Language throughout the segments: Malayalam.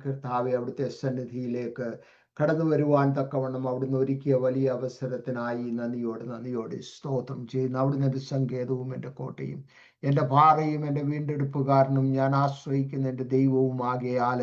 കർത്താവെ അവിടുത്തെ സന്നിധിയിലേക്ക് കടന്നു വരുവാൻ തക്കവണ്ണം അവിടുന്ന് ഒരുക്കിയ വലിയ അവസരത്തിനായി നന്ദിയോട് സ്തോത്രം ചെയ്യുന്നു. അവിടുന്ന് എൻ്റെ സങ്കേതവും എൻ്റെ കോട്ടയും എൻ്റെ പാറയും എൻ്റെ വീണ്ടെടുപ്പുകാരനും ഞാൻ ആശ്രയിക്കുന്ന എൻ്റെ ദൈവവും ആകയാൽ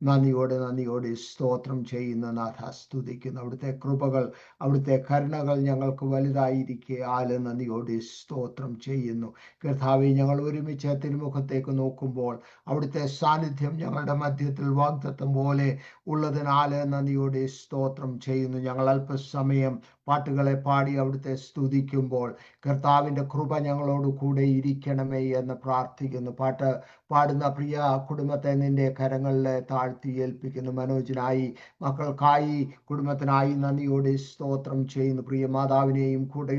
നന്ദിയോട് സ്തോത്രം ചെയ്യുന്ന നാഥ സ്തുതിക്കുന്നു. അവിടുത്തെ കൃപകൾ അവിടുത്തെ കരുണകൾ ഞങ്ങൾക്ക് വലുതായിരിക്കയാൽ നന്ദിയോട് സ്തോത്രം ചെയ്യുന്നു. കർത്താവെ, ഞങ്ങൾ ഒരുമിച്ച് തിരുമുഖത്തേക്ക് നോക്കുമ്പോൾ അവിടുത്തെ സാന്നിധ്യം ഞങ്ങളുടെ മധ്യത്തിൽ വാഗ്ദത്തം പോലെ ഉള്ളതിനാൽ നന്ദിയോട് സ്തോത്രം ചെയ്യുന്നു. ഞങ്ങൾ അല്പസമയം പാട്ടുകളെ പാടി അവിടുത്തെ സ്തുതിക്കുമ്പോൾ കർത്താവിൻ്റെ കൃപ ഞങ്ങളോട് കൂടെ ഇരിക്കണമേ എന്ന് പ്രാർത്ഥിക്കുന്നു. പാട്ട് പാടുന്ന പ്രിയ കുടുംബത്തെ നിന്റെ കരങ്ങളിൽ താഴ്ത്തി ഏൽപ്പിക്കുന്നു. മനോജിനായി, മക്കൾക്കായി, കുടുംബത്തിനായി നന്ദിയോടെ സ്തോത്രം ചെയ്യുന്നു. പ്രിയ മാതാവിനെയും കൂടെ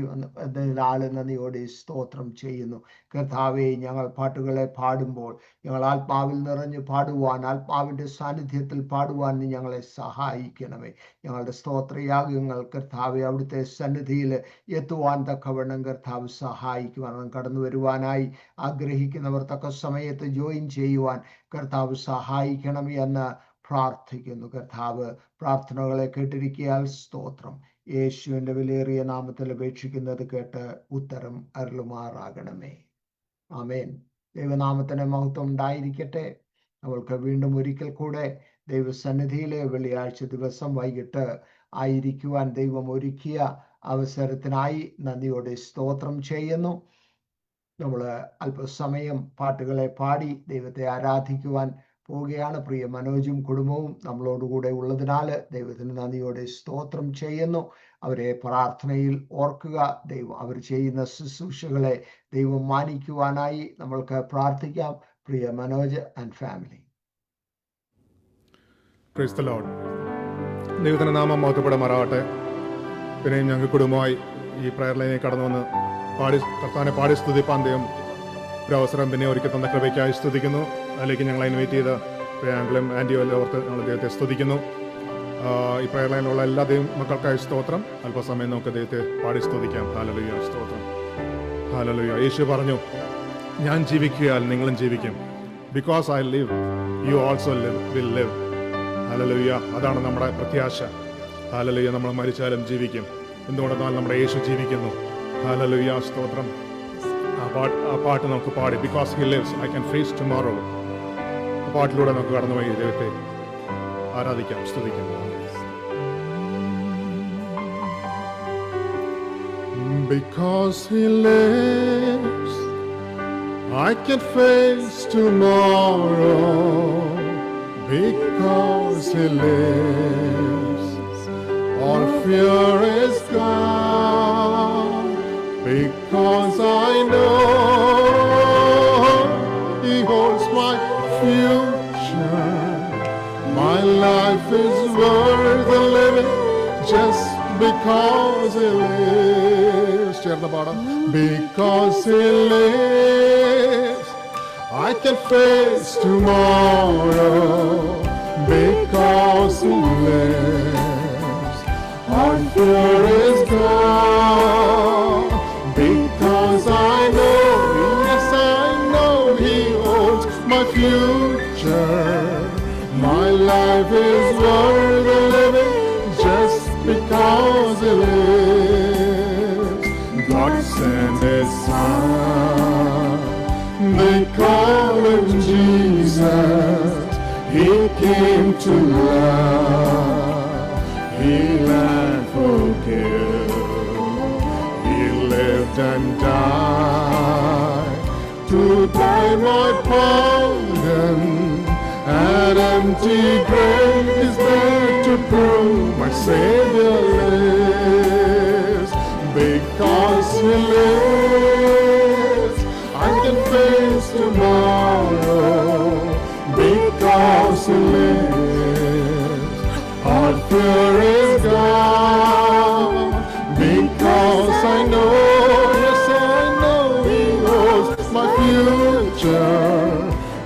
നന്ദിയോടെ സ്തോത്രം ചെയ്യുന്നു. കർത്താവെ, ഞങ്ങൾ പാട്ടുകളെ പാടുമ്പോൾ ഞങ്ങൾ ആത്മാവിൽ നിറഞ്ഞ് പാടുവാൻ, ആത്മാവിൻ്റെ സാന്നിധ്യത്തിൽ പാടുവാൻ നീ ഞങ്ങളെ സഹായിക്കണമേ. ഞങ്ങളുടെ സ്തോത്രയാഗങ്ങൾ കർത്താവെ അവിടുത്തെ സന്നിധിയിൽ എത്തുവാൻ തക്കവണ്ണം കർത്താവ് സഹായിക്കുവാൻ, കടന്നു വരുവാനായി ആഗ്രഹിക്കുന്നവർ തക്ക സമയത്ത് ജോയിൻ ചെയ്യുവാൻ കർത്താവ് സഹായിക്കണം എന്ന് പ്രാർത്ഥിക്കുന്നു. കർത്താവ് പ്രാർത്ഥനകളെ കേട്ടിരിക്കയാൽ സ്തോത്രം. യേശുവിൻ്റെ വിലയേറിയ നാമത്തിൽ അപേക്ഷിക്കുന്നത് കേട്ട് ഉത്തരം അരുളുമാറാകണമേ. ആമേൻ. ദൈവനാമത്തിന് മഹത്വം ഉണ്ടായിരിക്കട്ടെ. നമ്മൾക്ക് വീണ്ടും ഒരിക്കൽ കൂടെ ദൈവസന്നിധിയിലെ വെള്ളിയാഴ്ച ദിവസം വൈകിട്ട് ആയിരിക്കുവാൻ ദൈവം ഒരുക്കിയ അവസരത്തിനായി നന്ദിയോടെ സ്തോത്രം ചെയ്യുന്നു. നമ്മൾ അല്പസമയം പാട്ടുകളെ പാടി ദൈവത്തെ ആരാധിക്കുവാൻ പോവുകയാണ്. പ്രിയ മനോജും കുടുംബവും നമ്മളോടുകൂടെ ഉള്ളതിനാൽ ദൈവത്തിന് നന്ദിയോടെ സ്തോത്രം ചെയ്യുന്നു. അവരെ പ്രാർത്ഥനയിൽ ഓർക്കുക. ദൈവം അവർ ചെയ്യുന്ന ശുശ്രൂഷകളെ ദൈവം മാനിക്കുവാനായി നമ്മൾക്ക് പ്രാർത്ഥിക്കാം. പ്രിയ Manoj and family. Praise the Lord. ദൈവത്തിൻ്റെ നാമം മഹത്വപ്പെടുമാറാകട്ടെ. പിന്നെയും ഞങ്ങൾ കുടുംബമായി ഈ പ്രയർ ലൈനിൽ കടന്നു വന്ന് കർത്താവിനെ പാടി സ്തുതിപ്പാൻ ദൈവം ഒരു അവസരം പിന്നെ ഒരുക്കി തന്ന കൃപയ്ക്കായി സ്തുതിക്കുന്നു. അതിലേക്ക് ഞങ്ങളെ ഇൻവൈറ്റ് ചെയ്ത് ആംഗിളും ആൻറ്റിയും എല്ലാം ഓർത്ത് ഞങ്ങൾ ദൈവത്തെ സ്തുതിക്കുന്നു. ഈ പ്രയർ ലൈനിലുള്ള എല്ലാ ദൈവം മക്കൾക്കായി സ്തോത്രം. അല്പസമയം നമുക്ക് ദൈവത്തെ പാടി സ്തുതിക്കാം. ഹല്ലേലൂയ, സ്തോത്രം, ഹല്ലേലൂയ. യേശു പറഞ്ഞു, ഞാൻ ജീവിക്കുകയാൽ നിങ്ങളും ജീവിക്കും. Because I live you also will live. Hallelujah. അതാണ് നമ്മുടെ പ്രത്യാശ. ഹല്ലേലൂയ. നമ്മൾ മരിച്ചാലും ജീവിക്കും. എന്തുകൊണ്ടെന്നാൽ നമ്മുടെ യേശു ജീവിക്കുന്നു. ഹല്ലേലൂയ, സ്തോത്രം. ആ പാട്ട് നമുക്ക് പാടി, because he lives I can face tomorrow. ആ പാട്ടിലൂടെ നമുക്ക് കടന്നുപോയി ദൈവത്തെ ആരാധിക്കാം, സ്തുതിക്കാം. Because he lives I can face tomorrow. Because he lives all fear is gone. Because I know he holds my future. My life is worth the living just because he lives. Share the bottom. Because he lives I can face tomorrow. Because he lives all fear is gone. Because I know, yes I know he holds my future. My life is worth the living just because he lives. God sent his son, they call him Jesus. He came to love, heal and forgive. He lived and died to die my pardon. An empty grave is there to prove my Savior lives. Because he lives I can face tomorrow. Because he lives all fear is gone. Because I know, yes I know he holds my future.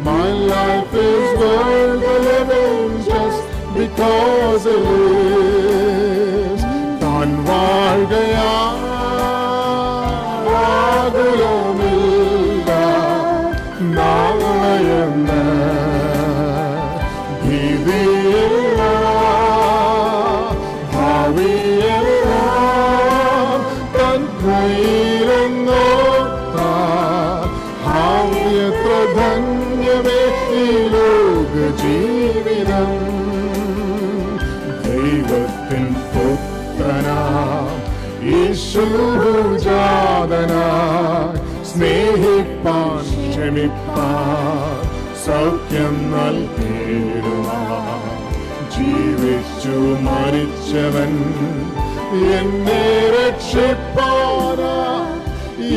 My life is worth the living just because he lives. താൻ വാഴുകയാകുലമില്ല നാളെയെന്ന് ഭാവിയെല്ലാം തൻ കയ്യിലെന്നോർത്താൽ എത്ര ധന്യമേ ഈ ലോക ജീവിതം. ദൈവത്തിൻ പുത്രനാം യേശുജാതനായി സ്നേഹിപ്പാൻ ക്ഷമിപ്പാൻ സൗഖ്യം നൽകിയിടുവാൻ ജീവിച്ചു മരിച്ചവൻ എന്നെ രക്ഷിപ്പാനാ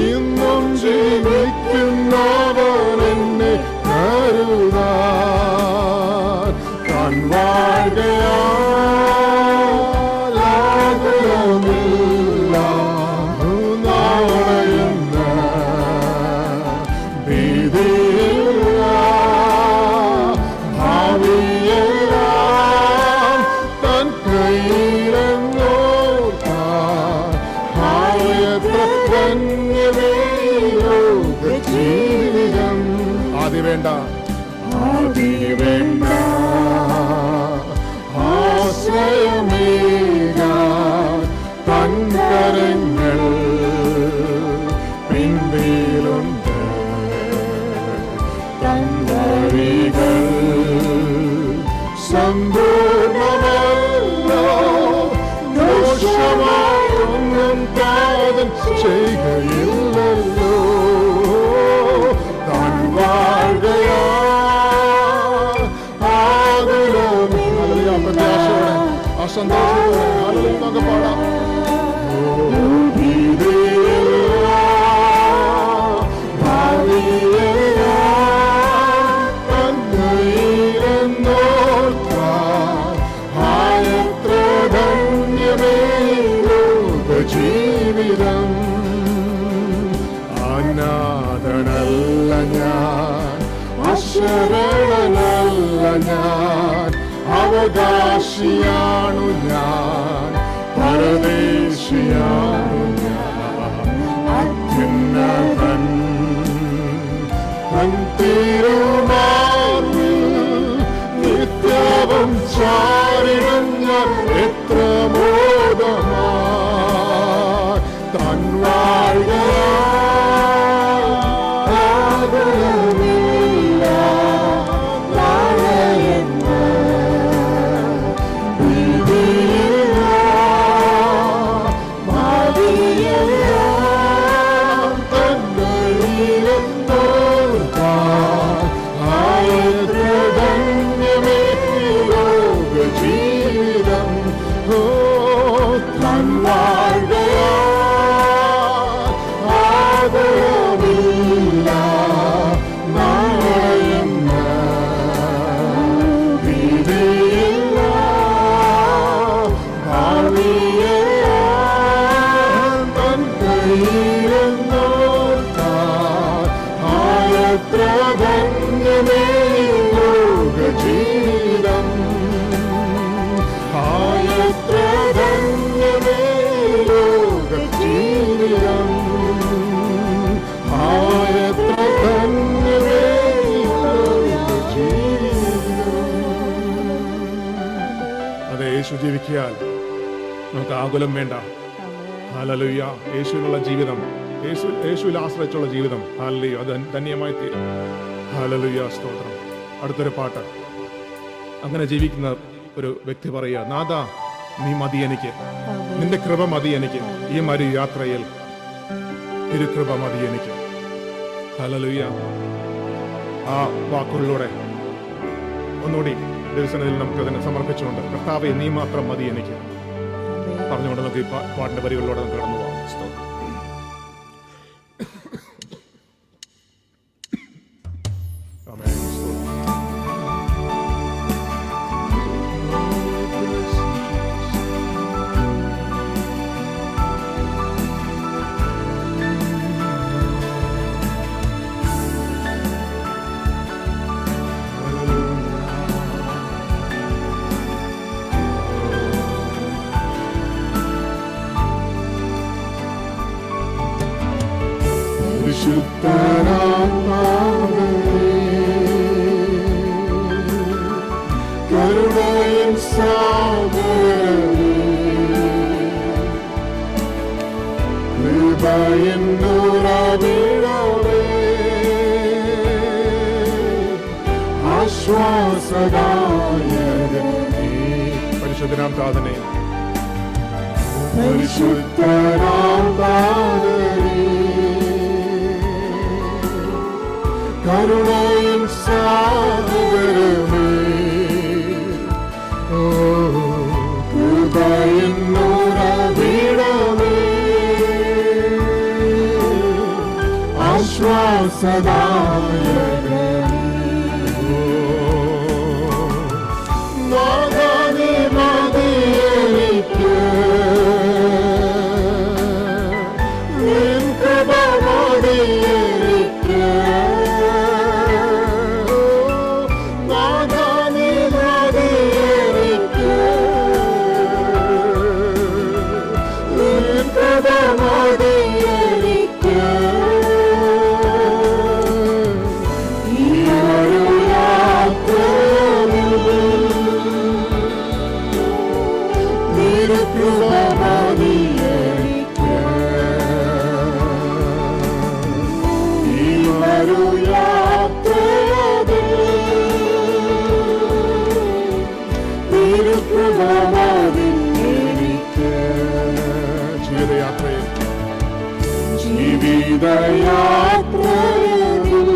ഇന്നും ജീവിക്കുന്നവൻ എന്നെ കരുതാൻ കൺവാഴ്കയാകുലമില്ല നാളെയെന്ന ഭീതിയില്ല ഭാവിയെല്ലാം തൻ കയ്യിലെന്നോർത്താൽ ധന്യമേ ജീവിതം. ആദി വേണ്ട ആശ്രയമേക തൻ കരങ്ങൾ പിൻപിലുണ്ട് തൻ വഴികൾ സമ്പൂർണ്ണമല്ലോ ദോഷമായൊന്നും താതൻ ചെയ്യുകയില്ലല്ലോ. താൻ വാഴുകയാ പ്രത്യാശയോടെ ആ സന്തോഷത്തോടെ നമുക്ക് പാടാം. ജീവിതം അനാഥനല്ല ഞാൻ, അശരണനല്ല ഞാൻ, അവകാശിയാണു ഞാൻ, പരദേശിയാണു ഞാൻ. അത്യുന്നതൻ തൻ തിരുമാർവിൽ നിത്യവും ചാരിടും ഞാൻ എത്ര മോദമായി താൻ വാഴുകയാകുലമില്ല നാളെയെന്ന ഭീതിയില്ല ഭാവിയെല്ലാം തൻ കയ്യിലെന്നോർത്താൽ എത്ര ധന്യമേ ലോക ജീവിതം. താൻ വാഴുകയാകുലമില്ല നാളെയെന്ന ഭീതിയില്ല ഭാവിയെല്ലാം തൻ കയ്യിലെന്നോർത്താൽ എത്ര ധന്യമേ ലോക ജീവിതം. എത്ര ധന്യമേ ലോക ജീവിതം. എത്ര ധന്യമേ ലോക ജീവിതം. അതെ, യേശു ജീവിക്കാൻ നമുക്ക് ആകുലം വേണ്ട. ഹല്ലേലൂയ. യേശുവിനുള്ള ജീവിതം, യേശുവിൽ ആശ്രയിച്ചുള്ള ജീവിതം, ഹല്ലേലൂയ, അത് ധന്യമായി തീരും. ഹല്ലേലൂയ, സ്തോത്രം. അടുത്തൊരു പാട്ട്. അങ്ങനെ ജീവിക്കുന്ന ഒരു വ്യക്തി പറയുക, നാഥാ നീ മതി എനിക്ക്, നിന്റെ കൃപ മതി എനിക്ക്, ഈ മരു യാത്രയിൽ തിരുകൃപ മതി എനിക്ക്. ഹല്ലേലൂയ. ആ വാക്കുകളിലൂടെ ഒന്നുകൂടി ദൈവസന്നിധിയിൽ നമുക്ക് അതിനെ സമർപ്പിച്ചുകൊണ്ട്, കർത്താവേ നീ മാത്രം മതി എനിക്ക് പറഞ്ഞുകൊണ്ട് നമുക്ക് ഈ പാട്ടിന്റെ വരികളിലൂടെ നമുക്ക് കടന്നു പോകാം. കരുണയും സാഗരമേ കൃപയെന്നുറവിടമേ ആശ്വാസദായകനേ പരിശുദ്ധനാം താതനെ പരിശുദ്ധനാം താതനേ കരുണയും സാഗരമേ കൃപയെന്നുറവിടമേ ആശ്വാസദായകനേ നാദാനേ മതിയെനിക്ക് നിൻ കൃപ മതിയെനിക്ക് നാദാനേ മതിയെനിക്ക് നിൻ കൃപ മതിയെനിക്ക് ഈ ഒരു യാത്രയിൽ നിനക്കൃപ മതിയെനിക്ക് ഈ ഒരു യാത്രയിൽ നിനക്കൃപ മതിയെനിക്ക് ജീവിതയാത്രയിൽ ജീവിതയാത്രയിൽ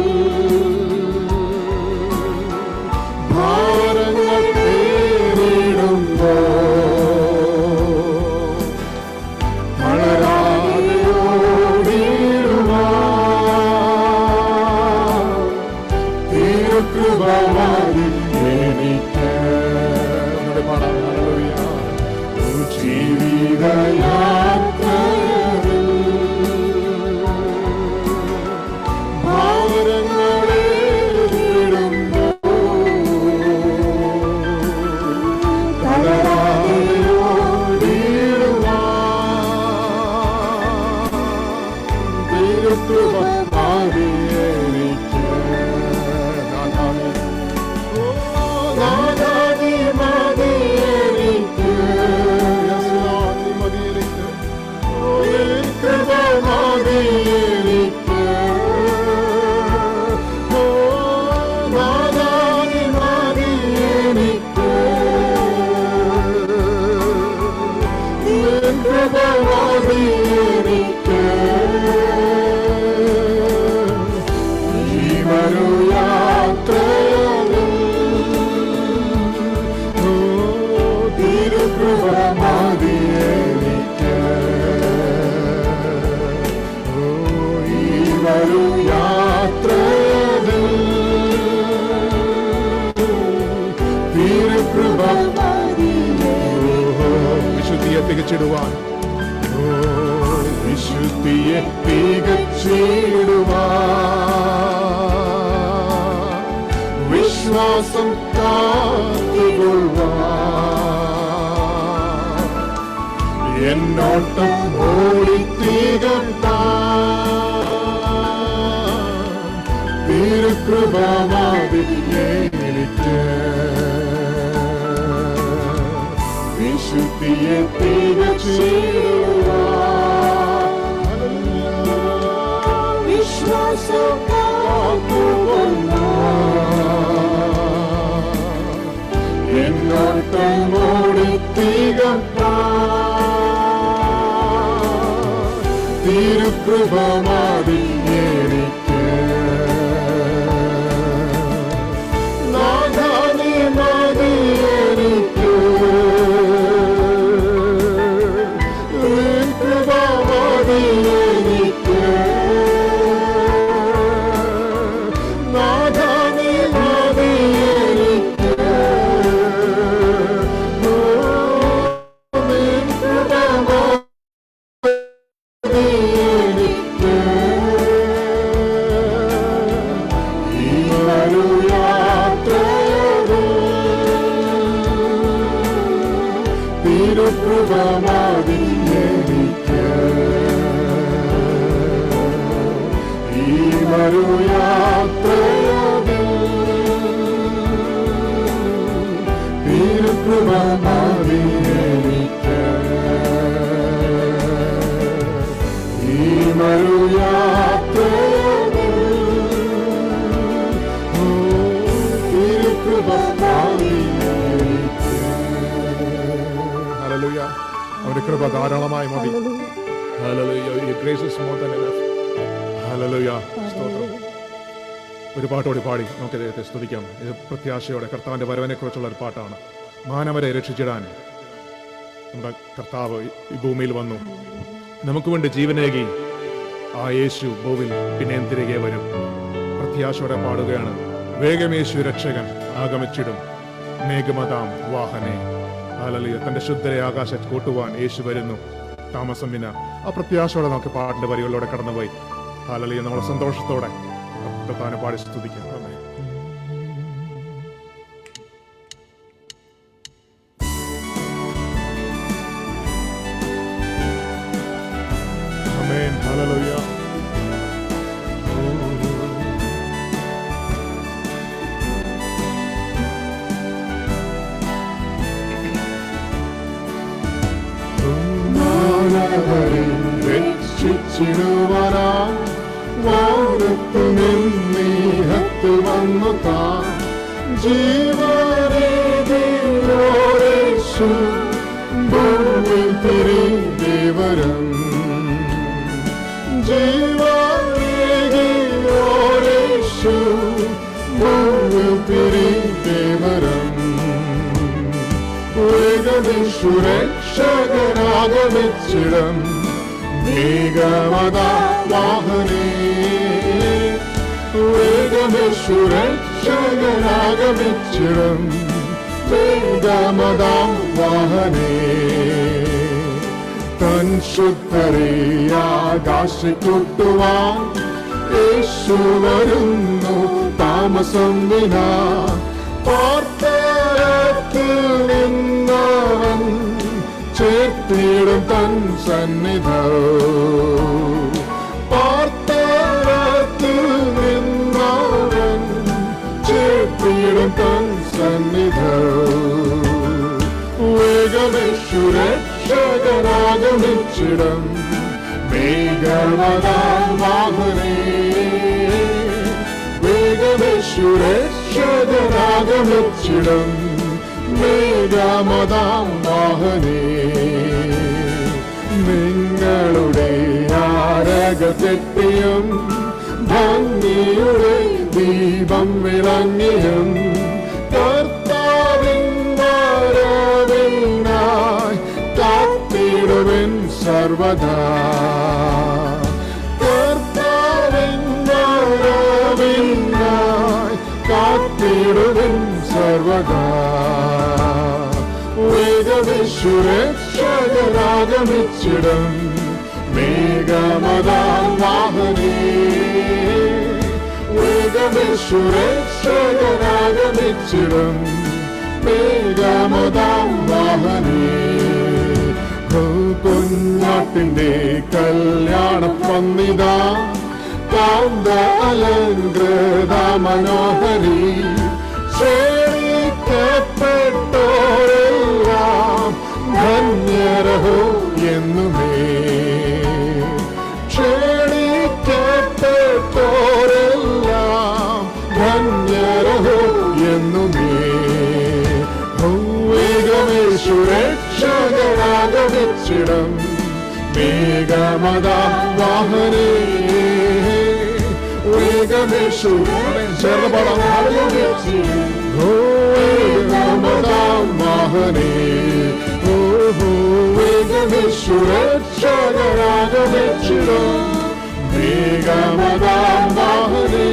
ഭാരങ്ങൾ നേരിടുമ്പോൾ തളരാതെ ഓടിയിടുവാൻ തിരുകൃപ മതിയെനിക്ക് ഒന്നുകൂടി പാടാം. ഹല്ലേലൂയ. ജീവിതയാത്രയിൽ ഭാരങ്ങളേറിടുമ്പോൾ തളരാതെ ഓടിയിടുവാൻ തിരുകൃപ മതിയെനിക്ക് നാഥാനേ. ഓ നാഥാനേ മതിയെനിക്ക് Yes, Lord, നീ മതിയെനിക്ക്. നിൻ കൃപ മതിയെനിക്ക് ഓ നാഥാനേ മതിയെനിക്ക് നിൻ കൃപ മതിയെനിക്ക് ഈ ഒരു യാത്രയിൽ ഓ തിരുകൃപ മതിയെനിക്ക് ഓ ഈ ഒരു യാത്രയിൽ തിരുകൃപ വിശുദ്ധിയെ തികച്ചിടുവാൻ ഓ വിശുദ്ധിയെ തികച്ചിടുവാൻ വിശ്വാസം കാത്തുകൊള്ളുവാൻ എന്നോട്ടം ഓടിത്തീകത്താൻ തിരുകൃപ മതിയെനിക്ക് വിശുദ്ധിയെ തികച്ചിടുവാൻ വിശ്വാസം കാത്തുകൊള്ളുവാൻ എന്നോട്ടം ഓടിത്തീകത്താൻ തിരുകൃപ മതിയെനിക്ക് നാഥാനേ മതിയെനിക്ക് നിൻ കൃപ മതിയെനിക്ക് നാഥാനേ മതിയെനിക്ക് ഓ നിൻ കൃപ മതിയെനിക്ക് ഈ ഒരു യാത്രയിൽ തിരുകൃപ മതിയെനിക്ക് ഈ ഒരു യാത്രയിൽ തിരുകൃപ മതി എനിക്ക്. ഈ മരുയാത്രയിൽ തിരുകൃപ മതി എനിക്ക്. ഹല്ലേലൂയ. അവന്റെ കൃപ ധാരാളമായി മതി. Hallelujah. Your grace is more than enough. Hallelujah. സ്തോത്രം. ഒരു പാട്ടോടി പാടി നമുക്ക് ദൈവത്തെ സ്തുതിക്കാം. ഇത് പ്രത്യാശയോടെ കർത്താവിന്റെ വരവിനെ കുറിച്ചുള്ള ഒരു പാട്ടാണ്. മാനവരെ രക്ഷിച്ചിടാൻ നമ്മുടെ കർത്താവ് ഈ ഭൂമിയിൽ വന്നു. നമുക്ക് വേണ്ടി ജീവനേകി ആ യേശു ഭൂവിൽ പിന്നെയും തിരികെ വരും. പ്രത്യാശയോടെ പാടുകയാണ്. വേഗമേശു രക്ഷകൻ ആഗമിച്ചിടും മേഘമതാം വാഹനെ. ഹല്ലേലൂയ. തന്റെ ശുദ്ധരെ ആകാശത്ത് കൂട്ടുവാൻ യേശു വരുന്നു. താമസം വിന. ആ പ്രത്യാശയോടെ നമുക്ക് പാട്ടിന്റെ വരികളിലൂടെ കടന്നുപോയി ഹല്ലേലൂയ നമ്മളെ സന്തോഷത്തോടെ കർത്താവിനെ പാടി സ്തുതിക്കാം. ആമേൻ. ആമേൻ. ഹല്ലേലൂയ. മാനവരെ രക്ഷിച്ചിടുവാനായി വാനത്തു നിന്നീഹത്ത് വന്നു താൻ. ജീവനേകിയോരേശു ഭൂമിൽ തിരികെ വരും. ജീവനേകിയോരേശു ഭൂമിൽ തിരികെ വരും. വേഗമേശു രക്ഷകനാഗമിച്ചിടം മേഘമതാ വാഹനേ. വേഗമേശു രക്ഷകനാഗമിച്ചിടം മേഘമതാ വാഹനേ. തൻ ശുദ്ധരെ ആകാശക്കൂട്ടുവാൻ യേശു വരുന്നു താമസം വിനാ. പാർത്തലത്തിൽ നിന്നവൻ ചേർത്തിടും തൻ സന്നിധം. പാർത്തലത്തിൽ നിന്നവൻ ചേർത്തിടും തൻ സന്നിധം. വേഗമേശു രക്ഷകനാഗമിച്ചിടം മേഘമതാം വാഹനേ. വേഗമേശു രക്ഷകനാഗമിച്ചിടം മേഘമതാം വാഹനേ. നിങ്ങളുടെ ആരകത്തെത്തിയും ഭംഗിയുടെ ദീപം വിളങ്ങിയും കർത്താവിൻ വരവിനായി കാത്തിടുവിൻ സർവദാ. കർത്താവിൻ വരവിനായി കാത്തിടുവിൻ സർവദാ. വേഗമേശു രക്ഷകനാഗമിച്ചിടം മേഘമതാം വാഹനേ. വേഗമേശു രക്ഷകനാഗമിച്ചിടം മേഘമതാം വാഹനേ. കുഞ്ഞാട്ടിന്റെ കല്യാണം വന്നിതാ കാന്ത അലങ്കൃത മനോഹരി. ക്ഷണിക്കപ്പെട്ടോരെല്ലാം ധന്യരഹോ എന്നുമേ. ക്ഷണിക്കപ്പെട്ടോരെല്ലാം ധന്യരഹോ എന്നുമേ. വേഗമേശു രക്ഷകനാഗമിച്ചിടം മേഘമതാം വാഹനേ. വേഗമേശു മേഘമതാം വാഹനേ. വേഗമേശു രക്ഷകനാഗമിച്ചിടം മേഘമതാം വാഹനേ.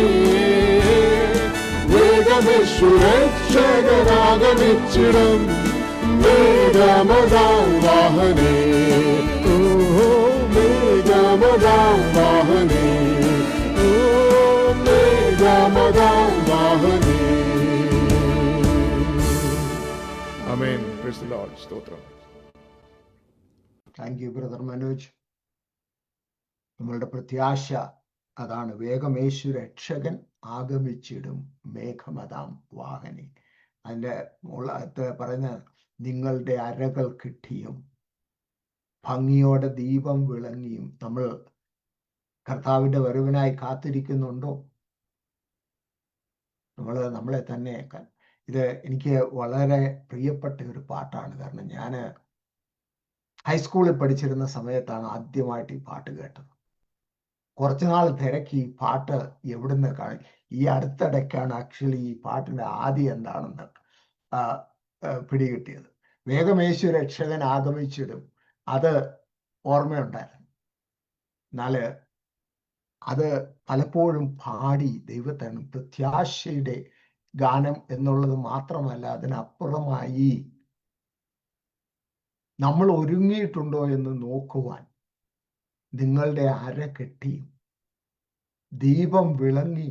വേഗമേശു രക്ഷകനാഗമിച്ചിടം മേഘമതാം വാഹനേ. മേഘമതാം വാഹനേ. മേഘമതാം വാഹനേ. ആമേൻ. Praise the Lord. സ്തോത്രം. Thank you brother Manoj. നമ്മളുടെ പ്രത്യാശ അതാണ്. വേഗമേശു രക്ഷകൻ ആഗമിച്ചിടും മേഘമതാം വാഹനെ. അതിൻ്റെ മുകളത്ത് പറയുന്ന നിങ്ങളുടെ അരകൾ കിട്ടിയും ഭംഗിയോടെ ദീപം വിളങ്ങിയും നമ്മൾ കർത്താവിന്റെ വരവിനായി കാത്തിരിക്കുന്നുണ്ടോ? നമ്മളെ തന്നെ ഇത് എനിക്ക് വളരെ പ്രിയപ്പെട്ട ഒരു പാട്ടാണ്. കാരണം ഞാൻ ഹൈസ്കൂളിൽ പഠിച്ചിരുന്ന സമയത്താണ് ആദ്യമായിട്ട് ഈ പാട്ട് കേട്ടത്. കുറച്ചുനാൾ തിരക്കി ഈ പാട്ട് എവിടുന്ന് കാണി. ഈ അടുത്തിടയ്ക്കാണ് ആക്ച്വലി ഈ പാട്ടിന്റെ ആദ്യം എന്താണെന്ന് പിടികിട്ടിയത്. വേഗമേശു രക്ഷകൻ ആഗമിച്ചിടും, അത് ഓർമ്മയുണ്ടായിരുന്നു. എന്നാല് അത് പലപ്പോഴും പാടി ദൈവത്തിന് പ്രത്യാശയുടെ ഗാനം എന്നുള്ളത് മാത്രമല്ല, അതിനപ്പുറമായി നമ്മൾ ഒരുങ്ങിയിട്ടുണ്ടോ എന്ന് നോക്കുവാൻ നിങ്ങളുടെ അര കെട്ടിയും ദീപം വിളങ്ങി,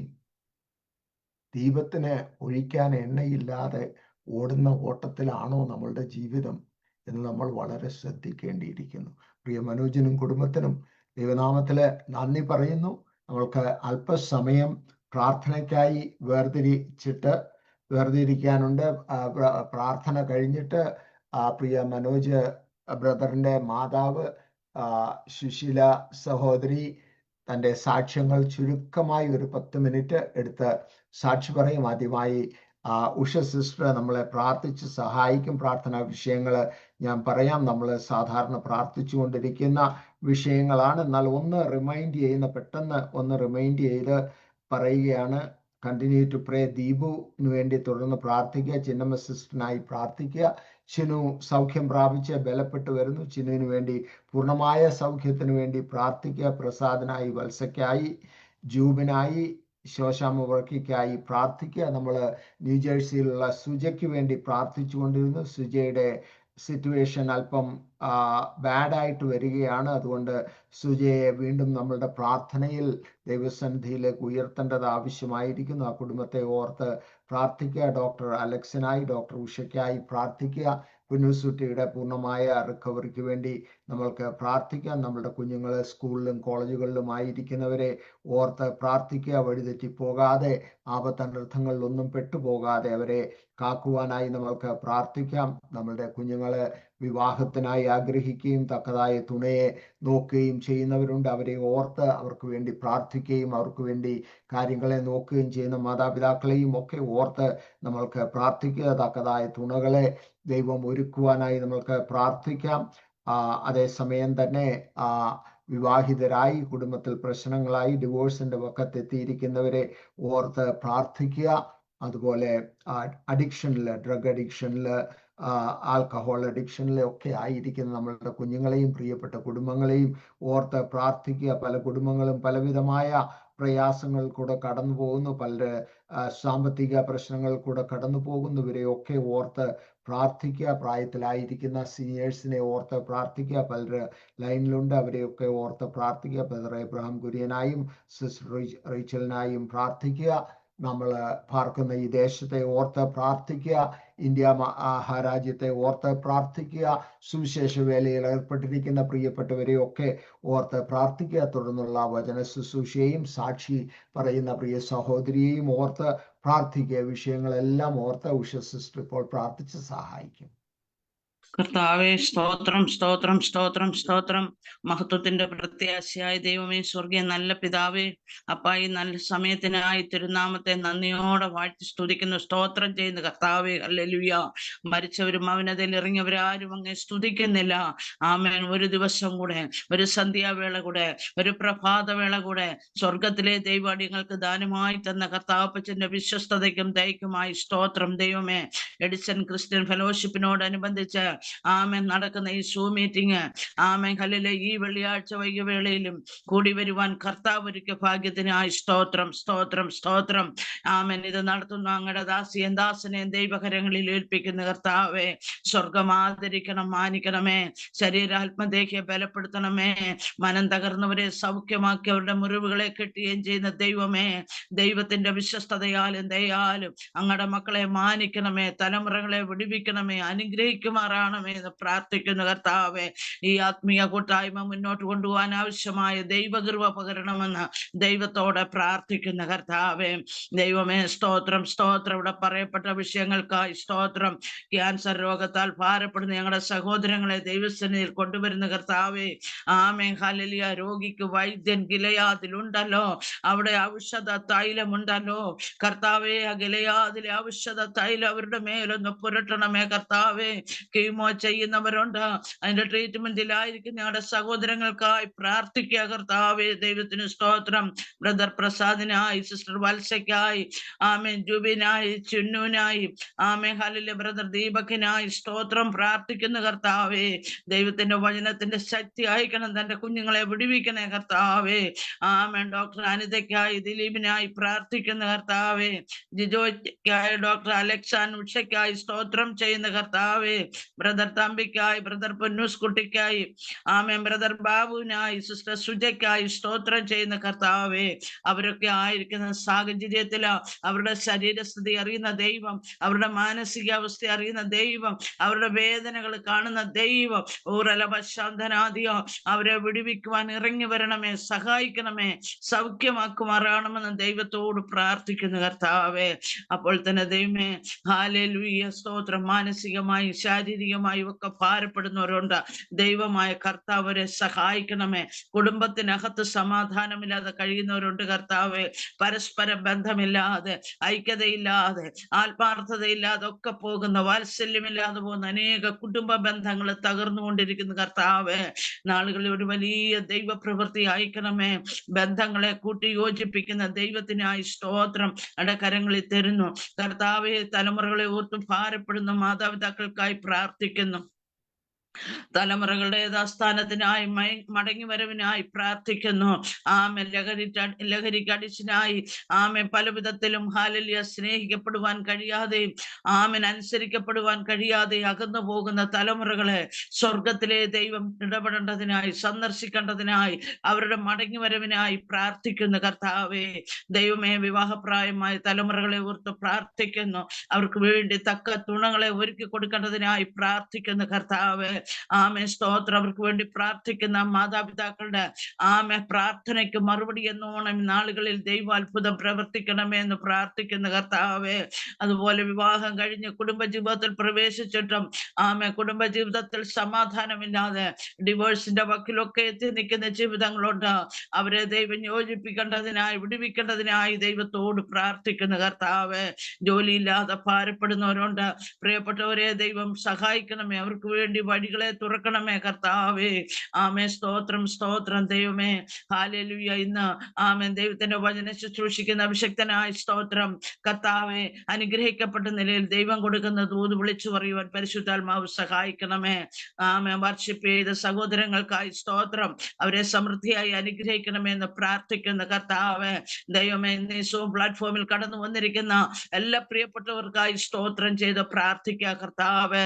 ദീപത്തിന് ഒഴിക്കാൻ എണ്ണയില്ലാതെ ഓടുന്ന ഓട്ടത്തിലാണോ നമ്മളുടെ ജീവിതം എന്ന് നമ്മൾ വളരെ ശ്രദ്ധിക്കേണ്ടിയിരിക്കുന്നു. പ്രിയ മനോജിനും കുടുംബത്തിനും ദൈവനാമത്തില് നന്ദി പറയുന്നു. നമ്മൾക്ക് അല്പസമയം പ്രാർത്ഥനയ്ക്കായി വേർതിരിക്കാനുണ്ട്. പ്രാർത്ഥന കഴിഞ്ഞിട്ട് പ്രിയ മനോജ് ബ്രദറിന്റെ മാതാവ് സുശീല സഹോദരി തൻ്റെ സാക്ഷ്യങ്ങൾ ചുരുക്കമായി ഒരു 10 മിനിറ്റ് എടുത്ത് സാക്ഷി പറയും. ആദ്യമായി ഉഷ സിസ്റ്റർ നമ്മളെ പ്രാർത്ഥിച്ച് സഹായിക്കും. പ്രാർത്ഥനാ വിഷയങ്ങൾ ഞാൻ പറയാം. നമ്മൾ സാധാരണ പ്രാർത്ഥിച്ചുകൊണ്ടിരിക്കുന്ന വിഷയങ്ങളാണ്. എന്നാൽ പെട്ടെന്ന് ഒന്ന് റിമൈൻഡ് ചെയ്ത് പറയുകയാണ്. Continue to pray. ദീപുവിന് വേണ്ടി തുടർന്ന് പ്രാർത്ഥിക്കുക. ചിന്നമ്മ സിസ്റ്ററിനായി പ്രാർത്ഥിക്കുക. ചിനു സൗഖ്യം പ്രാപിച്ച് ബലപ്പെട്ട് വരുന്നു. ചിനുവിന് വേണ്ടി പൂർണ്ണമായ സൗഖ്യത്തിന് വേണ്ടി പ്രാർത്ഥിക്കുക. പ്രസാദിനായി, വത്സയ്ക്കായി, ജൂബിനായി, ശോശാമ വർക്കിക്കായി പ്രാർത്ഥിക്കുക. നമ്മൾ ന്യൂജേഴ്സിയിലുള്ള സുജയ്ക്ക് വേണ്ടി പ്രാർത്ഥിച്ചുകൊണ്ടിരുന്നു. സുജയുടെ സിറ്റുവേഷൻ അല്പം ബാഡായിട്ട് വരികയാണ്. അതുകൊണ്ട് സുജയെ വീണ്ടും നമ്മളുടെ പ്രാർത്ഥനയിൽ ദൈവസന്നിധിയിലേക്ക് ഉയർത്തേണ്ടത് ആവശ്യമായിരിക്കുന്നു. ആ കുടുംബത്തെ ഓർത്ത് പ്രാർത്ഥിക്കുക. ഡോക്ടർ അലക്സിനായി, ഡോക്ടർ ഉഷയ്ക്കായി പ്രാർത്ഥിക്കുക. കുഞ്ഞുസുട്ടിയുടെ പൂർണ്ണമായ റിക്കവറിക്ക് വേണ്ടി നമ്മൾക്ക് പ്രാർത്ഥിക്കാം. നമ്മളുടെ കുഞ്ഞുങ്ങൾ സ്കൂളിലും കോളേജുകളിലും ആയിരിക്കുന്നവരെ ഓർത്ത് പ്രാർത്ഥിക്കുക. വഴിതെറ്റിപ്പോകാതെ, ആപത്തനർത്ഥങ്ങളിലൊന്നും പെട്ടുപോകാതെ അവരെ കാക്കുവാനായി നമ്മൾക്ക് പ്രാർത്ഥിക്കാം. നമ്മളുടെ കുഞ്ഞുങ്ങളെ വിവാഹത്തിനായി ആഗ്രഹിക്കുകയും തക്കതായ തുണയെ നോക്കുകയും ചെയ്യുന്നവരുണ്ട്. അവരെ ഓർത്ത് അവർക്ക് വേണ്ടി പ്രാർത്ഥിക്കുകയും അവർക്ക് വേണ്ടി കാര്യങ്ങളെ നോക്കുകയും ചെയ്യുന്ന മാതാപിതാക്കളെയും ഒക്കെ ഓർത്ത് നമ്മൾക്ക് പ്രാർത്ഥിക്കുക. തക്കതായ തുണകളെ ദൈവം ഒരുക്കുവാനായി നമ്മൾക്ക് പ്രാർത്ഥിക്കാം. അതേസമയം തന്നെ വിവാഹിതരായി കുടുംബത്തിൽ പ്രശ്നങ്ങളായി ഡിവോഴ്സിന്റെ വക്കത്തെത്തിയിരിക്കുന്നവരെ ഓർത്ത് പ്രാർത്ഥിക്കുക. അതുപോലെ അഡിക്ഷനില്, ഡ്രഗ് അഡിക്ഷനില്, ആൽക്കഹോൾ അഡിക്ഷനിലൊക്കെ ആയിരിക്കുന്ന നമ്മളുടെ കുഞ്ഞുങ്ങളെയും പ്രിയപ്പെട്ട കുടുംബങ്ങളെയും ഓർത്ത് പ്രാർത്ഥിക്കുക. പല കുടുംബങ്ങളും പലവിധമായ പ്രയാസങ്ങൾ കൂടെ കടന്നു പോകുന്നു. പലര് സാമ്പത്തിക പ്രശ്നങ്ങൾ കൂടെ കടന്നു പോകുന്നവരെയൊക്കെ ഓർത്ത് പ്രാർത്ഥിക്കുക. പ്രായത്തിലായിരിക്കുന്ന സീനിയേഴ്സിനെ ഓർത്ത് പ്രാർത്ഥിക്കുക. പലര് ലൈനിലുണ്ട്, അവരെയൊക്കെ ഓർത്ത് പ്രാർത്ഥിക്കുക. ബ്രദർ എബ്രഹാം കുര്യനായും സിസ്റ്റർ റീച്ചലിനായും പ്രാർത്ഥിക്കുക. നമ്മൾ പാർക്കുന്ന ഈ ദേശത്തെ ഓർത്ത് പ്രാർത്ഥിക്കുക. ഇന്ത്യ മഹാരാജ്യത്തെ ഓർത്ത് പ്രാർത്ഥിക്കുക. സുവിശേഷ വേലയിൽ ഏർപ്പെട്ടിരിക്കുന്ന പ്രിയപ്പെട്ടവരെയൊക്കെ ഓർത്ത് പ്രാർത്ഥിക്കുക. തുടർന്നുള്ള വചന ശുശ്രൂഷയെയും സാക്ഷി പറയുന്ന പ്രിയ സഹോദരിയെയും ഓർത്ത് പ്രാർത്ഥിക്കുക. വിഷയങ്ങളെല്ലാം ഓർത്ത് ഉഷ സിസ്റ്റർ ഇപ്പോൾ പ്രാർത്ഥിച്ച് സഹായിക്കും. കർത്താവേ, സ്തോത്രം സ്തോത്രം സ്തോത്രം സ്തോത്രം. മഹത്വത്തിന്റെ പ്രത്യാശയായ ദൈവമേ, സ്വർഗീയ നല്ല പിതാവേ, അപ്പാ, ഈ നല്ല സമയത്തിനായി തിരുനാമത്തെ നന്ദിയോടെ വാഴ്ത്തി സ്തുതിക്കുന്നു, സ്തോത്രം ചെയ്യുന്നു കർത്താവേ. ഹല്ലേലൂയ. മരിച്ചവരും അവനതിൽ ഇറങ്ങിയവരാരും അങ്ങേ സ്തുതിക്കുന്നില്ല. ആമേൻ. ഒരു ദിവസം കൂടെ, ഒരു സന്ധ്യാവേള കൂടെ, ഒരു പ്രഭാതവേള കൂടെ സ്വർഗത്തിലെ ദൈവാടിയങ്ങൾക്ക് ദാനമായി തന്ന കർത്താവപ്പച്ചന്റെ വിശ്വസ്തതയ്ക്കും ദയക്കുമായി സ്തോത്രം ദൈവമേ. എഡിസൺ ക്രിസ്ത്യൻ ഫെലോഷിപ്പിനോടനുബന്ധിച്ച് ആമേൻ നടക്കുന്ന ഈ സൂം മീറ്റിംഗ്, ആമേൻ ഹല്ലേലൂയ, ഈ വെള്ളിയാഴ്ച വൈകുവേളയിലും കൂടി വരുവാൻ കർത്താവ് ഒരുക്കിയ ഭാഗ്യത്തിനായി സ്തോത്രം സ്തോത്രം സ്തോത്രം. ആമേൻ. ഇത് നടത്തുന്ന അങ്ങയുടെ ദാസിയും ദാസനെയും ദൈവകരങ്ങളിൽ ഏൽപ്പിക്കുന്ന കർത്താവേ, സ്വർഗം ആദരിക്കണം, മാനിക്കണമേ. ശരീരാത്മദേഹിയെ ബലപ്പെടുത്തണമേ. മനം തകർന്നവരെ സൗഖ്യമാക്കി അവരുടെ മുറിവുകളെ കെട്ടുകയും ചെയ്യുന്ന ദൈവമേ, ദൈവത്തിന്റെ വിശ്വസ്തതയാലും ദയാലും അങ്ങയുടെ മക്കളെ മാനിക്കണമേ. തലമുറകളെ വിടുവിക്കണമേ. അനുഗ്രഹിക്കുമാറാ മാറണമേ എന്ന് പ്രാർത്ഥിക്കുന്നു കർത്താവെ. ഈ ആത്മീയ കൂട്ടായ്മ മുന്നോട്ട് കൊണ്ടുപോകാൻ ആവശ്യമായ ദൈവകൃപ പകരണമെന്ന് ദൈവത്തോടെ പ്രാർത്ഥിക്കുന്ന കർത്താവെ. ദൈവമേ സ്തോത്രം സ്തോത്രം. ഇവിടെ പറയപ്പെട്ട വിഷയങ്ങൾക്കായി സ്തോത്രം. ക്യാൻസർ രോഗത്താൽ ഭാരപ്പെടുന്ന ഞങ്ങളുടെ സഹോദരങ്ങളെ ദൈവസന്നിധിയിൽ കൊണ്ടുവരുന്ന കർത്താവെ. Amen hallelujah. രോഗിക്ക് വൈദ്യൻ ഗിലെയാദിലുണ്ടല്ലോ, അവിടെ ഔഷധ തൈലമുണ്ടല്ലോ കർത്താവെ. ആ ഗിലെയാദിലെ ഔഷധ തൈലം അവരുടെ മേലൊന്ന് പുരട്ടണമേ കർത്താവെ. കീമോ ചെയ്യുന്നവരുണ്ട്, അതിന്റെ ട്രീറ്റ്മെന്റിലായിരിക്കും ഞങ്ങളുടെ സഹോദരങ്ങൾക്കായി പ്രാർത്ഥിക്കുക കർത്താവെ. ദൈവത്തിന് സ്തോത്രം. ബ്രദർ പ്രസാദിനായി, സിസ്റ്റർ വത്സയ്ക്കായി, ആമേൻ ജുബിനായി, ചുന്നുനായി, ആമേൻ ഹല്ലേലൂയ, ബ്രദർ ദീപകിനായി സ്തോത്രം പ്രാർത്ഥിക്കുന്ന കർത്താവെ. ദൈവത്തിന്റെ വചനത്തിന്റെ ശക്തി അയക്കണം, തന്റെ കുഞ്ഞുങ്ങളെ വിടുവിക്കണേ കർത്താവെ. ആമേൻ ഡോക്ടർ അനിതയ്ക്കായി, ദിലീപിനായി പ്രാർത്ഥിക്കുന്ന കർത്താവെ. ജിജോയ്ക്കായി, ഡോക്ടർ അലക്സാൻ ഉഷയ്ക്കായി സ്തോത്രം ചെയ്യുന്ന കർത്താവെ. ബ്രദർ തമ്പിക്കായി, ബ്രദർ പൊന്നൂസ് കുട്ടിക്കായി, ആമേൻ ബ്രദർ ബാബുവിനായി, സിസ്റ്റർ സുജയ്ക്കായി സ്തോത്രം ചെയ്യുന്ന കർത്താവെ. അവരൊക്കെ ആയിരിക്കുന്ന സാഹചര്യത്തില് അവരുടെ ശരീരസ്ഥിതി അറിയുന്ന ദൈവം, അവരുടെ മാനസികാവസ്ഥ അറിയുന്ന ദൈവം, അവരുടെ വേദനകൾ കാണുന്ന ദൈവം, ഊറലപശാന്തനാദിയോ അവരെ വിടുവിക്കുവാൻ ഇറങ്ങി വരണമേ, സഹായിക്കണമേ, സൗഖ്യമാക്കുമാറാകണമെന്ന് ദൈവത്തോട് പ്രാർത്ഥിക്കുന്ന കർത്താവെ. അപ്പോൾ തന്നെ ദൈവമേ ഹല്ലേലൂയ സ്തോത്രം. മാനസികമായി ശാരീരികമായി ഒക്കെ ഭാരപ്പെടുന്നവരുണ്ട്. ദൈവമായ കർത്താവരെ സഹായിക്കണമേ. കുടുംബത്തിനകത്ത് സമാധാനമില്ലാതെ കഴിയുന്നവരുണ്ട് കർത്താവെ. പരസ്പര ബന്ധമില്ലാതെ, ഐക്യതയില്ലാതെ, ആത്മാർത്ഥതയില്ലാതെ ഒക്കെ പോകുന്ന, വാത്സല്യമില്ലാതെ പോകുന്ന അനേക കുടുംബ ബന്ധങ്ങൾ തകർന്നുകൊണ്ടിരിക്കുന്ന കർത്താവെ. നാളുകളിൽ ഒരു വലിയ ദൈവപ്രവൃത്തി അയക്കണമേ. ബന്ധങ്ങളെ കൂട്ടി യോജിപ്പിക്കുന്ന ദൈവത്തിനായി സ്തോത്രം കരങ്ങളിൽ തരുന്നു കർത്താവെ. തലമുറകളെ ഓർത്ത് ഭാരപ്പെടുന്ന മാതാപിതാക്കൾക്കായി പ്രാർത്ഥിക്കുന്നു. തലമുറകളുടെ യഥാസ്ഥാനത്തിനായി മടങ്ങി വരവിനായി പ്രാർത്ഥിക്കുന്നു. ആമേൻ ലഹരിക്ക് അടിച്ചനായി, ആമേൻ പല വിധത്തിലും ഹല്ലേലൂയ സ്നേഹിക്കപ്പെടുവാൻ കഴിയാതെ, ആമേൻ അനുസരിക്കപ്പെടുവാൻ കഴിയാതെ അകന്നു പോകുന്ന തലമുറകളെ സ്വർഗത്തിലെ ദൈവം ഇടപെടേണ്ടതിനായി, സന്ദർശിക്കേണ്ടതിനായി, അവരുടെ മടങ്ങി വരവിനായി പ്രാർത്ഥിക്കുന്നു കർത്താവെ. ദൈവമേ വിവാഹപ്രായമായ തലമുറകളെ ഓർത്ത് പ്രാർത്ഥിക്കുന്നു. അവർക്ക് വേണ്ടി തക്ക തുണകളെ ഒരുക്കി കൊടുക്കേണ്ടതിനായി പ്രാർത്ഥിക്കുന്നു കർത്താവെ. ആമേ സ്തോത്രം. അവർക്ക് വേണ്ടി പ്രാർത്ഥിക്കുന്ന മാതാപിതാക്കളുടെ ആമേ പ്രാർത്ഥനയ്ക്ക് മറുപടി എന്നോണം നാളുകളിൽ ദൈവ അത്ഭുതം പ്രവർത്തിക്കണമേ എന്ന് പ്രാർത്ഥിക്കുന്ന കർത്താവെ. അതുപോലെ വിവാഹം കഴിഞ്ഞ് കുടുംബജീവിതത്തിൽ പ്രവേശിച്ചിട്ടും ആമേ കുടുംബജീവിതത്തിൽ സമാധാനമില്ലാതെ ഡിവോഴ്സിന്റെ വക്കിലൊക്കെ എത്തി നിൽക്കുന്ന ജീവിതങ്ങളുണ്ട്. അവരെ ദൈവം യോജിപ്പിക്കേണ്ടതിനായി, വിടുവിക്കേണ്ടതിനായി ദൈവത്തോട് പ്രാർത്ഥിക്കുന്ന കർത്താവെ. ജോലിയില്ലാതെ ഭാരപ്പെടുന്നവരുണ്ട്. പ്രിയപ്പെട്ടവരെ ദൈവം സഹായിക്കണമേ. അവർക്ക് വേണ്ടി വഴികളെ തുറക്കണമേ കർത്താവേ. ആമേ സ്തോത്രം സ്തോത്രം. ദൈവമേ ഹല്ലേലൂയ. ഇന്ന് ആമേൻ ദൈവത്തിന്റെ വചനം ശുശ്രൂഷിക്കുന്ന അഭിഷക്തനായ സ്തോത്രം കർത്താവെ. അനുഗ്രഹിക്കപ്പെട്ട നിലയിൽ ദൈവം കൊടുക്കുന്ന ദൂത് വിളിച്ചു പറയുവാൻ പരിശുദ്ധാത്മാവ് സഹായിക്കണമേ. ആമേ വർഷിപ്പ് ചെയ്ത സഹോദരങ്ങൾക്കായി സ്തോത്രം. അവരെ സമൃദ്ധിയായി അനുഗ്രഹിക്കണമേ എന്ന് പ്രാർത്ഥിക്കുന്ന കർത്താവെ. ദൈവമേ ഇന്ന് സൂം പ്ലാറ്റ്ഫോമിൽ കടന്നു വന്നിരിക്കുന്ന എല്ലാ പ്രിയപ്പെട്ടവർക്കായി സ്തോത്രം ചെയ്ത് പ്രാർത്ഥിക്കുക കർത്താവെ.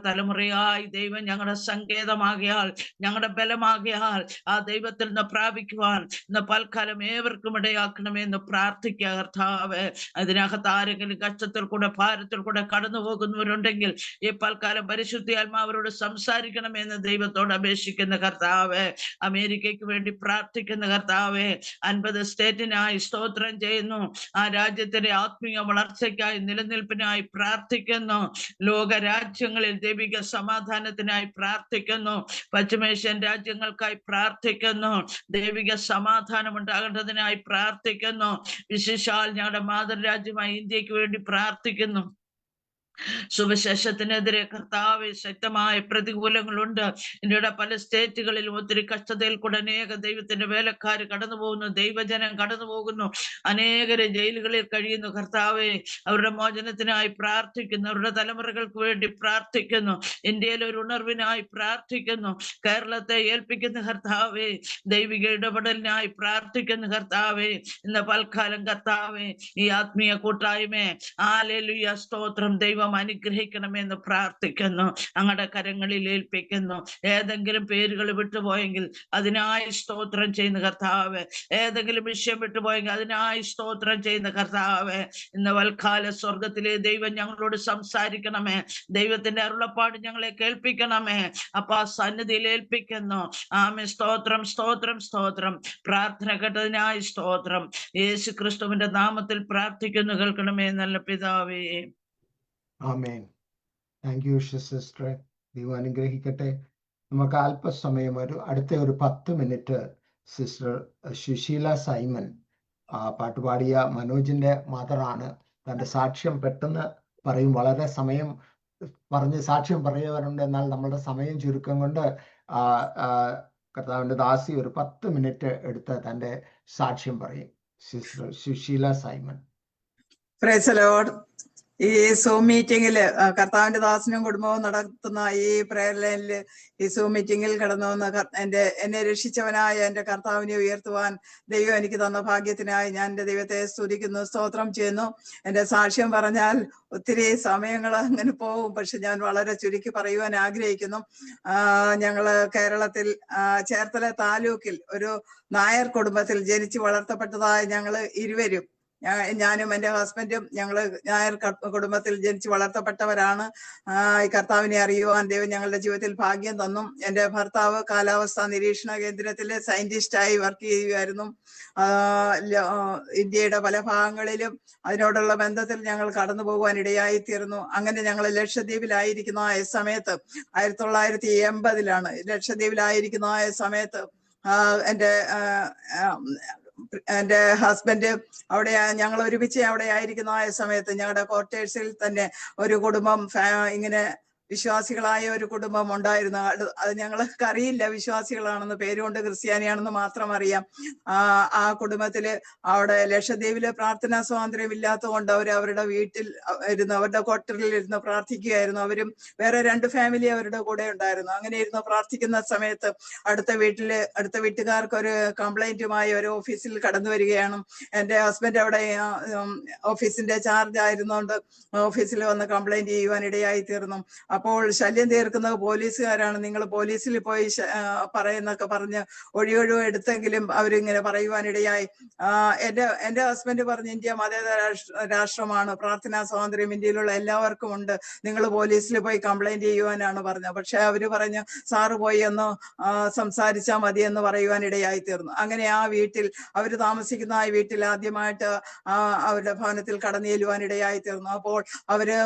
തലമുറയായി ദൈവം ഞങ്ങളുടെ സങ്കേതമാകിയാൽ, ഞങ്ങളുടെ ബലമാകിയാൽ ആ ദൈവത്തിൽ നിന്ന് പ്രാപിക്കുവാൻ ഇന്ന് പൽക്കാലം ഏവർക്കും ഇടയാക്കണമേ എന്ന് പ്രാർത്ഥിക്കുക കർത്താവെ. അതിനകത്ത് ആരെങ്കിലും കഷ്ടത്തിൽ കൂടെ, ഭാരത്തിൽ കൂടെ കടന്നു പോകുന്നവരുണ്ടെങ്കിൽ ഈ പൽക്കാലം പരിശുദ്ധാത്മാവരോട് സംസാരിക്കണമേ എന്ന് ദൈവത്തോട് അപേക്ഷിക്കുന്ന കർത്താവെ. അമേരിക്കയ്ക്ക് വേണ്ടി പ്രാർത്ഥിക്കുന്ന കർത്താവെ. 50 സ്റ്റേറ്റിനായി സ്തോത്രം ചെയ്യുന്നു. ആ രാജ്യത്തിന്റെ ആത്മീയ വളർച്ചയ്ക്കായി, നിലനിൽപ്പിനായി പ്രാർത്ഥിക്കുന്നു. ലോക രാജ്യങ്ങളിൽ ദൈവിക സമാധാനത്തിനായി പ്രാർത്ഥിക്കുന്നു. പശ്ചിമേഷ്യൻ രാജ്യങ്ങൾക്കായി പ്രാർത്ഥിക്കുന്നു. ദൈവിക സമാധാനം ഉണ്ടാകേണ്ടതിനായി പ്രാർത്ഥിക്കുന്നു. വിശേഷാൽ ഞങ്ങളുടെ മാതൃരാജ്യമായ ഇന്ത്യക്ക് വേണ്ടി പ്രാർത്ഥിക്കുന്നു. സുവിശേഷത്തിനെതിരെ കർത്താവെ ശക്തമായ പ്രതികൂലങ്ങളുണ്ട്. ഇന്ത്യയുടെ പല സ്റ്റേറ്റുകളിലും ഒത്തിരി കഷ്ടതയിൽ കൂടെ അനേക ദൈവത്തിന്റെ വേലക്കാർ കടന്നു പോകുന്നു. ദൈവജനം കടന്നു പോകുന്നു. അനേകര് ജയിലുകളിൽ കഴിയുന്നു കർത്താവെ. അവരുടെ മോചനത്തിനായി പ്രാർത്ഥിക്കുന്നു. അവരുടെ തലമുറകൾക്ക് വേണ്ടി പ്രാർത്ഥിക്കുന്നു. ഇന്ത്യയിൽ ഒരു ഉണർവിനായി പ്രാർത്ഥിക്കുന്നു. കേരളത്തെ ഏൽപ്പിക്കുന്ന കർത്താവെ. ദൈവിക ഇടപെടലിനായി പ്രാർത്ഥിക്കുന്ന കർത്താവെ. ഇന്ന് പൽക്കാലം കർത്താവെ ഈ ആത്മീയ കൂട്ടായ്മ ഹല്ലേലൂയ സ്തോത്രം. ദൈവം ദൈവം അനുഗ്രഹിക്കണമെന്ന് പ്രാർത്ഥിക്കുന്നു. അങ്ങയുടെ കരങ്ങളിൽ ഏൽപ്പിക്കുന്നു. ഏതെങ്കിലും പേരുകൾ വിട്ടുപോയെങ്കിൽ അതിനായി സ്തോത്രം ചെയ്യുന്ന കർത്താവ്. ഏതെങ്കിലും വിഷയം വിട്ടുപോയെങ്കിൽ അതിനായി സ്തോത്രം ചെയ്യുന്ന കർത്താവ്. ഇന്ന് വൽക്കാല സ്വർഗത്തിലെ ദൈവം ഞങ്ങളോട് സംസാരിക്കണമേ. ദൈവത്തിന്റെ അരുളപ്പാട് ഞങ്ങളെ കേൾപ്പിക്കണമേ. അപ്പാ സന്നിധിയിൽ ഏൽപ്പിക്കുന്നു. ആമേൻ. സ്തോത്രം, സ്തോത്രം, സ്തോത്രം. പ്രാർത്ഥന കേട്ടതിനായി സ്തോത്രം. യേശു ക്രിസ്തുവിന്റെ നാമത്തിൽ പ്രാർത്ഥിക്കുന്നു. കേൾക്കണമേ നല്ല പിതാവേ. ആമേൻ. Thank you sister. ദൈവം അനുഗ്രഹിക്കട്ടെ. നമുക്ക് അല്പസമയം അടുത്ത ഒരു 10 മിനിറ്റ് സിസ്റ്റർ സുശീല സൈമൺ പാട്ടുപാടിയ മനോജിന്റെ മദറാണ്. തന്റെ സാക്ഷ്യം പെട്ടെന്ന് പറയും. വളരെ സമയം പറഞ്ഞ് സാക്ഷ്യം പറയുവാറുണ്ട്. എന്നാൽ നമ്മളുടെ സമയം ചുരുക്കം കൊണ്ട് കർത്താവിന്റെ ദാസി ഒരു 10 മിനിറ്റ് എടുത്ത് തന്റെ സാക്ഷ്യം പറയും. Sister Susheela Simon. Praise the Lord. ഈ സൂം മീറ്റിംഗില് കർത്താവിന്റെ ദാസനും കുടുംബവും നടത്തുന്ന ഈ പ്രയർ ലൈനില് ഈ സൂം മീറ്റിംഗിൽ കടന്നു വന്ന് എന്നെ രക്ഷിച്ചവനായ എന്റെ കർത്താവിനെ ഉയർത്തുവാൻ ദൈവം എനിക്ക് തന്ന ഭാഗ്യത്തിനായി ഞാൻ എന്റെ ദൈവത്തെ സ്തുതിക്കുന്നു, സ്തോത്രം ചെയ്യുന്നു. എന്റെ സാക്ഷ്യം പറഞ്ഞാൽ ഒത്തിരി സമയങ്ങൾ അങ്ങനെ പോകും. പക്ഷെ ഞാൻ വളരെ ചുരുക്കി പറയുവാൻ ആഗ്രഹിക്കുന്നു. ഞങ്ങള് കേരളത്തിൽ ചേർത്തല താലൂക്കിൽ ഒരു നായർ കുടുംബത്തിൽ ജനിച്ചു വളർത്തപ്പെട്ടതായ ഞങ്ങള് ഇരുവരും, ഞാനും എൻ്റെ ഹസ്ബൻഡും, ഞങ്ങള് നായർ കുടുംബത്തിൽ ജനിച്ച് വളർത്തപ്പെട്ടവരാണ്. ഈ കർത്താവിനെ അറിയുവാൻ ദൈവം ഞങ്ങളുടെ ജീവിതത്തിൽ ഭാഗ്യം തന്നു. എൻ്റെ ഭർത്താവ് കാലാവസ്ഥാ നിരീക്ഷണ കേന്ദ്രത്തിലെ സയന്റിസ്റ്റായി വർക്ക് ചെയ്യുമായിരുന്നു. ഇന്ത്യയുടെ പല ഭാഗങ്ങളിലും അതിനോടുള്ള ബന്ധത്തിൽ ഞങ്ങൾ കടന്നു പോകുവാൻ ഇടയായി തീർന്നു. അങ്ങനെ ഞങ്ങൾ ലക്ഷദ്വീപിലായിരിക്കുന്ന ആ സമയത്ത് 1980-ലാണ് ലക്ഷദ്വീപിലായിരിക്കുന്ന ആ സമയത്ത് എൻ്റെ ഹസ്ബൻഡ് അവിടെ, ഞങ്ങൾ ഒരുമിച്ച് അവിടെ ആയിരിക്കുന്ന ആ സമയത്ത് ഞങ്ങളുടെ ക്വാർട്ടേഴ്സിൽ തന്നെ ഒരു കുടുംബം ഇങ്ങനെ വിശ്വാസികളായ ഒരു കുടുംബം ഉണ്ടായിരുന്നു. അത് ഞങ്ങൾക്ക് അറിയില്ല വിശ്വാസികളാണെന്ന്, പേരുകൊണ്ട് ക്രിസ്ത്യാനിയാണെന്ന് മാത്രം അറിയാം. ആ കുടുംബത്തില് അവിടെ ലക്ഷദ്വീപില് പ്രാർത്ഥനാ സ്വാതന്ത്ര്യം ഇല്ലാത്തതുകൊണ്ട് അവരുടെ വീട്ടിൽ ഇരുന്ന് അവരുടെ ക്വാർട്ടറിൽ ഇരുന്ന് പ്രാർത്ഥിക്കുകയായിരുന്നു. അവരും വേറെ 2 ഫാമിലി അവരുടെ കൂടെ ഉണ്ടായിരുന്നു. അങ്ങനെ ഇരുന്ന് പ്രാർത്ഥിക്കുന്ന സമയത്ത് അടുത്ത വീട്ടുകാർക്ക് ഒരു കംപ്ലൈന്റുമായി ഒരു ഓഫീസിൽ കടന്നു വരികയാണ്. എൻ്റെ ഹസ്ബൻഡ് അവിടെ ഓഫീസിന്റെ ചാർജ് ആയിരുന്നുകൊണ്ട് ഓഫീസിൽ വന്ന് കംപ്ലൈന്റ് ചെയ്യുവാൻ ഇടയായി തീർന്നു. അപ്പോൾ ശല്യം തീർക്കുന്നത് പോലീസുകാരാണ്. നിങ്ങൾ പോലീസിൽ പോയി പറയുന്നൊക്കെ പറഞ്ഞ് ഒഴിയൊഴിവ് എടുത്തെങ്കിലും അവരിങ്ങനെ പറയുവാനിടയായി. എൻ്റെ ഹസ്ബൻഡ് പറഞ്ഞു, ഇന്ത്യ മതേതര രാഷ്ട്രമാണ്, പ്രാർത്ഥനാ സ്വാതന്ത്ര്യം ഇന്ത്യയിലുള്ള എല്ലാവർക്കും ഉണ്ട്, നിങ്ങൾ പോലീസിൽ പോയി കംപ്ലൈന്റ് ചെയ്യുവാനാണ് പറഞ്ഞത്. പക്ഷെ അവര് പറഞ്ഞു, സാറ് പോയി ഒന്ന് സംസാരിച്ചാൽ മതി എന്ന് പറയുവാനിടയായി തീർന്നു. അങ്ങനെ ആ വീട്ടിൽ, അവര് താമസിക്കുന്ന ആ വീട്ടിൽ ആദ്യമായിട്ട് അവരുടെ ഭവനത്തിൽ കടന്നു ചെല്ലുവാനിടയായി തീർന്നു. അപ്പോൾ അവര്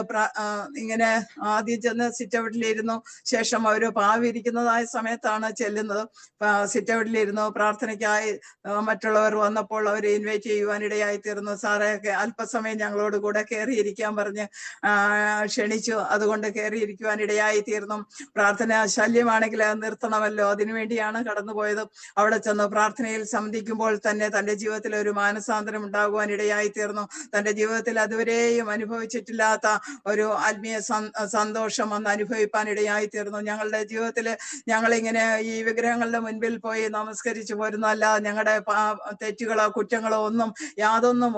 ഇങ്ങനെ ആദ്യം ചെന്ന് സിറ്റൗട്ടിലിരുന്നു. ശേഷം അവര് പാവിരിക്കുന്നതായ സമയത്താണ് ചെല്ലുന്നത്. സിറ്റൗട്ടിലിരുന്നു പ്രാർത്ഥനയ്ക്കായി മറ്റുള്ളവർ വന്നപ്പോൾ അവര് ഇൻവൈറ്റ് ചെയ്യുവാനിടയായി തീർന്നു. സാറേ അല്പസമയം ഞങ്ങളോട് കൂടെ കയറിയിരിക്കാൻ പറഞ്ഞ് ക്ഷണിച്ചു. അതുകൊണ്ട് കയറിയിരിക്കുവാനിടയായി തീർന്നു. പ്രാർത്ഥന ശല്യമാണെങ്കിൽ അത് നിർത്തണമല്ലോ, അതിനുവേണ്ടിയാണ് കടന്നുപോയത്. അവിടെ ചെന്ന് പ്രാർത്ഥനയിൽ സംബന്ധിക്കുമ്പോൾ തന്നെ തന്റെ ജീവിതത്തിൽ ഒരു മാനസാന്തരം ഉണ്ടാകുവാനിടയായി തീർന്നു. തന്റെ ജീവിതത്തിൽ അതുവരെയും അനുഭവിച്ചിട്ടില്ലാത്ത ഒരു ആത്മീയ സന്തോഷം അന്ന് അനുഭവിപ്പാനിടയായി തീർന്നു. ഞങ്ങളുടെ ജീവിതത്തിൽ ഞങ്ങളിങ്ങനെ ഈ വിഗ്രഹങ്ങളുടെ മുൻപിൽ പോയി നമസ്കരിച്ചു പോരുന്നല്ല, ഞങ്ങളുടെ തെറ്റുകളോ കുറ്റങ്ങളോ ഒന്നും യാതൊന്നും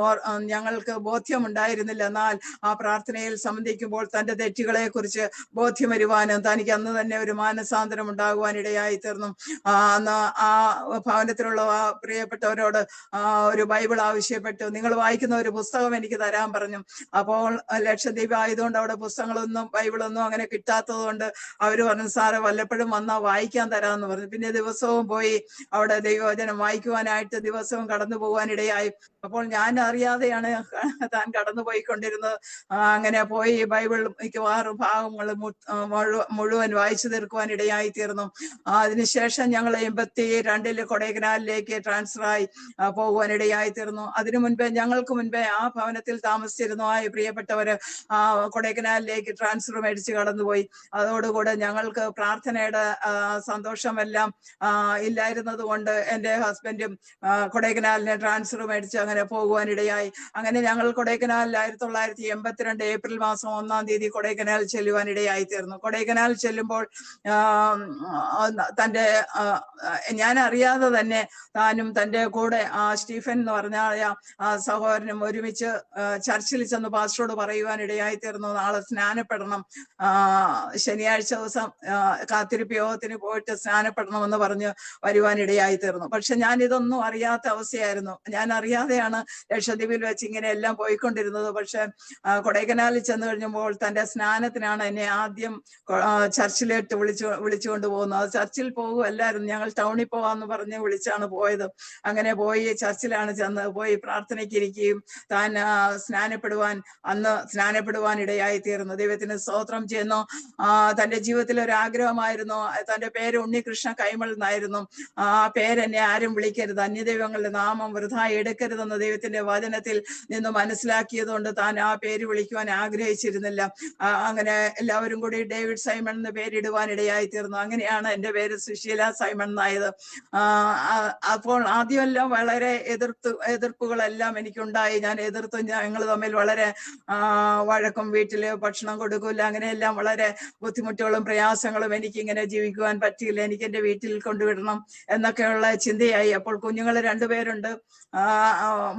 ഞങ്ങൾക്ക് ബോധ്യമുണ്ടായിരുന്നില്ല. എന്നാൽ ആ പ്രാർത്ഥനയിൽ സംബന്ധിക്കുമ്പോൾ തന്റെ തെറ്റുകളെ കുറിച്ച് ബോധ്യം വരുവാനും തനിക്ക് അന്ന് തന്നെ ഒരു മാനസാന്തരം ഉണ്ടാകുവാനിടയായി തീർന്നു. അന്ന് ആ ഭവനത്തിലുള്ള ആ പ്രിയപ്പെട്ടവരോട് ഒരു ബൈബിൾ ആവശ്യപ്പെട്ടു. നിങ്ങൾ വായിക്കുന്ന ഒരു പുസ്തകം എനിക്ക് തരാൻ പറഞ്ഞു. അപ്പോൾ ലക്ഷദ്വീപ് ആയതുകൊണ്ട് അവിടെ പുസ്തകങ്ങളൊന്നും ബൈബിളൊന്നും അങ്ങനെ കിട്ടാത്തത് കൊണ്ട് അവര് പറഞ്ഞു, സാറ് വല്ലപ്പോഴും വന്നാ വായിക്കാൻ തരാമെന്ന് പറഞ്ഞു. പിന്നെ ദിവസവും പോയി അവിടെ ദൈവവചനം വായിക്കുവാനായിട്ട് ദിവസവും കടന്നു പോകാനിടയായി. അപ്പോൾ ഞാൻ അറിയാതെയാണ് താൻ കടന്നു പോയിക്കൊണ്ടിരുന്നത്. അങ്ങനെ പോയി ബൈബിൾ മിക്കവാറും ഭാഗങ്ങൾ മുഴുവൻ വായിച്ചു തീർക്കുവാനിടയായി തീർന്നു. അതിനുശേഷം ഞങ്ങൾ 82-ൽ കൊടൈക്കനാലിലേക്ക് ട്രാൻസ്ഫറായി പോകുവാനിടയായി തീർന്നു. ഞങ്ങൾക്ക് മുൻപേ ആ ഭവനത്തിൽ താമസിച്ചിരുന്നു ആ പ്രിയപ്പെട്ടവര് കൊടൈക്കനാലിലേക്ക് ട്രാൻസ്ഫർ മേടിച്ച് കടന്നുപോയി. അതോടുകൂടെ ഞങ്ങൾക്ക് പ്രാർത്ഥനയുടെ സന്തോഷമെല്ലാം ഇല്ലായിരുന്നത് കൊണ്ട് എൻ്റെ ഹസ്ബൻഡും കൊടൈക്കനാലിന് ട്രാൻസ്ഫർ മേടിച്ച് അങ്ങനെ പോകുവാനിടയായി. അങ്ങനെ ഞങ്ങൾ കൊടൈക്കനാലിൽ 1982 ഏപ്രിൽ മാസം 1-ാം തീയതി കൊടൈക്കനാൽ ചെല്ലുവാനിടയായി തീർന്നു. കൊടൈക്കനാൽ ചെല്ലുമ്പോൾ തൻ്റെ ഞാൻ അറിയാതെ തന്നെ താനും തൻ്റെ കൂടെ സ്റ്റീഫൻ എന്ന് പറഞ്ഞ സഹോദരനും ഒരുമിച്ച് ചർച്ചിൽ ചെന്ന് പാസ്റ്ററോട് പറയുവാനിടയായി തീർന്നു, നാളെ സ്നാനപ്പെടണം, ശനിയാഴ്ച ദിവസം കാത്തിരിപ്പ് യോഗത്തിന് പോയിട്ട് സ്നാനപ്പെടണമെന്ന് പറഞ്ഞ് വരുവാനിടയായി തീർന്നു. പക്ഷെ ഞാൻ ഇതൊന്നും അറിയാത്ത അവസ്ഥയായിരുന്നു. ഞാൻ അറിയാതെയാണ് ലക്ഷദ്വീപിൽ വെച്ച് ഇങ്ങനെ എല്ലാം പോയിക്കൊണ്ടിരുന്നത്. പക്ഷെ കൊടൈക്കനാലിൽ ചെന്ന് കഴിഞ്ഞപ്പോൾ തൻ്റെ സ്നാനത്തിനാണ് എന്നെ ആദ്യം ചർച്ചിലേക്ക് വിളിച്ചുകൊണ്ട് പോകുന്നത്. അത് ചർച്ചിൽ പോകുമല്ലായിരുന്നു, ഞങ്ങൾ ടൗണിൽ പോകാമെന്ന് പറഞ്ഞ് വിളിച്ചാണ് പോയത്. അങ്ങനെ പോയി ചർച്ചിലാണ് ചെന്ന് പോയി പ്രാർത്ഥനയ്ക്ക് ഇരിക്കുകയും താൻ അന്ന് സ്നാനപ്പെടുവാൻ ഇടയായി തീർന്നു. ദൈവത്തിന് സ്തോത്രം ചെയ്യുന്നു. തൻ്റെ ജീവിതത്തിൽ ഒരു ആഗ്രഹമായിരുന്നു. തൻ്റെ പേര് ഉണ്ണികൃഷ്ണ കൈമൾ എന്നായിരുന്നു. ആ പേരെന്നെ ആരും വിളിക്കരുത്, അന്യദൈവങ്ങളുടെ നാമം വൃഥാ എടുക്കരുതെന്ന് ദൈവത്തിന്റെ വചനത്തിൽ നിന്ന് മനസ്സിലാക്കിയത് കൊണ്ട് താൻ ആ പേര് വിളിക്കുവാൻ ആഗ്രഹിച്ചിരുന്നില്ല. അങ്ങനെ എല്ലാവരും കൂടി ഡേവിഡ് സൈമൺ എന്ന് പേരിടുവാൻ ഇടയായി തീർന്നു. അങ്ങനെയാണ് എൻ്റെ പേര് സുശീല സൈമൺ എന്നായത്. അപ്പോൾ ആദ്യമെല്ലാം വളരെ എതിർപ്പുകളെല്ലാം എനിക്കുണ്ടായി. ഞാൻ എതിർത്തു. ഞങ്ങൾ തമ്മിൽ വളരെ വഴക്കും, വീട്ടില് ഭക്ഷണം കൊടുക്കില്ല, അങ്ങനെയെല്ലാം വളരെ ബുദ്ധിമുട്ടുകളും പ്രയാസങ്ങളും. എനിക്കിങ്ങനെ ജീവിക്കുവാൻ പറ്റിയില്ല, എനിക്ക് എൻ്റെ വീട്ടിൽ കൊണ്ടുവിടണം എന്നൊക്കെയുള്ള ചിന്തയായി. അപ്പോൾ കുഞ്ഞുങ്ങൾ 2 പേരുണ്ട്.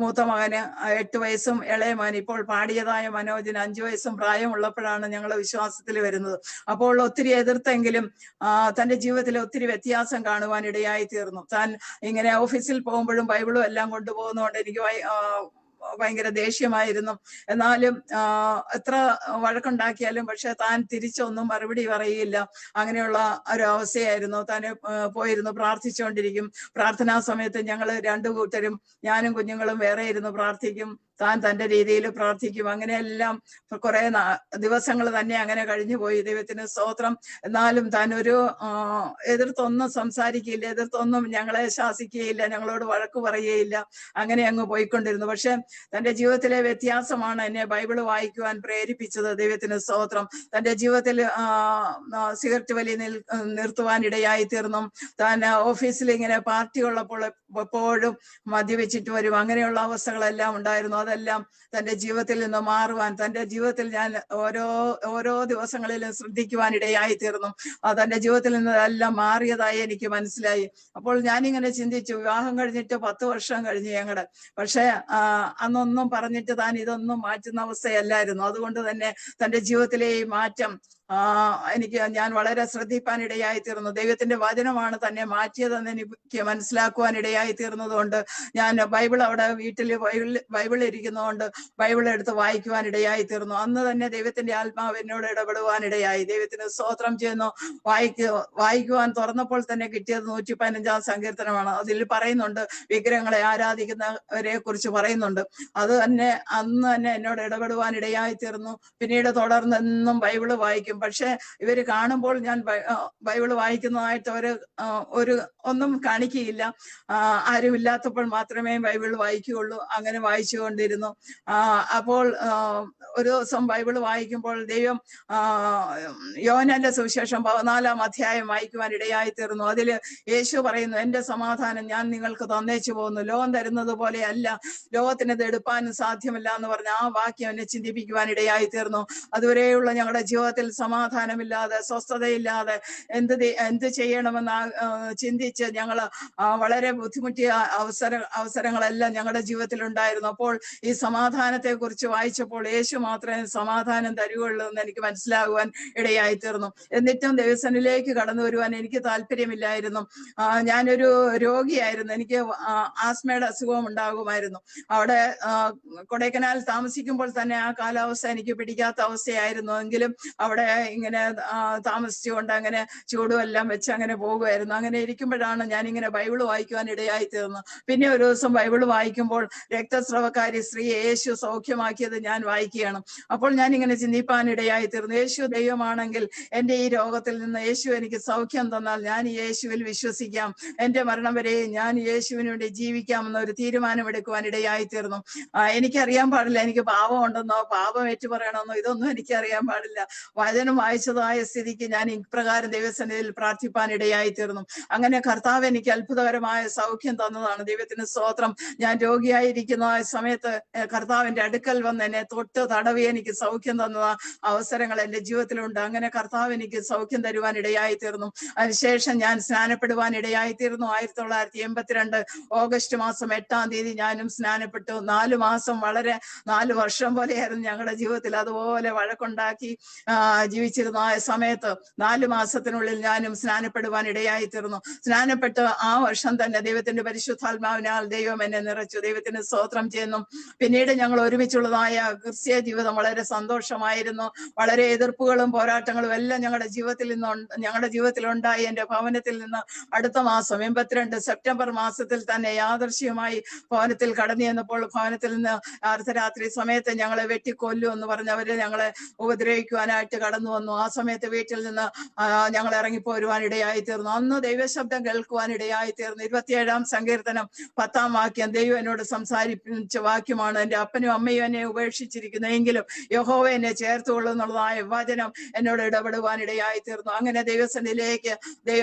മൂത്ത മകന് 8 വയസ്സും ഇളയ മകൻ ഇപ്പോൾ പാടിയതായ മനോജിന് 5 വയസ്സും പ്രായമുള്ളപ്പോഴാണ് ഞങ്ങൾ വിശ്വാസത്തിൽ വരുന്നത്. അപ്പോൾ ഒത്തിരി എതിർത്തെങ്കിലും തൻ്റെ ജീവിതത്തിൽ ഒത്തിരി വ്യത്യാസം കാണുവാൻ ഇടയായി തീർന്നു. താൻ ഇങ്ങനെ ഓഫീസിൽ പോകുമ്പോഴും ബൈബിളും എല്ലാം കൊണ്ടുപോകുന്നതുകൊണ്ട് എനിക്ക് ഭയങ്കര ദേഷ്യമായിരുന്നു. എന്നാലും എത്ര വഴക്കുണ്ടാക്കിയാലും പക്ഷെ താൻ തിരിച്ചൊന്നും മറുപടി പറയില്ല. അങ്ങനെയുള്ള ഒരു അവസ്ഥയായിരുന്നു. താൻ പോയിരുന്നു പ്രാർത്ഥിച്ചുകൊണ്ടിരിക്കും. പ്രാർത്ഥനാ സമയത്ത് ഞങ്ങൾ 2 കൂട്ടരും, ഞാനും കുഞ്ഞുങ്ങളും വേറെ ഇരുന്ന് പ്രാർത്ഥിക്കും. താൻ തൻ്റെ രീതിയിൽ പ്രാർത്ഥിക്കും. അങ്ങനെയെല്ലാം കുറെ ദിവസങ്ങൾ തന്നെ അങ്ങനെ കഴിഞ്ഞു പോയി. ദൈവത്തിന് സ്തോത്രം. എന്നാലും താൻ ഒരു എതിർത്തൊന്നും സംസാരിക്കുകയില്ല, എതിർത്തൊന്നും ഞങ്ങളെ ശാസിക്കുകയില്ല, ഞങ്ങളോട് വഴക്ക് പറയുകയില്ല. അങ്ങനെ അങ്ങ് പോയിക്കൊണ്ടിരുന്നു. പക്ഷെ തൻ്റെ ജീവിതത്തിലെ വ്യത്യാസമാണ് എന്നെ ബൈബിള് വായിക്കുവാൻ പ്രേരിപ്പിച്ചത്. ദൈവത്തിന് സ്തോത്രം. തൻ്റെ ജീവിതത്തിൽ സിഗരറ്റ് വലി നിർത്തുവാൻ ഇടയായി തീർന്നു. താൻ ഓഫീസിൽ ഇങ്ങനെ പാർട്ടി ഉള്ളപ്പോൾ എപ്പോഴും മദ്യപിച്ചിട്ട് വരും. അങ്ങനെയുള്ള അവസ്ഥകളെല്ലാം ഉണ്ടായിരുന്നു. അതെല്ലാം തൻ്റെ ജീവിതത്തിൽ നിന്ന് മാറുവാൻ, തൻ്റെ ജീവിതത്തിൽ ഞാൻ ഓരോ ദിവസങ്ങളിലും ശ്രദ്ധിക്കുവാൻ ഇടയായി തീർന്നു. തൻ്റെ ജീവിതത്തിൽ നിന്ന് എല്ലാം മാറിയതായി എനിക്ക് മനസ്സിലായി. അപ്പോൾ ഞാനിങ്ങനെ ചിന്തിച്ചു, വിവാഹം കഴിഞ്ഞിട്ട് 10 വർഷം കഴിഞ്ഞു ഞങ്ങളുടെ. പക്ഷെ അന്നൊന്നും പറഞ്ഞിട്ട് താൻ ഇതൊന്നും മാറ്റുന്ന അവസ്ഥയല്ലായിരുന്നു. അതുകൊണ്ട് തന്നെ തൻ്റെ ജീവിതത്തിലെ ഈ മാറ്റം ഞാൻ വളരെ ശ്രദ്ധിപ്പാനിടയായി തീർന്നു. ദൈവത്തിന്റെ വചനമാണ് തന്നെ മാറ്റിയതെന്ന് എനിക്ക് മനസ്സിലാക്കുവാൻ ഇടയായി തീർന്നതുകൊണ്ട് ഞാൻ അവിടെ വീട്ടിൽ ബൈബിൾ ഇരിക്കുന്നതുകൊണ്ട് ബൈബിൾ എടുത്ത് വായിക്കുവാൻ ഇടയായി തീർന്നു. അന്ന് തന്നെ ദൈവത്തിന്റെ ആത്മാവ് എന്നോട് ഇടപെടുവാൻ ഇടയായി. ദൈവത്തിന് സ്തോത്രം ചെയ്യുന്നു. വായിക്കുവാൻ തുറന്നപ്പോൾ തന്നെ കിട്ടിയത് 115-ാം സങ്കീർത്തനമാണ്. അതിൽ പറയുന്നുണ്ട്, വിഗ്രഹങ്ങളെ ആരാധിക്കുന്നവരെ കുറിച്ച് പറയുന്നുണ്ട്. അത് തന്നെ അന്ന് തന്നെ എന്നോട് ഇടപെടുവാൻ ഇടയായി തീർന്നു. പിന്നീട് തുടർന്ന് എന്നും ബൈബിള് വായിക്കും. പക്ഷെ ഇവര് കാണുമ്പോൾ ഞാൻ ബൈബിള് വായിക്കുന്നതായിട്ട് അവര് ഒന്നും കാണിക്കുകയില്ല. ആരുമില്ലാത്തപ്പോൾ മാത്രമേ ബൈബിൾ വായിക്കുകയുള്ളൂ. അങ്ങനെ വായിച്ചുകൊണ്ടിരുന്നു. അപ്പോൾ ഒരു ദിവസം ബൈബിള് വായിക്കുമ്പോൾ ദൈവം യോഹന്നാന്റെ സുവിശേഷം 14-ാം അധ്യായം വായിക്കുവാൻ ഇടയായി തീർന്നു. അതില് യേശു പറയുന്നു, എന്റെ സമാധാനം ഞാൻ നിങ്ങൾക്ക് തന്നേച്ചു പോകുന്നു, ലോകം തരുന്നത് പോലെ അല്ല, ലോകത്തിന് ഇത് എടുപ്പാനും സാധ്യമല്ല എന്ന് പറഞ്ഞ ആ വാക്യം എന്നെ ചിന്തിപ്പിക്കുവാൻ ഇടയായി തീർന്നു. അതുവരെയുള്ള ഞങ്ങളുടെ ജീവിതത്തിൽ സമാധാനമില്ലാതെ, സ്വസ്ഥതയില്ലാതെ, എന്ത് ചെയ്യണമെന്ന് ചിന്തിച്ച് ഞങ്ങൾ വളരെ ബുദ്ധിമുട്ടിയ അവസരങ്ങളെല്ലാം ഞങ്ങളുടെ ജീവിതത്തിൽ ഉണ്ടായിരുന്നു. അപ്പോൾ ഈ സമാധാനത്തെ കുറിച്ച് വായിച്ചപ്പോൾ യേശു മാത്രമേ സമാധാനം തരുകയുള്ളൂ എന്ന് എനിക്ക് മനസ്സിലാകുവാൻ ഇടയായി തീർന്നു. എന്നിട്ടും ദൈവസന്നിധിയിലേക്ക് കടന്നു വരുവാൻ എനിക്ക് താല്പര്യമില്ലായിരുന്നു. ഞാനൊരു രോഗിയായിരുന്നു. എനിക്ക് ആസ്മയുടെ അസുഖം ഉണ്ടാകുമായിരുന്നു. അവിടെ കൊടൈക്കനാൽ താമസിക്കുമ്പോൾ തന്നെ ആ കാലാവസ്ഥ എനിക്ക് പിടിക്കാത്ത അവസ്ഥയായിരുന്നു. എങ്കിലും അവിടെ ഇങ്ങനെ താമസിച്ചുകൊണ്ട് അങ്ങനെ ചൂടുമെല്ലാം വെച്ച് അങ്ങനെ പോകുമായിരുന്നു. അങ്ങനെ ഇരിക്കുമ്പോഴാണ് ഞാനിങ്ങനെ ബൈബിള് വായിക്കുവാൻ ഇടയായി തീർന്നു. പിന്നെ ഒരു ദിവസം ബൈബിള് വായിക്കുമ്പോൾ രക്തസ്രവക്കാരി സ്ത്രീ യേശു സൗഖ്യമാക്കിയത് ഞാൻ വായിക്കുകയാണ്. അപ്പോൾ ഞാനിങ്ങനെ ചിന്തിപ്പാൻ ഇടയായി തീർന്നു, യേശു ദൈവമാണെങ്കിൽ എൻ്റെ ഈ രോഗത്തിൽ നിന്ന് യേശു എനിക്ക് സൗഖ്യം തന്നാൽ ഞാൻ യേശുവിൽ വിശ്വസിക്കാം, എൻ്റെ മരണം വരെ ഞാൻ യേശുവിന് വേണ്ടി ജീവിക്കാമെന്ന ഒരു തീരുമാനമെടുക്കുവാൻ ഇടയായി തീർന്നു. എനിക്കറിയാൻ പാടില്ല എനിക്ക് പാപം ഉണ്ടെന്നോ പാപം ഏറ്റുപറയണമെന്നോ, ഇതൊന്നും എനിക്കറിയാൻ പാടില്ല. വചനം വായിച്ചതായ സ്ഥിതിക്ക് ഞാൻ ഇപ്രകാരം ദൈവസന്നിധിയിൽ പ്രാർത്ഥിപ്പാൻ ഇടയായി തീർന്നു. അങ്ങനെ കർത്താവ് എനിക്ക് അത്ഭുതകരമായ സൗഖ്യം തന്നതാണ്. ദൈവത്തിന് സ്തോത്രം. ഞാൻ രോഗിയായിരിക്കുന്ന ആ സമയത്ത് കർത്താവിന്റെ അടുക്കൽ വന്ന് എന്നെ തൊട്ട് തടവി എനിക്ക് സൗഖ്യം തന്ന അവസരങ്ങൾ എന്റെ ജീവിതത്തിലുണ്ട്. അങ്ങനെ കർത്താവ് എനിക്ക് സൗഖ്യം തരുവാൻ ഇടയായി തീർന്നു. അതിനുശേഷം ഞാൻ സ്നാനപ്പെടുവാൻ ഇടയായി തീർന്നു. 1982 ഓഗസ്റ്റ് മാസം 8-ാം തീയതി ഞാനും സ്നാനപ്പെട്ടു. 4 മാസം 4 വർഷം പോലെയായിരുന്നു ഞങ്ങളുടെ ജീവിതത്തിൽ. അതുപോലെ വഴക്കുണ്ടാക്കി ജീവിച്ചിരുന്ന ആ സമയത്ത് 4 മാസത്തിനുള്ളിൽ ഞാനും സ്നാനപ്പെടുവാൻ ഇടയായി തീർന്നു. സ്നാനപ്പെട്ട് ആ വർഷം തന്നെ ദൈവത്തിന്റെ പരിശുദ്ധാത്മാവിനാൽ ദൈവം എന്നെ നിറച്ചു. ദൈവത്തിന് സ്തോത്രം ചെയ്യുന്നു. പിന്നീട് ഞങ്ങൾ ഒരുമിച്ചുള്ളതായ ക്രിസ്തീയ ജീവിതം വളരെ സന്തോഷമായിരുന്നു. വളരെ എതിർപ്പുകളും പോരാട്ടങ്ങളും എല്ലാം ഞങ്ങളുടെ ജീവിതത്തിൽ ഉണ്ടായി. എന്റെ ഭവനത്തിൽ നിന്ന് അടുത്ത മാസം 82 സെപ്റ്റംബർ മാസത്തിൽ തന്നെ യാദൃശ്യമായി ഭവനത്തിൽ കടന്നു ചെന്നപ്പോൾ ഭവനത്തിൽ നിന്ന് അർദ്ധരാത്രി സമയത്ത് ഞങ്ങളെ വെട്ടിക്കൊല്ലു എന്ന് പറഞ്ഞവര് ഞങ്ങളെ ഉപദ്രവിക്കുവാനായിട്ട് കടന്നു വന്നു. ആ സമയത്ത് വീട്ടിൽ നിന്ന് ഞങ്ങൾ ഇറങ്ങിപ്പോരുവാൻ ഇടയായി തീർന്നു. അന്ന് ദൈവശബ്ദം കേൾക്കുവാൻ ഇടയായി തീർന്നു. 27-ാം സങ്കീർത്തനം 10-ാം വാക്യം ദൈവം എന്നോട് സംസാരിച്ച വാക്യമാണ്. എന്റെ അപ്പനും അമ്മയും എന്നെ ഉപേക്ഷിച്ചിരിക്കുന്നു, എങ്കിലും യഹോവ എന്നെ ചേർത്തുകൊള്ളു എന്നുള്ളതായ വചനം എന്നോട് ഇടപെടുവാൻ ഇടയായി തീർന്നു. അങ്ങനെ ദൈവസന്നിധിയിലേക്ക്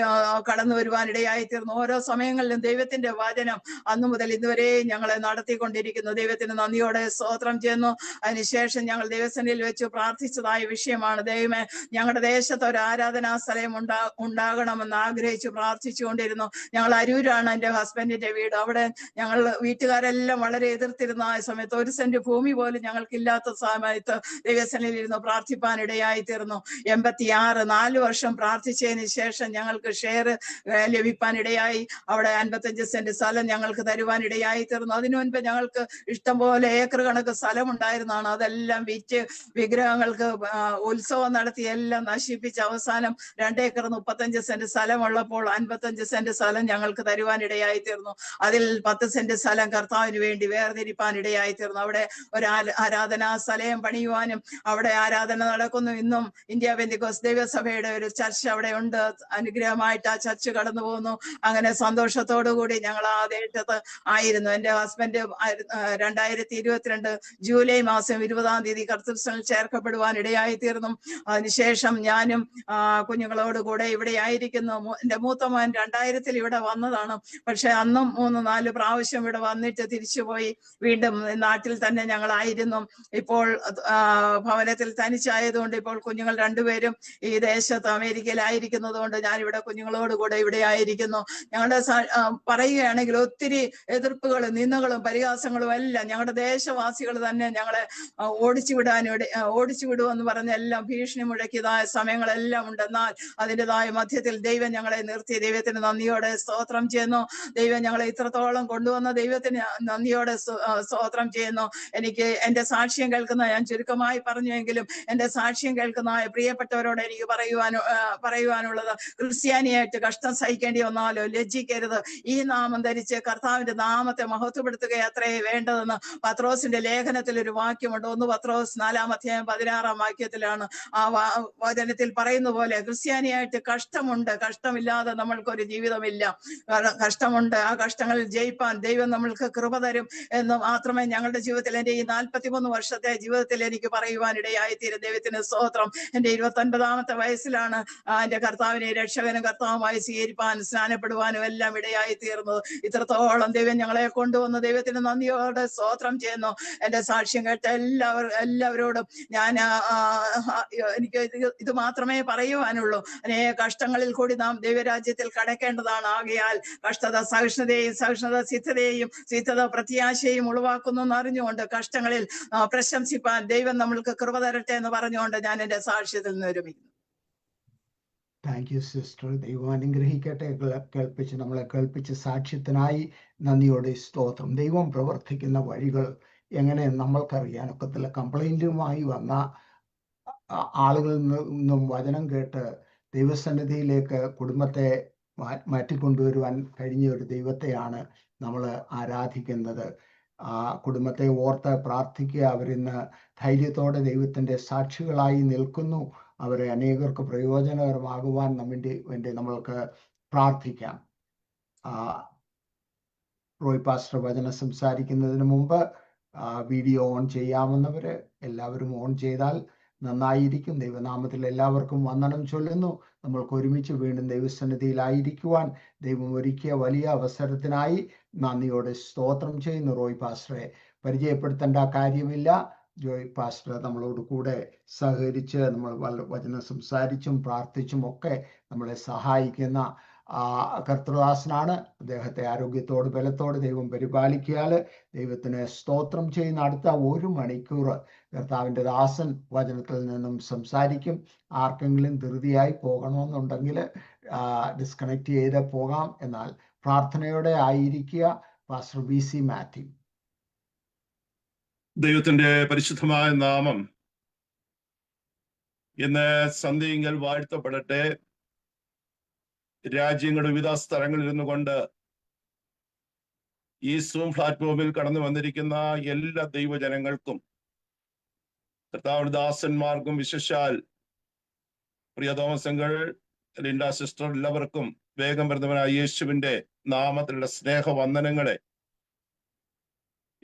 കടന്നു വരുവാൻ ഇടയായി തീർന്നു. ഓരോ സമയങ്ങളിലും ദൈവത്തിന്റെ വചനം അന്നു മുതൽ ഇന്നുവരെ ഞങ്ങളെ നടത്തിക്കൊണ്ടിരിക്കുന്നു. ദൈവത്തിന് നന്ദിയോടെ സ്തോത്രം ചെയ്യുന്നു. അതിനുശേഷം ഞങ്ങൾ ദൈവസന്നിധിയിൽ വെച്ച് പ്രാർത്ഥിച്ചതായ വിഷയമാണ്, ദൈവമേ ഞങ്ങളുടെ ദേശത്ത് ഒരു ആരാധനാ സ്ഥലം ഉണ്ടാകണമെന്ന് ആഗ്രഹിച്ച് പ്രാർത്ഥിച്ചുകൊണ്ടിരുന്നു. ഞങ്ങൾ അരൂരാണ് എൻ്റെ ഹസ്ബൻഡിന്റെ വീട്. അവിടെ ഞങ്ങൾ വീട്ടുകാരെല്ലാം വളരെ എതിർത്തിരുന്ന ആ സമയത്ത് 1 സെന്റ് ഭൂമി പോലും ഞങ്ങൾക്കില്ലാത്ത സമയത്ത് ദൈവസന്നിധിയിൽ ഇരുന്ന് പ്രാർത്ഥിപ്പാൻ ഇടയായി തീർന്നു. 86 4 വർഷം പ്രാർത്ഥിച്ചതിന് ശേഷം ഞങ്ങൾക്ക് ഷെയർ ലഭിക്കാൻ ഇടയായി. അവിടെ 55 സെന്റ് സ്ഥലം ഞങ്ങൾക്ക് തരുവാൻ ഇടയായി തീർന്നു. അതിനു മുൻപ് ഞങ്ങൾക്ക് ഇഷ്ടംപോലെ ഏക്കർ കണക്ക് സ്ഥലം ഉണ്ടായിരുന്നതാണ്. അതെല്ലാം വിറ്റ് വിഗ്രഹങ്ങൾക്ക് ഉത്സവം നടത്തി എല്ലാം നശിപ്പിച്ച് അവസാനം 2 ഏക്കർ 35 സെന്റ് സ്ഥലമുള്ളപ്പോൾ 55 സെന്റ് സ്ഥലം ഞങ്ങൾക്ക് തരുവാൻ ഇടയായി തീർന്നു. അതിൽ 10 സെന്റ് സ്ഥലം കർത്താവിന് വേണ്ടി വേർതിരിപ്പാൻ ഇടയായി തീർന്നു. അവിടെ ഒരു ആരാധനാ സ്ഥലം പണിയുവാനും അവിടെ ആരാധന നടക്കുന്നു. ഇന്നും ഇന്ത്യ പെന്തക്കോസ്ത് ദൈവസഭയുടെ ഒരു ചർച്ച് അവിടെ ഉണ്ട്. അനുഗ്രഹമായിട്ട് ആ ചർച്ച് കടന്നു പോകുന്നു. അങ്ങനെ സന്തോഷത്തോടു കൂടി ഞങ്ങൾ ആ ദേശത്ത് ആയിരുന്നു. എന്റെ ഹസ്ബൻഡ് 2022 ജൂലൈ മാസം 20-ാം തീയതി കർത്തൃസ്ഥലിൽ ചേർക്കപ്പെടുവാൻ ഇടയായി തീർന്നു. അതിനുശേഷം ഞാനും കുഞ്ഞുങ്ങളോട് കൂടെ ഇവിടെ ആയിരിക്കുന്നു. എന്റെ മൂത്ത മോൻ 2000 ഇവിടെ വന്നതാണ്. പക്ഷെ അന്നും 3-4 പ്രാവശ്യം ഇവിടെ വന്നിട്ട് തിരിച്ചുപോയി. വീണ്ടും നാട്ടിൽ തന്നെ ഞങ്ങളായിരുന്നു. ഇപ്പോൾ ഭവനത്തിൽ തനിച്ചായതുകൊണ്ട് ഇപ്പോൾ കുഞ്ഞുങ്ങൾ 2 പേരും ഈ ദേശത്ത് അമേരിക്കയിലായിരിക്കുന്നത് കൊണ്ട് ഞാനിവിടെ കുഞ്ഞുങ്ങളോട് കൂടെ ഇവിടെ ആയിരിക്കുന്നു. ഞങ്ങളുടെ പറയുകയാണെങ്കിൽ ഒത്തിരി എതിർപ്പുകളും നിന്ദകളും പരിഹാസങ്ങളും എല്ലാം ഞങ്ങളുടെ ദേശവാസികൾ തന്നെ ഞങ്ങളെ ഓടിച്ചു വിടുമെന്ന് പറഞ്ഞ എല്ലാം ഭീഷണി മുഴക്കിയതായ സമയങ്ങളെല്ലാം ഉണ്ട്. എന്നാൽ അതിൻ്റെതായ മധ്യത്തിൽ ദൈവം ഞങ്ങളെ നിർത്തി. ദൈവത്തിന് നന്ദിയോടെ സ്തോത്രം ചെയ്യുന്നു. ദൈവം ഞങ്ങളെ ഇത്രത്തോളം കൊണ്ടുവന്ന ദൈവത്തിന് നന്ദിയോടെ സ്തോത്രം ചെയ്യുന്നു. എനിക്ക് എന്റെ സാക്ഷ്യം കേൾക്കുന്ന, ഞാൻ ചുരുക്കമായി പറഞ്ഞുവെങ്കിലും എന്റെ സാക്ഷ്യം കേൾക്കുന്ന പ്രിയപ്പെട്ടവരോട് എനിക്ക് പറയുവാനുള്ളത്, ക്രിസ്ത്യാനിയായിട്ട് കഷ്ടം സഹിക്കേണ്ടി വന്നാലോ ലജ്ജിക്കരുത്. ഈ നാമം ധരിച്ച് കർത്താവിന്റെ നാമത്തെ മഹത്വപ്പെടുത്തുക അത്രേ വേണ്ടതെന്ന് പത്രോസിന്റെ ലേഖനത്തിൽ ഒരു വാക്യമുണ്ട്. 1 പത്രോസ് 4-ാം അധ്യായം 16-ാം വാക്യത്തിലാണ് ആ വചനത്തിൽ പറയുന്ന പോലെ ക്രിസ്ത്യാനിയായിട്ട് കഷ്ടമുണ്ട്. കഷ്ടമില്ലാതെ നമ്മൾക്കൊരു ജീവിതമില്ല. കഷ്ടമുണ്ട്. ആ കഷ്ടങ്ങളിൽ ജയിപ്പാൻ ദൈവം നമ്മൾക്ക് കൃപ തരും എന്ന് മാത്രമേ ഞങ്ങളുടെ ജീവിതത്തിൽ, എൻ്റെ ഈ 43 വർഷത്തെ ജീവിതത്തിൽ എനിക്ക് പറയുവാൻ ഇടയായിത്തീരും. ദൈവത്തിന് സ്തോത്രം. എൻ്റെ 29-ാമത്തെ വയസ്സിലാണ് എൻ്റെ കർത്താവിനെ രക്ഷകനും കർത്താവുമായി സ്വീകരിപ്പാൻ സ്നാനപ്പെടുവാനും എല്ലാം ഇടയായി തീർന്നത്. ഇത്രത്തോളം ദൈവം ഞങ്ങളെ കൊണ്ടുവന്ന് ദൈവത്തിന് നന്ദിയോടെ സ്തോത്രം ചെയ്യുന്നു. എൻ്റെ സാക്ഷ്യം കേട്ട എല്ലാവരോടും ഞാൻ എനിക്ക് ഇത് മാത്രമേ പറയുവാനുള്ളൂ. അനേക കഷ്ടങ്ങളിൽ കൂടി നാം ദൈവരാജ്യത്തിൽ കടക്കേണ്ടതാണ്. ആകയാൽ കഷ്ടത സഹിഷ്ണുതയും, സഹിഷ്ണുത സിദ്ധതയും, സിദ്ധത പ്രത്യാശയും ഉളവാക്കുന്നു എന്നറിഞ്ഞുകൊണ്ട് കഷ്ടങ്ങളിൽ പ്രശംസിപ്പാൻ ദൈവം നമ്മൾക്ക് കൃപ തരട്ടെ എന്ന് പറഞ്ഞുകൊണ്ട് ഞാൻ എൻ്റെ സാക്ഷ്യത്തിൽ നിന്ന് വിരമിക്കുന്നു. Thank you sister. ദൈവം അനുഗ്രഹിക്കട്ടെ. നമ്മളെ കേൾപ്പിച്ച സാക്ഷ്യത്തിനായി നന്ദിയോടെ സ്തോത്രം. ദൈവം പ്രവർത്തിക്കുന്ന വഴികൾ എങ്ങനെ നമ്മൾക്കറിയാനൊക്കത്തില്ല. കംപ്ലൈന്റുമായി വന്ന ആളുകളിൽ നിന്നും വചനം കേട്ട് ദൈവസന്നിധിയിലേക്ക് കുടുംബത്തെ മാറ്റിക്കൊണ്ടുവരുവാൻ കഴിഞ്ഞ ഒരു ദൈവത്തെയാണ് നമ്മൾ ആരാധിക്കുന്നത്. കുടുംബത്തെ ഓർത്ത് പ്രാർത്ഥിക്കുക. അവരിന്ന് ധൈര്യത്തോടെ ദൈവത്തിൻ്റെ സാക്ഷികളായി നിൽക്കുന്നു. അവരെ അനേകർക്ക് പ്രയോജനകരമാകുവാൻ വേണ്ടി നമ്മൾക്ക് പ്രാർത്ഥിക്കാം. റോയ് പാസ്റ്റർ വചനം സംസാരിക്കുന്നതിന് മുമ്പ് വീഡിയോ ഓൺ ചെയ്യാവുന്നവർ എല്ലാവരും ഓൺ ചെയ്താൽ നന്നായിരിക്കും. ദൈവനാമത്തിൽ എല്ലാവർക്കും വന്ദനം ചൊല്ലുന്നു. നമ്മൾക്ക് ഒരുമിച്ച് വീണ്ടും ദൈവസന്നിധിയിലായിരിക്കുവാൻ ദൈവം ഒരുക്കിയ വലിയ അവസരത്തിനായി നന്ദിയോടെ സ്തോത്രം ചെയ്യുന്നു. റോയ് പാസ്റ്ററെ പരിചയപ്പെടുത്തേണ്ട കാര്യമില്ല. ജോയ് പാസ്റ്റർ നമ്മളോട് കൂടെ സഹകരിച്ച് നമ്മൾ വചനം സംസാരിച്ചും പ്രാർത്ഥിച്ചും ഒക്കെ നമ്മളെ സഹായിക്കുന്ന കർത്തൃദാസനാണ്. അദ്ദേഹത്തെ ആരോഗ്യത്തോട് ബലത്തോട് ദൈവം പരിപാലിക്കിയാൽ ദൈവത്തിന് സ്തോത്രം ചെയ്യുന്ന അടുത്ത 1 മണിക്കൂർ കർത്താവിൻ്റെ ദാസൻ വചനത്തിൽ നിന്നും സംസാരിക്കും. ആർക്കെങ്കിലും ധൃതിയായി പോകണമെന്നുണ്ടെങ്കിൽ ഡിസ്കണക്ട് ചെയ്ത് പോകാം. എന്നാൽ പ്രാർത്ഥനയോടെ ആയിരിക്കുക. Pastor VC Mathew. ദൈവത്തിന്റെ പരിശുദ്ധമായ നാമം ഇന്ന് സന്ധ്യയിങ്കൽ വാഴ്ത്തപ്പെടട്ടെ. രാജ്യങ്ങളുടെ വിവിധ സ്ഥലങ്ങളിൽ ഇരുന്നു കൊണ്ട് ഈ സൂം പ്ലാറ്റ്ഫോമിൽ കടന്നു വന്നിരിക്കുന്ന എല്ലാ ദൈവജനങ്ങൾക്കും കർത്താവിന്റെ ദാസന്മാർക്കും വിശേഷാൽ പ്രിയ തോമസങ്ങൾ, ലിൻഡ സിസ്റ്റർ, എല്ലാവർക്കും വേഗം വരുന്നവനായ യേശുവിന്റെ നാമത്തിലുള്ള സ്നേഹവന്ദനങ്ങളെ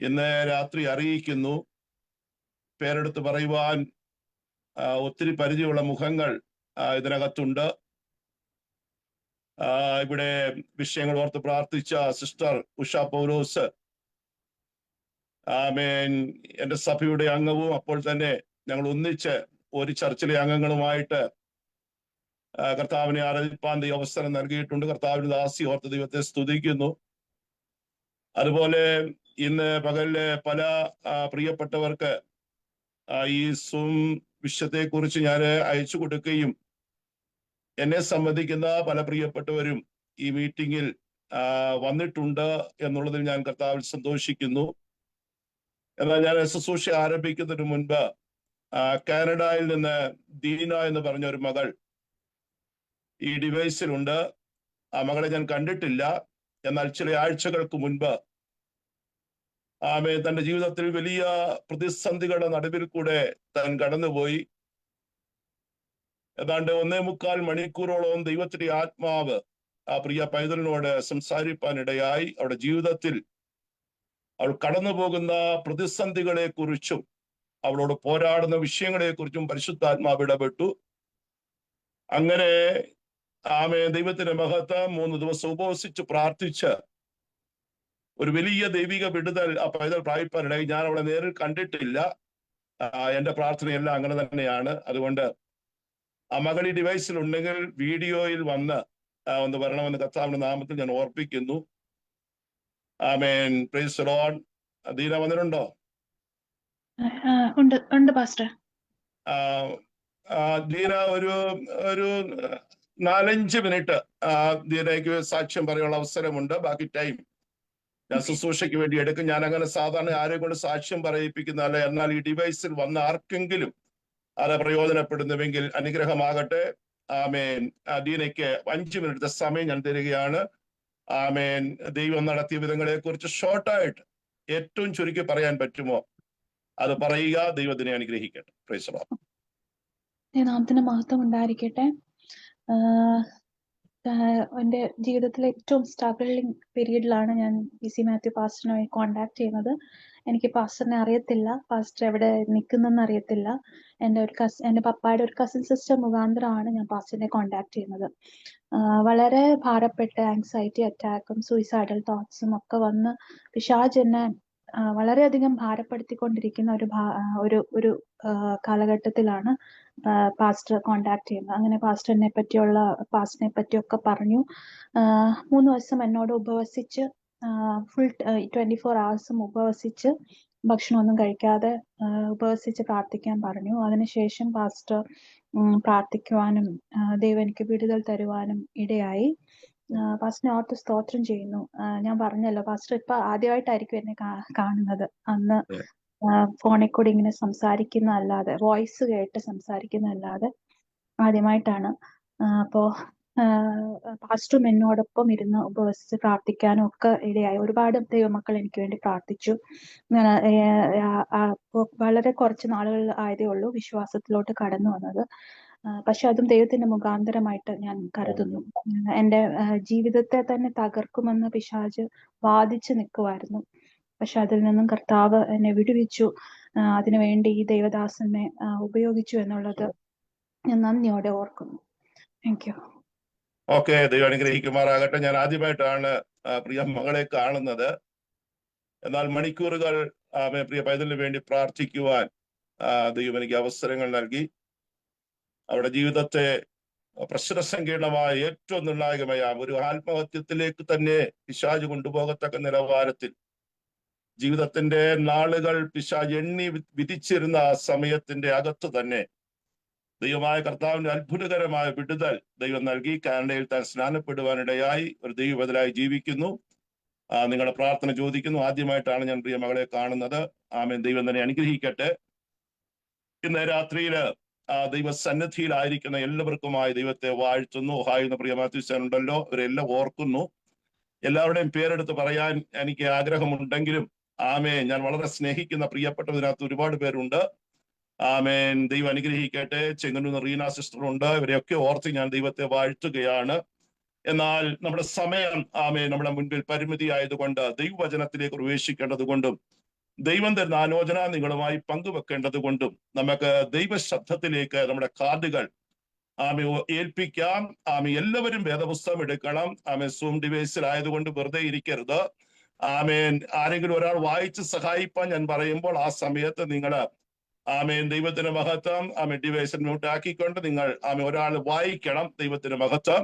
ഇന്ന് രാത്രി അറിയിക്കുന്നു. പേരെടുത്ത് പറയുവാൻ ഒത്തിരി പരിചയമുള്ള മുഖങ്ങൾ ഇതിനകത്തുണ്ട്. ഇവിടെ വിഷയങ്ങൾ ഓർത്ത് പ്രാർത്ഥിച്ച സിസ്റ്റർ ഉഷ പൗലോസ്, ആമേൻ, എൻ്റെ സഭയുടെ അംഗവും അപ്പോൾ തന്നെ ഞങ്ങൾ ഒന്നിച്ച് ഒരു ചർച്ചിലെ അംഗങ്ങളുമായിട്ട് കർത്താവിനെ ആരാധിപ്പാൻ ദൈവം അവസരം നൽകിയിട്ടുണ്ട്. കർത്താവിന് ദാസി ഓർത്ത് ദൈവത്തെ സ്തുതിക്കുന്നു. അതുപോലെ ഇന്ന് പകലില് പല പ്രിയപ്പെട്ടവർക്ക് ഈ സൂം വിഷയത്തെക്കുറിച്ച് ഞാൻ അയച്ചു കൊടുക്കുകയും എന്നെ സംബന്ധിക്കുന്ന പല പ്രിയപ്പെട്ടവരും ഈ മീറ്റിങ്ങിൽ വന്നിട്ടുണ്ട് എന്നുള്ളതിൽ ഞാൻ കർത്താവിൽ സന്തോഷിക്കുന്നു. എന്നാൽ ഞാൻ ശുശ്രൂഷ ആരംഭിക്കുന്നതിന് മുൻപ് കാനഡയിൽ നിന്ന് ദീന എന്ന് പറഞ്ഞ ഒരു മകൾ ഈ ഡിവൈസിലുണ്ട്. ആ മകളെ ഞാൻ കണ്ടിട്ടില്ല. എന്നാൽ ചില ആഴ്ചകൾക്ക് മുൻപ് തന്റെ ജീവിതത്തിൽ വലിയ പ്രതിസന്ധികളുടെ നടുവിൽ കൂടെ താൻ കടന്നുപോയി. ഏതാണ്ട് 1.25 മണിക്കൂറോളം ദൈവത്തിന്റെ ആത്മാവ് ആ പ്രിയ പൈതലിനോട് സംസാരിപ്പാനിടയായി. അവളുടെ ജീവിതത്തിൽ അവൾ കടന്നു പോകുന്ന പ്രതിസന്ധികളെ കുറിച്ചും അവളോട് പോരാടുന്ന വിഷയങ്ങളെ കുറിച്ചും പരിശുദ്ധാത്മാവ് ഇടപെട്ടു. അങ്ങനെ ദൈവത്തിന്റെ മഹത്വം 3 ദിവസം ഉപവസിച്ച് പ്രാർത്ഥിച്ച് ഒരു വലിയ ദൈവിക വിടുതൽ ആ പൈതൽ പ്രാപിപ്പാനിടയായി. ഞാൻ അവളെ നേരിൽ കണ്ടിട്ടില്ല. എന്റെ പ്രാർത്ഥനയെല്ലാം അങ്ങനെ തന്നെയാണ്. അതുകൊണ്ട് ആ മകൾ ഈ ഡിവൈസിൽ ഉണ്ടെങ്കിൽ വീഡിയോയിൽ വന്ന് ഒന്ന് വരണമെന്ന് കർത്താവിന്റെ നാമത്തിൽ ഞാൻ ഓർപ്പിക്കുന്നു. ആമേൻ. Praise the Lord. ദീന വന്നിട്ടുണ്ടോ? ഉണ്ട് പാസ്റ്റർ. ദീന ഒരു 4-5 മിനിറ്റ് ദീനയ്ക്ക് സാക്ഷ്യം പറയാനുള്ള അവസരമുണ്ട്. ബാക്കി ടൈം ഞാൻ ശുശ്രൂഷയ്ക്ക് വേണ്ടി എടുക്കും. ഞാൻ അങ്ങനെ സാധാരണ ആരെ കൊണ്ട് സാക്ഷ്യം പറയിപ്പിക്കുന്നതല്ല. എന്നാൽ ഈ ഡിവൈസിൽ വന്ന ആർക്കെങ്കിലും അത് പ്രയോജനപ്പെടുന്നുവെങ്കിൽ അനുഗ്രഹമാകട്ടെ. ആമേൻ. ദീനയ്ക്ക് 5 മിനിറ്റ് സമയം ഞാൻ തരികയാണ്. ആമേൻ. ദൈവം നടത്തിയ വിധങ്ങളെ കുറിച്ച് ഷോർട്ടായിട്ട് ഏറ്റവും ചുരുക്കി പറയാൻ പറ്റുമോ അത് പറയുക. ദൈവത്തിനെ അനുഗ്രഹിക്കട്ടെ. Praise the Lord. നാമത്തിന് മഹത്വം ഉണ്ടായിരിക്കട്ടെ. എൻ്റെ ജീവിതത്തിലെ ഏറ്റവും സ്ട്രഗിളിംഗ് പീരീഡിലാണ് ഞാൻ VC മാത്യു പാസ്റ്ററിനെ കോണ്ടാക്ട് ചെയ്യുന്നത്. എനിക്ക് പാസ്റ്ററിനെ അറിയത്തില്ല, പാസ്റ്റർ എവിടെ നിൽക്കുന്നെന്ന് അറിയത്തില്ല. എൻ്റെ പപ്പായുടെ ഒരു കസിൻ സിസ്റ്റർ മുഖാന്തരമാണ് ഞാൻ പാസ്റ്ററിനെ കോണ്ടാക്ട് ചെയ്യുന്നത്. വളരെ ഭാരപ്പെട്ട് ആങ്സൈറ്റി അറ്റാക്കും സൂയിസൈഡൽ തോട്ട്സും ഒക്കെ വന്ന് പിശാച് എന്നെ വളരെയധികം ഭാരപ്പെടുത്തിക്കൊണ്ടിരിക്കുന്ന ഒരു കാലഘട്ടത്തിലാണ് പാസ്റ്റർ കോണ്ടാക്ട് ചെയ്യുന്നത്. അങ്ങനെ പാസ്റ്ററിനെ പറ്റിയൊക്കെ പറഞ്ഞു. 3 ദിവസം എന്നോട് ഉപവസിച്ച് ഫുൾ 24 hours ഉപവസിച്ച് ഭക്ഷണമൊന്നും കഴിക്കാതെ ഉപവസിച്ച് പ്രാർത്ഥിക്കാൻ പറഞ്ഞു. അതിനുശേഷം പാസ്റ്റർ പ്രാർത്ഥിക്കുവാനും ദൈവം എനിക്ക് വിടുതൽ തരുവാനും ഇടയായി. പാസ്റ്ററിനെ ഓർത്ത് സ്തോത്രം ചെയ്യുന്നു. ഞാൻ പറഞ്ഞല്ലോ, പാസ്റ്റർ ഇപ്പൊ ആദ്യമായിട്ടായിരിക്കും എന്നെ കാണുന്നത്. അന്ന് ഫോണിൽ കൂടി ഇങ്ങനെ സംസാരിക്കുന്നതല്ലാതെ, വോയിസ് കേട്ട് സംസാരിക്കുന്നതല്ലാതെ ആദ്യമായിട്ടാണ്. അപ്പോ പാസ്റ്ററും എന്നോടൊപ്പം ഇരുന്ന് ഉപവസിച്ച് പ്രാർത്ഥിക്കാനും ഒക്കെ ഇടയായി. ഒരുപാട് ദൈവമക്കൾ എനിക്ക് വേണ്ടി പ്രാർത്ഥിച്ചു. വളരെ കുറച്ച് നാളുകൾ ആയതേ ഉള്ളൂ വിശ്വാസത്തിലോട്ട് കടന്നു വന്നത്. പക്ഷെ അതും ദൈവത്തിന്റെ മുഖാന്തരമായിട്ട് ഞാൻ കരുതുന്നു. എൻ്റെ ജീവിതത്തെ തന്നെ തകർക്കുമെന്ന് പിശാച് വാദിച്ചു നിൽക്കുമായിരുന്നു. പക്ഷെ അതിൽ നിന്നും കർത്താവ് എന്നെ വിടുവിച്ചു. അതിനുവേണ്ടി ഈ ദൈവദാസനെ ഉപയോഗിച്ചു എന്നുള്ളത് ഞാൻ നന്ദിയോടെ ഓർക്കുന്നു. Thank you. ഓക്കെ, ദൈവം അനുഗ്രഹിക്കുമാറാകട്ടെ. ഞാൻ ആദ്യമായിട്ടാണ് പ്രിയ മകളെ കാണുന്നത്. എന്നാൽ മണിക്കൂറുകൾ പ്രിയ പൈതലിന് വേണ്ടി പ്രാർത്ഥിക്കുവാൻ ദൈവം എനിക്ക് അവസരങ്ങൾ നൽകി. അവരുടെ ജീവിതത്തെ പ്രശ്നസങ്കീർണമായ ഏറ്റവും നിർണായകമായ ഒരു ആത്മഹത്യത്തിലേക്ക് തന്നെ പിശാച് കൊണ്ടുപോകത്തക്ക നിലവാരത്തിൽ ജീവിതത്തിന്റെ നാളുകൾ പിശാച് എണ്ണി വിധിച്ചിരുന്ന ആ സമയത്തിന്റെ അകത്ത് തന്നെ ദൈവമായ കർത്താവിന്റെ അത്ഭുതകരമായ വിടുതൽ ദൈവം നൽകി. കാനഡയിൽ താൻ സ്നാനപ്പെടുവാനിടയായി ഒരു ദൈവബദലായി ജീവിക്കുന്നു. നിങ്ങളുടെ പ്രാർത്ഥന ചോദിക്കുന്നു. ആദ്യമായിട്ടാണ് ഞാൻ പ്രിയ മകളെ കാണുന്നത്. ആമേൻ. ദൈവം തന്നെ അനുഗ്രഹിക്കട്ടെ. ഇന്ന് രാത്രിയില് ദൈവസന്നിധിയിലായിരിക്കുന്ന എല്ലാവർക്കുമായി ദൈവത്തെ വാഴ്ത്തുന്നു. ഓഹായുന്ന പ്രിയ മാത്യുസൻ ഉണ്ടല്ലോ, അവരെല്ലാം ഓർക്കുന്നു. എല്ലാവരുടെയും പേരെടുത്ത് പറയാൻ എനിക്ക് ആഗ്രഹമുണ്ടെങ്കിലും ആമേൻ, ഞാൻ വളരെ സ്നേഹിക്കുന്ന പ്രിയപ്പെട്ടതിനകത്ത് ഒരുപാട് പേരുണ്ട്. ആമേൻ. ദൈവം അനുഗ്രഹിക്കട്ടെ. ചെങ്ങന്നൂർ റീന സിസ്റ്റർ ഉണ്ട്. ഇവരെയൊക്കെ ഓർത്ത് ഞാൻ ദൈവത്തെ വാഴ്ത്തുകയാണ്. എന്നാൽ നമ്മുടെ സമയം ആമേൻ നമ്മുടെ മുൻപിൽ പരിമിതി ആയതുകൊണ്ട് ദൈവവചനത്തിലേക്ക് പ്രവേശിക്കേണ്ടത് കൊണ്ടും ദൈവം തരുന്ന ആലോചന നിങ്ങളുമായി പങ്കുവെക്കേണ്ടത് കൊണ്ടും നമുക്ക് ദൈവശബ്ദത്തിലേക്ക് നമ്മുടെ കാർഡുകൾ ഏൽപ്പിക്കാം. എല്ലാവരും വേദപുസ്തകം എടുക്കണം. സൂം ഡിവൈസിൽ ആയതുകൊണ്ട് വെറുതെ ഇരിക്കരുത്. ആരെങ്കിലും ഒരാൾ വായിച്ച് സഹായിപ്പാൻ ഞാൻ പറയുമ്പോൾ ആ സമയത്ത് നിങ്ങൾ ദൈവത്തിന്റെ മഹത്വം ഡിവൈസിൽ മ്യൂട്ട് ആക്കിക്കൊണ്ട് നിങ്ങൾ ഒരാൾ വായിക്കണം ദൈവത്തിന്റെ മഹത്വം.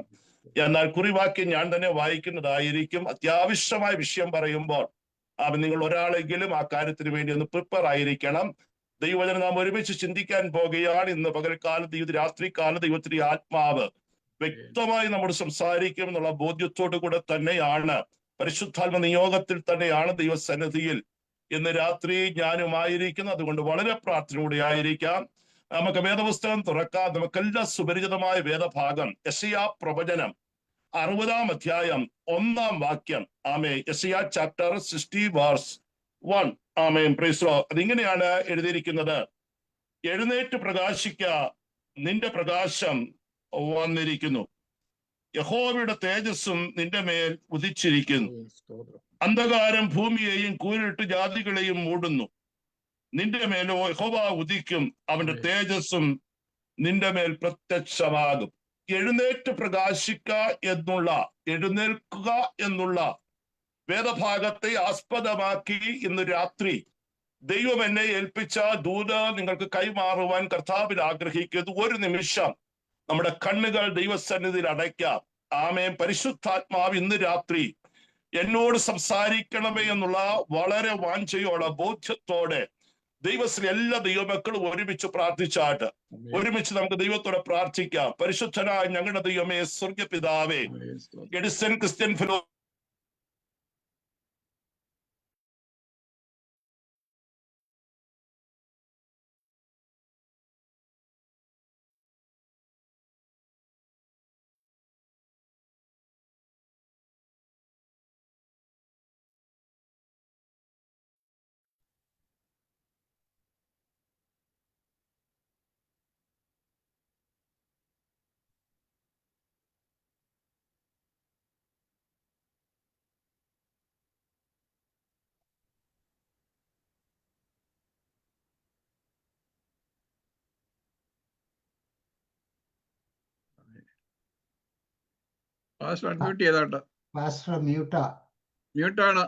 എന്നാൽ കുറിവാക്യം ഞാൻ തന്നെ വായിക്കുന്നതായിരിക്കും. അത്യാവശ്യമായ വിഷയം പറയുമ്പോൾ നിങ്ങൾ ഒരാളെങ്കിലും ആ കാര്യത്തിന് വേണ്ടി ഒന്ന് പ്രിപ്പയർ ആയിരിക്കണം. ദൈവവചനം നാം ഒരുമിച്ച് ചിന്തിക്കാൻ പോകുകയാണ്. ഇന്ന് പകൽക്കാലത്ത് രാത്രികാലത്ത് ദൈവത്തിന്റെ ആത്മാവ് വ്യക്തമായി നമ്മോട് സംസാരിക്കും എന്നുള്ള ബോധ്യത്തോടു കൂടെ തന്നെയാണ്, പരിശുദ്ധാത്മ നിയോഗത്തിൽ തന്നെയാണ് ദൈവസന്നിധിയിൽ ഇന്ന് രാത്രി ഞാനുമായിരിക്കുന്നത്. അതുകൊണ്ട് വളരെ പ്രാർത്ഥനയോടെ ആയിരിക്കാം. നമുക്ക് വേദപുസ്തകം തുറക്കാം. നമുക്കെല്ലാം സുപരിചിതമായ വേദഭാഗം യെശയ്യാ പ്രവചനം 60-ാം അധ്യായം 1-ാം വാക്യം. യെശയ്യാ chapter 60 verse 1. Praise the Lord. അതിങ്ങനെയാണ് എഴുതിയിരിക്കുന്നത്: എഴുന്നേറ്റ് പ്രകാശിക്ക, നിന്റെ പ്രകാശം വന്നിരിക്കുന്നു, യഹോവയുടെ തേജസ്സും നിന്റെ മേൽ ഉദിച്ചിരിക്കുന്നു. അന്ധകാരം ഭൂമിയെയും കൂരിട്ട് ജാതികളെയും മൂടുന്നു. നിന്റെ മേലോ യഹോവ ഉദിക്കും, അവന്റെ തേജസ്സും നിന്റെ മേൽ പ്രത്യക്ഷമാകും. എഴുന്നേറ്റ് പ്രകാശിക്ക എന്നുള്ള, എഴുന്നേൽക്കുക എന്നുള്ള വേദഭാഗത്തെ ആസ്പദമാക്കി ഇന്ന് രാത്രി ദൈവം എന്നെ ഏൽപ്പിച്ച ദൂത് നിങ്ങൾക്ക് കൈമാറുവാൻ കർത്താവിൽ ആഗ്രഹിക്കുന്നു. ഒരു നിമിഷം നമ്മുടെ കണ്ണുകൾ ദൈവസന്നിധിയിൽ അടയ്ക്കാം. ആമേൻ. പരിശുദ്ധാത്മാവ് ഇന്ന് രാത്രി എന്നോട് സംസാരിക്കണമേ എന്നുള്ള വളരെ വാഞ്ചയോടെ ബോധ്യത്തോടെ ദൈവത്തിലെ എല്ലാ ദൈവമക്കളും ഒരുമിച്ച് പ്രാർത്ഥിച്ചാട്ട് ഒരുമിച്ച് നമുക്ക് ദൈവത്തോടെ പ്രാർത്ഥിക്കാം. പരിശുദ്ധനായ ഞങ്ങളുടെ ദൈവമേ, സ്വർഗപിതാവേ, Edison Christian fellow pastor unmute ചെയ്തോട്ടെ. പാസ്റ്റർ മ്യൂട്ടാ. മ്യൂട്ടാണ്.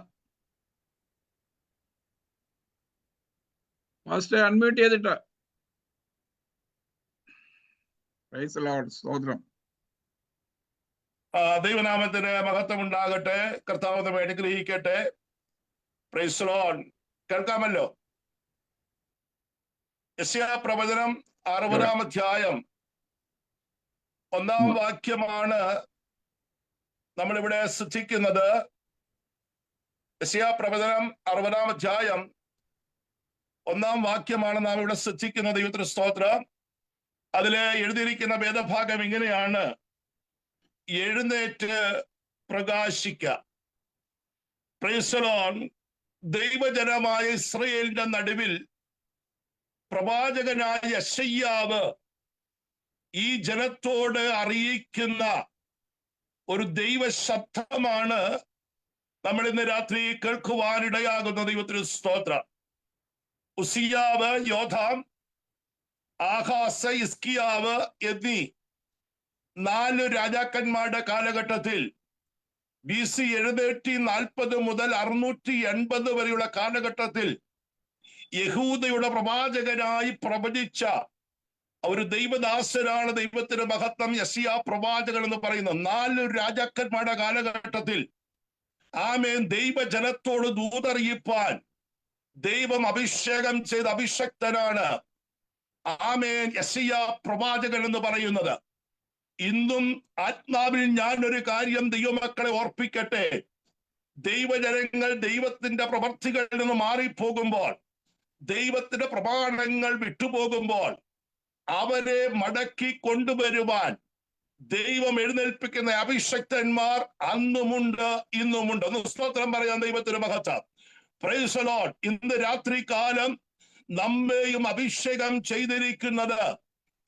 പാസ്റ്റർ അൺമ്യൂട്ട് ചെയ്തിട്ട്. Praise the Lord. സ്തോത്രം. ദൈവനാമത്തിന് മഹത്വം ഉണ്ടാകട്ടെ. കർത്താവ് നമ്മെ അനുഗ്രഹിക്കട്ടെ. Praise the Lord. കേൾക്കാമല്ലോ? യെശയ്യാ പ്രവചനം 60-ാം അധ്യായം 1-ാം വാക്യമാണ് നമ്മളിവിടെ ശ്രദ്ധിക്കുന്നത്. യെശയ്യാ പ്രവചനം 60-ാം അധ്യായം 1-ാം വാക്യമാണ് നാം ഇവിടെ ശ്രദ്ധിക്കുന്നത്. ദൈവത്തിന് സ്തോത്രം. അതില് എഴുതിയിരിക്കുന്ന വേദഭാഗം ഇങ്ങനെയാണ്: എഴുന്നേറ്റ് പ്രകാശിക്ക. Praise the Lord. ദൈവജനമായ ഇസ്രായേലിന്റെ നടുവിൽ പ്രവാചകനായ യെശയ്യാവ് ഈ ജനത്തോട് അറിയിക്കുന്ന ഒരു ദൈവശബ്ദമാണ് നമ്മൾ ഇന്ന് രാത്രി കേൾക്കുവാനിടയാകുന്ന. ദൈവത്തിന് സ്തോത്രം. ഉസിയാവ്, യോഥാം, ആഹാസ്, ഹിസ്കിയാവ് എന്നീ 4 രാജാക്കന്മാരുടെ കാലഘട്ടത്തിൽ BC 740 മുതൽ 680 വരെയുള്ള കാലഘട്ടത്തിൽ യഹൂദയുടെ പ്രവാചകനായി പ്രവചിച്ച ഒരു ദൈവദാസനാണ് ദൈവത്തിന്റെ മഹത്വം യെശയ്യാ പ്രവാചകൻ എന്ന് പറയുന്നത്. 4 രാജാക്കന്മാരുടെ കാലഘട്ടത്തിൽ ആമേൻ ദൈവജനത്തോട് ദൂതറിയിപ്പാൻ ദൈവം അഭിഷേകം ചെയ്ത അഭിഷക്തനാണ് ആമേൻ യെശയ്യാ പ്രവാചകൻ എന്ന് പറയുന്നത്. ഇന്നും ആത്മാവിൽ ഞാൻ ഒരു കാര്യം ദൈവമക്കളെ ഓർപ്പിക്കട്ടെ. ദൈവജനങ്ങൾ ദൈവത്തിന്റെ പ്രവർത്തികളിൽ നിന്ന് മാറിപ്പോകുമ്പോൾ, ദൈവത്തിന്റെ പ്രമാണങ്ങൾ വിട്ടുപോകുമ്പോൾ അവരെ മടക്കി കൊണ്ടുവരുവാൻ ദൈവം എഴുന്നേൽപ്പിക്കുന്ന അഭിഷക്തന്മാർ അന്നുമുണ്ട്, ഇന്നുമുണ്ട്. ഒന്ന് സ്തോത്രം പറയാൻ ദൈവത്തിന് മഹത്വം. Price the Lord. ഇന്ന് രാത്രി കാലം നമ്മെയും അഭിഷേകം ചെയ്തിരിക്കുന്നത്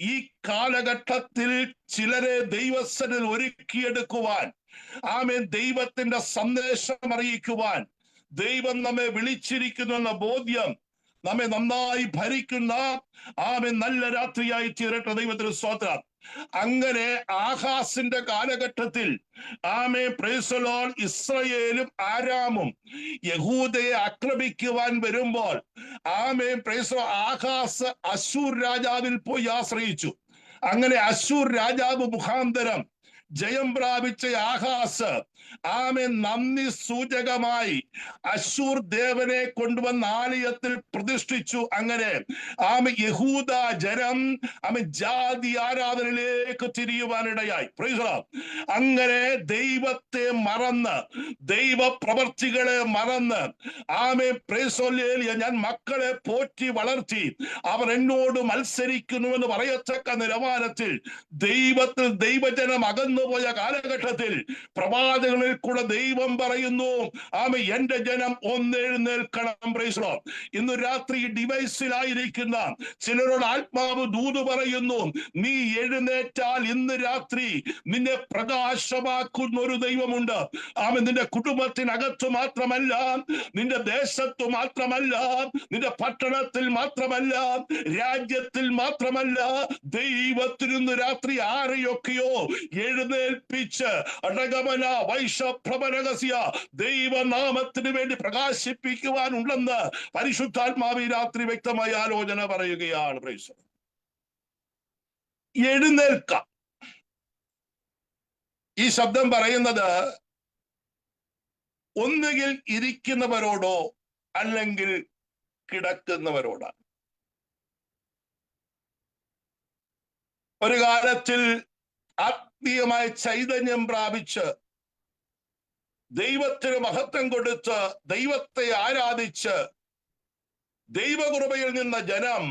ഈ കാലഘട്ടത്തിൽ ചിലരെ ദൈവസന്നിധിയിൽ ഒരുക്കിയെടുക്കുവാൻ, ആമേൻ ദൈവത്തിന്റെ സന്ദേശം അറിയിക്കുവാൻ ദൈവം നമ്മെ വിളിച്ചിരിക്കുന്നു എന്ന ബോധ്യം നമ്മെ നന്നായി ഭരിക്കുന്ന ആമേൻ നല്ല രാത്രിയായി തീരട്ടെ. ദൈവത്തിന് സ്തോത്രം. അങ്ങനെ ആഹാസിന്റെ കാലഘട്ടത്തിൽ ആമേൻ പ്രൈസ് ദി ലോർഡ് ഇസ്രായേലും ആരാമും യഹൂദയെ ആക്രമിക്കുവാൻ വരുമ്പോൾ ആമേൻ പ്രൈസ് ദി ലോർഡ് ആഹാസ് അശ്ശൂർ രാജാവിൽ പോയി ആശ്രയിച്ചു. അങ്ങനെ അശ്ശൂർ രാജാവ് മുഖാന്തരം ജയം പ്രാപിച്ച ആഹാസ് ആമേൻ നന്ദി സൂചകമായി അശ്ശൂർ ദേവനെ കൊണ്ടുവന്ന ആലയത്തിൽ പ്രതിഷ്ഠിച്ചു. അങ്ങനെ ആമേൻ യഹൂദ ജനം ആമേൻ ജാതി ആരാധനയിലേക്ക് തിരിയുവാനിടയായി. Praise the Lord. അങ്ങനെ ദൈവത്തെ മറന്ന്, ദൈവ പ്രവർത്തികളെ മറന്ന് ആമേൻ പ്രൈസ് ദി ലോർഡ് ഞാൻ മക്കളെ പോറ്റി വളർത്തി അവർ എന്നോട് മത്സരിക്കുന്നുവെന്ന് പറയത്തക്ക നിലവാരത്തിൽ ദൈവത്തിൽ ദൈവജനം അകന്നുപോയ കാലഘട്ടത്തിൽ പ്രവാചകനിൽ കൂടെ ദൈവം പറയുന്നു ആമേൻ എന്റെ ജനം ഒന്നെഴുന്നേൽക്കണം. Price the Lord. ഇന്ന് രാത്രി ഡിവൈസിലായിരിക്കുന്ന ചിലരോട് ആത്മാവ് ദൂത് പറയുന്നു, നീ എഴുന്നേറ്റാൽ ഇന്ന് രാത്രി നിന്നെ പ്രകാശമാക്കുന്ന ഒരു ദൈവമുണ്ട്. ആമേൻ നിന്റെ കുടുംബത്തിനകത്ത് മാത്രമല്ല, നിന്റെ ദേശത്ത് മാത്രമല്ല, നിന്റെ പട്ടണത്തിൽ മാത്രമല്ല, രാജ്യത്തിൽ മാത്രമല്ല, ദൈവത്തിന് ഇന്ന് രാത്രി ആരെയൊക്കെയോ എഴുന്നേൽപ്പിച്ച് അടകമന വൈശപ്രഭരഹസ്യ ദൈവനാമത്തിന് വേണ്ടി പ്രകാശിപ്പിക്കുവാനുണ്ടെന്ന് പരിശുദ്ധാത്മാവ് ഈ രാത്രി വ്യക്തമായ ആലോചന പറയുകയാണ്. പ്രൈസ്. എഴുന്നേൽക്കാം. ഈ ശബ്ദം പറയുന്നത് ഒന്നുകിൽ ഇരിക്കുന്നവരോടോ അല്ലെങ്കിൽ കിടക്കുന്നവരോടാണ്. ഒരു കാലത്തിൽ ആത്മീയമായ ചൈതന്യം പ്രാപിച്ച് ദൈവത്തിന് മഹത്വം കൊടുത്ത് ദൈവത്തെ ആരാധിച്ച് ദൈവകൃപയിൽ നിന്ന ജനം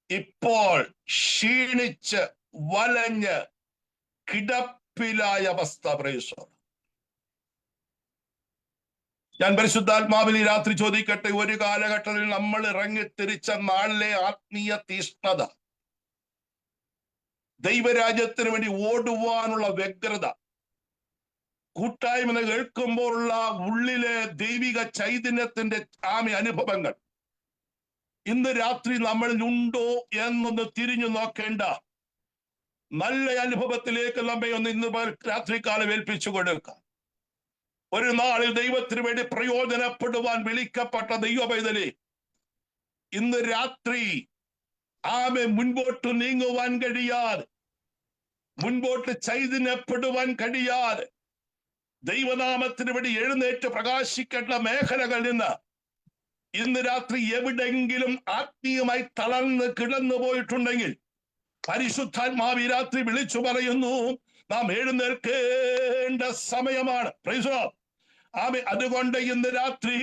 ഇപ്പോൾ ക്ഷീണിച്ച് വലഞ്ഞ് കിടപ്പിലായ അവസ്ഥ. Price the Lord. ഞാൻ പരിശുദ്ധാത്മാവിൽ ഈ രാത്രി ചോദിക്കട്ടെ, ഒരു കാലഘട്ടത്തിൽ നമ്മൾ ഇറങ്ങിത്തിരിച്ച നാളിലെ ആത്മീയ തീഷ്ണത, ദൈവരാജ്യത്തിന് വേണ്ടി ഓടുവാനുള്ള വ്യഗ്രത, കൂട്ടായ്മ കേൾക്കുമ്പോഴുള്ള ഉള്ളിലെ ദൈവിക ചൈതന്യത്തിന്റെ അനുഭവങ്ങൾ ഇന്ന് രാത്രി നമ്മളിൽ ഉണ്ടോ എന്നൊന്ന് തിരിഞ്ഞു നോക്കേണ്ട നല്ല അനുഭവത്തിലേക്ക് നമ്മെ ഒന്ന് ഇന്ന് രാത്രികാലം ഏൽപ്പിച്ചു കൊടുക്കാം. ഒരു നാളിൽ ദൈവത്തിന് വേണ്ടി പ്രയോജനപ്പെടുവാൻ വിളിക്കപ്പെട്ട ദൈവ പൈതലേ, ഇന്ന് രാത്രി മുൻപോട്ട് നീങ്ങുവാൻ കഴിയാതെ, മുൻപോട്ട് ചൈതന്യപ്പെടുവാൻ കഴിയാതെ, ദൈവനാമത്തിന് വേണ്ടി എഴുന്നേറ്റ് പ്രകാശിക്കേണ്ട മേഖലകളിൽ നിന്ന് ഇന്ന് രാത്രി എവിടെങ്കിലും ആത്മീയമായി തളർന്ന് കിടന്നു പോയിട്ടുണ്ടെങ്കിൽ പരിശുദ്ധാത്മാവ് ഈ രാത്രി വിളിച്ചു പറയുന്നു, നാം എഴുന്നേൽക്കേണ്ട സമയമാണ്. Praise the Lord. ആമേൻ. അതുകൊണ്ട് ഇന്ന് രാത്രി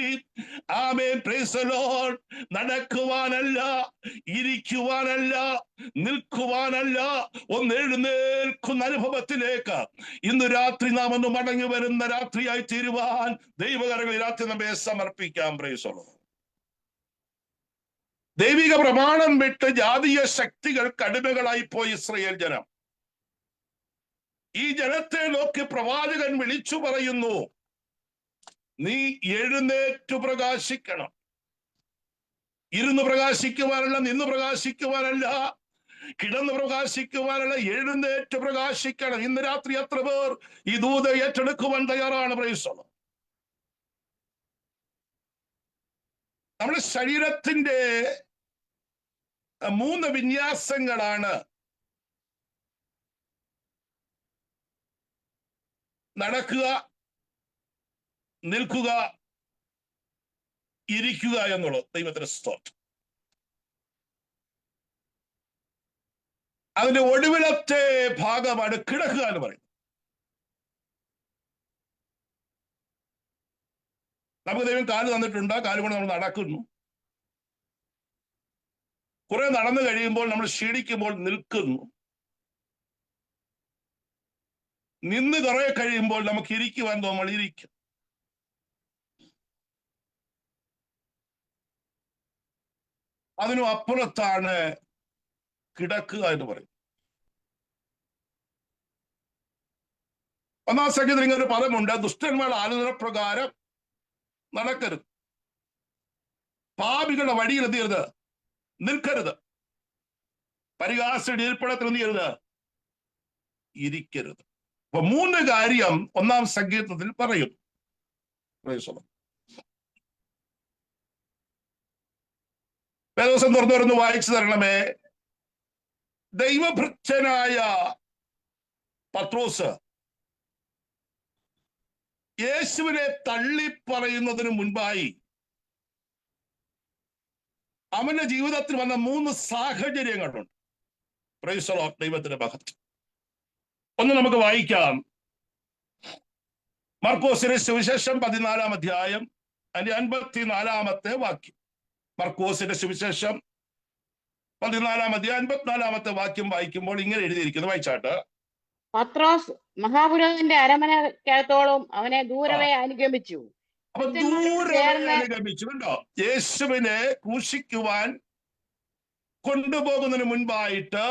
ആമേൻ പ്രൈസ് ദി ലോർഡ് നടക്കുവാനല്ല, ഇരിക്കുവാനല്ല, നിൽക്കുവാനല്ല, ഒന്ന് എഴുന്നേൽക്കുന്ന അനുഭവത്തിലേക്ക് ഇന്ന് രാത്രി നാം ഒന്ന് മടങ്ങി വരുന്ന രാത്രിയായി തീരുവാൻ ദൈവകരങ്ങളിൽ രാത്രി നമ്മെ സമർപ്പിക്കാം. Price the Lord. ദൈവിക പ്രമാണം വിട്ട് ജാതീയ ശക്തികൾക്ക് അടിമകളായി പോയി ഇസ്രായേൽ ജനം. ഈ ജനത്തെ നോക്കി പ്രവാചകൻ വിളിച്ചു പറയുന്നു, നീ എഴുന്നേറ്റു പ്രകാശിക്കണം. ഇരുന്ന് പ്രകാശിക്കുവാനല്ല, നിന്ന് പ്രകാശിക്കുവാനല്ല, കിടന്ന് പ്രകാശിക്കുവാനല്ല, എഴുന്നേറ്റ് പ്രകാശിക്കണം. ഇന്ന് രാത്രി എത്ര പേർ ഈ ദൂത ഏറ്റെടുക്കുവാൻ തയ്യാറാണ്? Price the Lord. നമ്മുടെ ശരീരത്തിന്റെ 3 വിന്യാസങ്ങളാണ്: നടക്കുക, നിൽക്കുക, ഇരിക്കുക എന്നുള്ളത്. ദൈവത്തിന്റെ സ്തോത്രം. അതിന്റെ ഒടുവിലത്തെ ഭാഗമാണ് കിടക്കുക എന്ന് പറയുന്നത്. നമുക്ക് ദൈവം കാല് തന്നിട്ടുണ്ട്, കാല് കൊണ്ട് നമ്മൾ നടക്കുന്നു. കുറെ നടന്നു കഴിയുമ്പോൾ നമ്മൾ ക്ഷീണിക്കുമ്പോൾ നിൽക്കുന്നു. നിന്ന് കുറെ കഴിയുമ്പോൾ നമുക്ക് ഇരിക്കുവാൻ നമ്മൾ ഇരിക്കും. അതിനും അപ്പുറത്താണ് കിടക്കുക എന്ന് പറയും. 1-ാം സംഗീതത്തിൽ ഇങ്ങനെ ഒരു പദമുണ്ട്: ദുഷ്ടന്മാരുടെ ആലോചന പ്രകാരം നടക്കരുത്, പാപികളുടെ വഴിയിൽ എന്ത് ചെയ്യരുത്, നിൽക്കരുത്, പരിഹാസയുടെ ഇരിപ്പിടത്തിൽ എന്ത് ചെയ്യരുത്, ഇരിക്കരുത്. അപ്പൊ 3 കാര്യം 1-ാം സങ്കീർത്തനത്തിൽ പറയും. വേദവസം തുറന്നു വായിച്ചു തരണമേ. ദൈവഭൃത്യനായ പത്രോസ് യേശുവിനെ തള്ളിപ്പറയുന്നതിന് മുൻപായി അവന്റെ ജീവിതത്തിൽ വന്ന 3 സാഹചര്യങ്ങളുണ്ട്. Price the Lord. ദൈവത്തിന്റെ മഹത്വം. ഒന്ന് നമുക്ക് വായിക്കാം. മർക്കോസിന്റെ സുവിശേഷം 14-ാം അധ്യായം അതിന്റെ 54-ാമത്തെ വാക്യം. മർക്കോസിന്റെ സുവിശേഷം 14-ാം അധ്യായം 54-ാമത്തെ വാക്യം വായിക്കുമ്പോൾ ഇങ്ങനെ എഴുതിയിരിക്കുന്നു. വായിച്ചാട്ട്: പത്രോസ് മഹാപുരോഹിതന്റെ അരമനക്കകത്തോളം അവനെ ദൂരവേ അനുഗമിച്ചു. അപ്പൊ ദൂരെ അനുഗമിച്ചു. കണ്ടോ? യേശുവിനെ ക്രൂശിക്കുവാൻ കൊണ്ടുപോകുന്നതിന് മുൻപായിട്ട്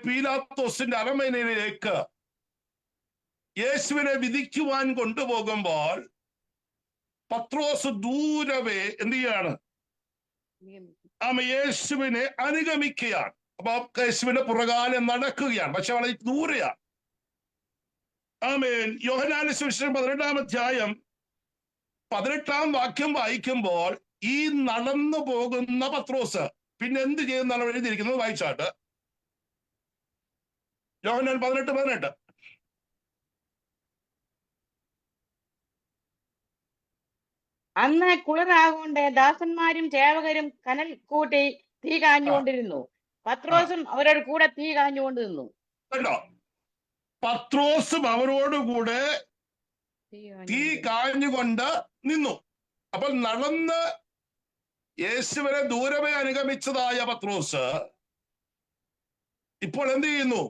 പീലാത്തോസിന്റെ അരമനയിലേക്ക് യേശുവിനെ വിധിക്കുവാൻ കൊണ്ടുപോകുമ്പോൾ പത്രോസ് ദൂരവേ എന്ത് ചെയ്യാണ്? യേശുവിനെ അനുഗമിക്കുകയാണ്. അപ്പൊ യേശുവിന്റെ പുറകാലെ നടക്കുകയാണ്. പക്ഷെ വളരെ ദൂരെയാണ്. ആമേൻ. യോഹന്നാന്റെ സുവിശേഷം 18-ാം അധ്യായം 18-ാം വാക്യം വായിക്കുമ്പോൾ ഈ നടന്നു പോകുന്ന പത്രോസ് പിന്നെ എന്ത് ചെയ്യുന്നതാണ് എഴുതിയിരിക്കുന്നത്. വായിച്ചാട്ട് യോഹന്നാൻ 18:18. അന്ന് കുളിരാകൊണ്ട് ദാസന്മാരും സേവകരും കനൽ കൂട്ടി തീ കാഞ്ഞുകൊണ്ടിരുന്നു. പത്രോസും അവരോട് കൂടെ തീ കാഞ്ഞുകൊണ്ട് നിന്നു. കണ്ടോ? പത്രോസും അവരോടുകൂടെ തീ കാഞ്ഞുകൊണ്ട് നിന്നു. അപ്പൊ നടന്ന് യേശുവിനെ ദൂരമേ അനുഗമിച്ചതായ പത്രോസ് ഇപ്പോൾ എന്ത് ചെയ്യുന്നു?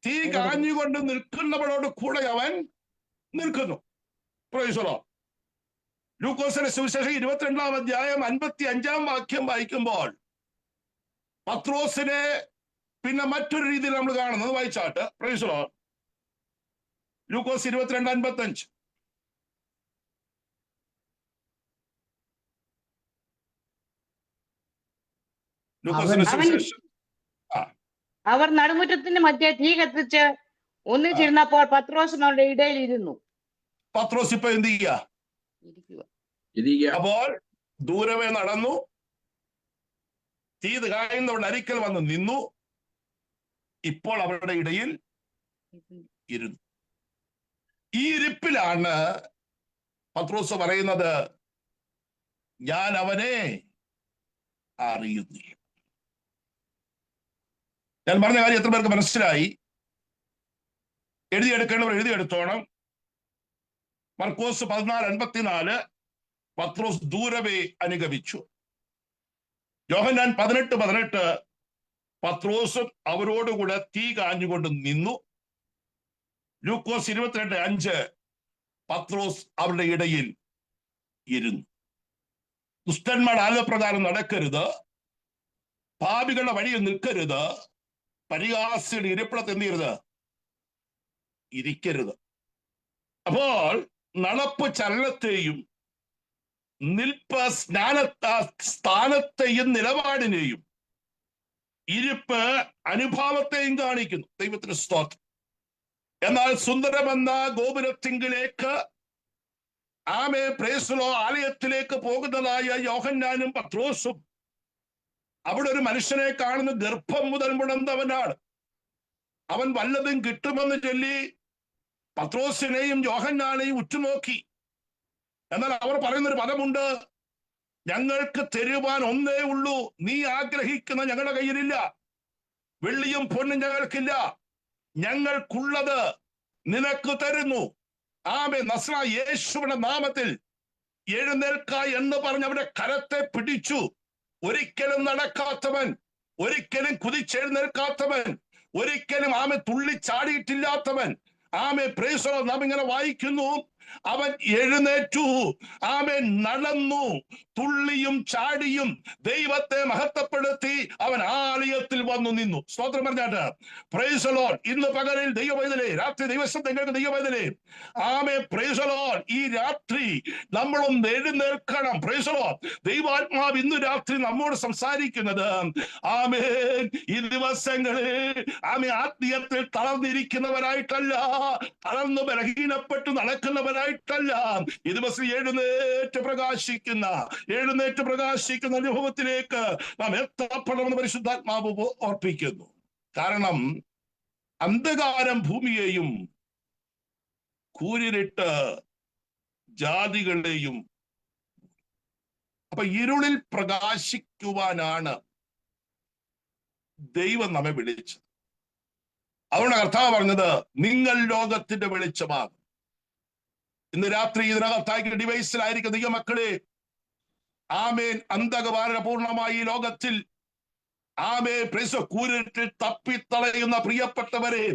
തീ കാഞ്ഞുകൊണ്ട് നിൽക്കുന്നവരോട് കൂടെ അവൻ നിൽക്കുന്നു. Price the Lord. ലൂക്കോസിന്റെ സുവിശേഷം 22-ാം അധ്യായം 55-ാം വാക്യം വായിക്കുമ്പോൾ പത്രോസിനെ പിന്നെ മറ്റൊരു രീതിയിൽ നമ്മൾ കാണുന്നത്. വായിച്ചാട്ട് പ്രൈസ് ദി ലോർഡ്. ലൂക്കോസ് 22:55. ലൂക്കോസിന്റെ സുവിശേഷം. അവർ നടുമുറ്റത്തിന്റെ മധ്യേ തീ കത്തിച്ച് ഒന്നിച്ചിരുന്നപ്പോൾ പത്രോസ് അവരുടെ ഇടയിൽ ഇരുന്നു. പത്രോസ് ഇപ്പൊ എന്ത് ചെയ്യുക? അപ്പോൾ ദൂരമേ നടന്നു, തീ കായുന്നവരുടെ അരിക്കൽ വന്ന് നിന്നു, ഇപ്പോൾ അവരുടെ ഇടയിൽ ഇരുന്നു. ഈ ഇരിപ്പിലാണ് പത്രോസ് പറയുന്നത്, ഞാൻ അവനെ അറിയുന്നു. ഞാൻ പറഞ്ഞ കാര്യം എത്ര പേർക്ക് മനസ്സിലായി? എഴുതിയെടുക്കേണ്ടവർ എഴുതിയെടുത്തോണം. മർക്കോസ് 14:54 പത്രോസ് ദൂരവേ അനുഗമിച്ചു. യോഹന്നാൻ 18:18 പത്രോസും അവരോടുകൂടെ തീ കാഞ്ഞുകൊണ്ട് നിന്നു. ലൂക്കോസ് 22:5 പത്രോസ് അവരുടെ ഇടയിൽ ഇരുന്നു. ദുഷ്ടന്മാരുടെ ആലോചനപ്രകാരം നടക്കരുത്, പാപികളുടെ വഴിയിൽ നിൽക്കരുത്, പരിഹാസിയുടെ ഇരിപ്പിടത്ത് എന്ത് ചെയ്യരുത്? ഇരിക്കരുത്. അപ്പോൾ നടപ്പ് ചലനത്തെയും നിൽപ്പ് സ്ഥാനത്തെയും നിലപാടിനെയും ഇരിപ്പ് അനുഭാവത്തെയും കാണിക്കുന്നു. ദൈവത്തിന് സ്തോത്രം. എന്നാൽ സുന്ദരമെന്ന ഗോപുരത്തിങ്കിലേക്ക് ആലയത്തിലേക്ക് പോകുന്നതായ യോഹന്നാനും പത്രോസും അവിടെ ഒരു മനുഷ്യനെ കാണുന്ന ഗർഭം മുതൽ മുടന്തവനാണ്. അവൻ വല്ലതും കിട്ടുമെന്ന് ചൊല്ലി പത്രോസിനെയും യോഹന്നാനെയും ഉറ്റുനോക്കി. എന്നാൽ അവർ പറയുന്നൊരു പദമുണ്ട്, ഞങ്ങൾക്ക് തരുവാൻ ഒന്നേ ഉള്ളൂ, നീ ആഗ്രഹിക്കുന്ന ഞങ്ങളുടെ കയ്യിലില്ല, വെള്ളിയും പൊന്നും ഞങ്ങൾക്കില്ല, ഞങ്ങൾക്കുള്ളത് നിനക്ക് തരുന്നു. നസ്രായ യേശുവിന്റെ നാമത്തിൽ എഴുന്നേൽക്ക എന്ന് പറഞ്ഞ് അവരുടെ കരത്തെ പിടിച്ചു. ഒരിക്കലും നടക്കാത്തവൻ, ഒരിക്കലും കുതിച്ചെഴുന്നേൽക്കാത്തവൻ, ഒരിക്കലും തുള്ളിച്ചാടിയിട്ടില്ലാത്തവൻ, പ്രൈസ് ദി ലോർഡ്, നാം ഇങ്ങനെ വായിക്കുന്നു, അവൻ എഴുന്നേറ്റു, നടന്നു, തുള്ളിയും ചാടിയും ദൈവത്തെ മഹത്വപ്പെടുത്തി അവൻ ആലയത്തിൽ വന്നു നിന്നു. സ്തോത്രം പറഞ്ഞാട്ട്. Praise the Lord. ഇന്ന് പകലിൽ ദൈവവേദനേ, രാത്രി ദൈവശബ്ദങ്ങൾക്ക് ദൈവവേദനേ, പ്രൈസ് ദി ലോർഡ്. ഈ രാത്രി നമ്മളൊന്ന് എഴുന്നേൽക്കണം. Price the Lord. ദൈവാത്മാവ് ഇന്ന് രാത്രി നമ്മോട് സംസാരിക്കുന്നത്, ഈ ദിവസങ്ങളിൽ ആത്മീയത്തിൽ തളർന്നിരിക്കുന്നവരായിട്ടല്ല, തളർന്ന് ബലഹീനപ്പെട്ട് നടക്കുന്നവരായിട്ടല്ല, ഈ ദിവസം എഴുന്നേറ്റ് പ്രകാശിക്കുന്ന അനുഭവത്തിലേക്ക് നാം എത്തപ്പെടണമെന്ന് പരിശുദ്ധാത്മാവ് ഓർപ്പിക്കുന്നു. കാരണം അന്ധകാരം ഭൂമിയെയും കൂരിരുട്ട് ജാതികളെയും, അപ്പൊ ഇരുളിൽ പ്രകാശിക്കുവാനാണ് ദൈവം നമ്മെ വിളിച്ചത്. അതുകൊണ്ട് കർത്താവ് പറഞ്ഞത്, നിങ്ങൾ ലോകത്തിന്റെ വെളിച്ചമാകും. ഇന്ന് രാത്രി ഇതിനകത്തായി ഡിവൈസിലായിരിക്കും ദൈവമക്കളെ, അന്ധകാര പൂർണ്ണമായി ലോകത്തിൽ കൂരിട്ടിൽ തപ്പിത്തളയുന്ന പ്രിയപ്പെട്ടവരെ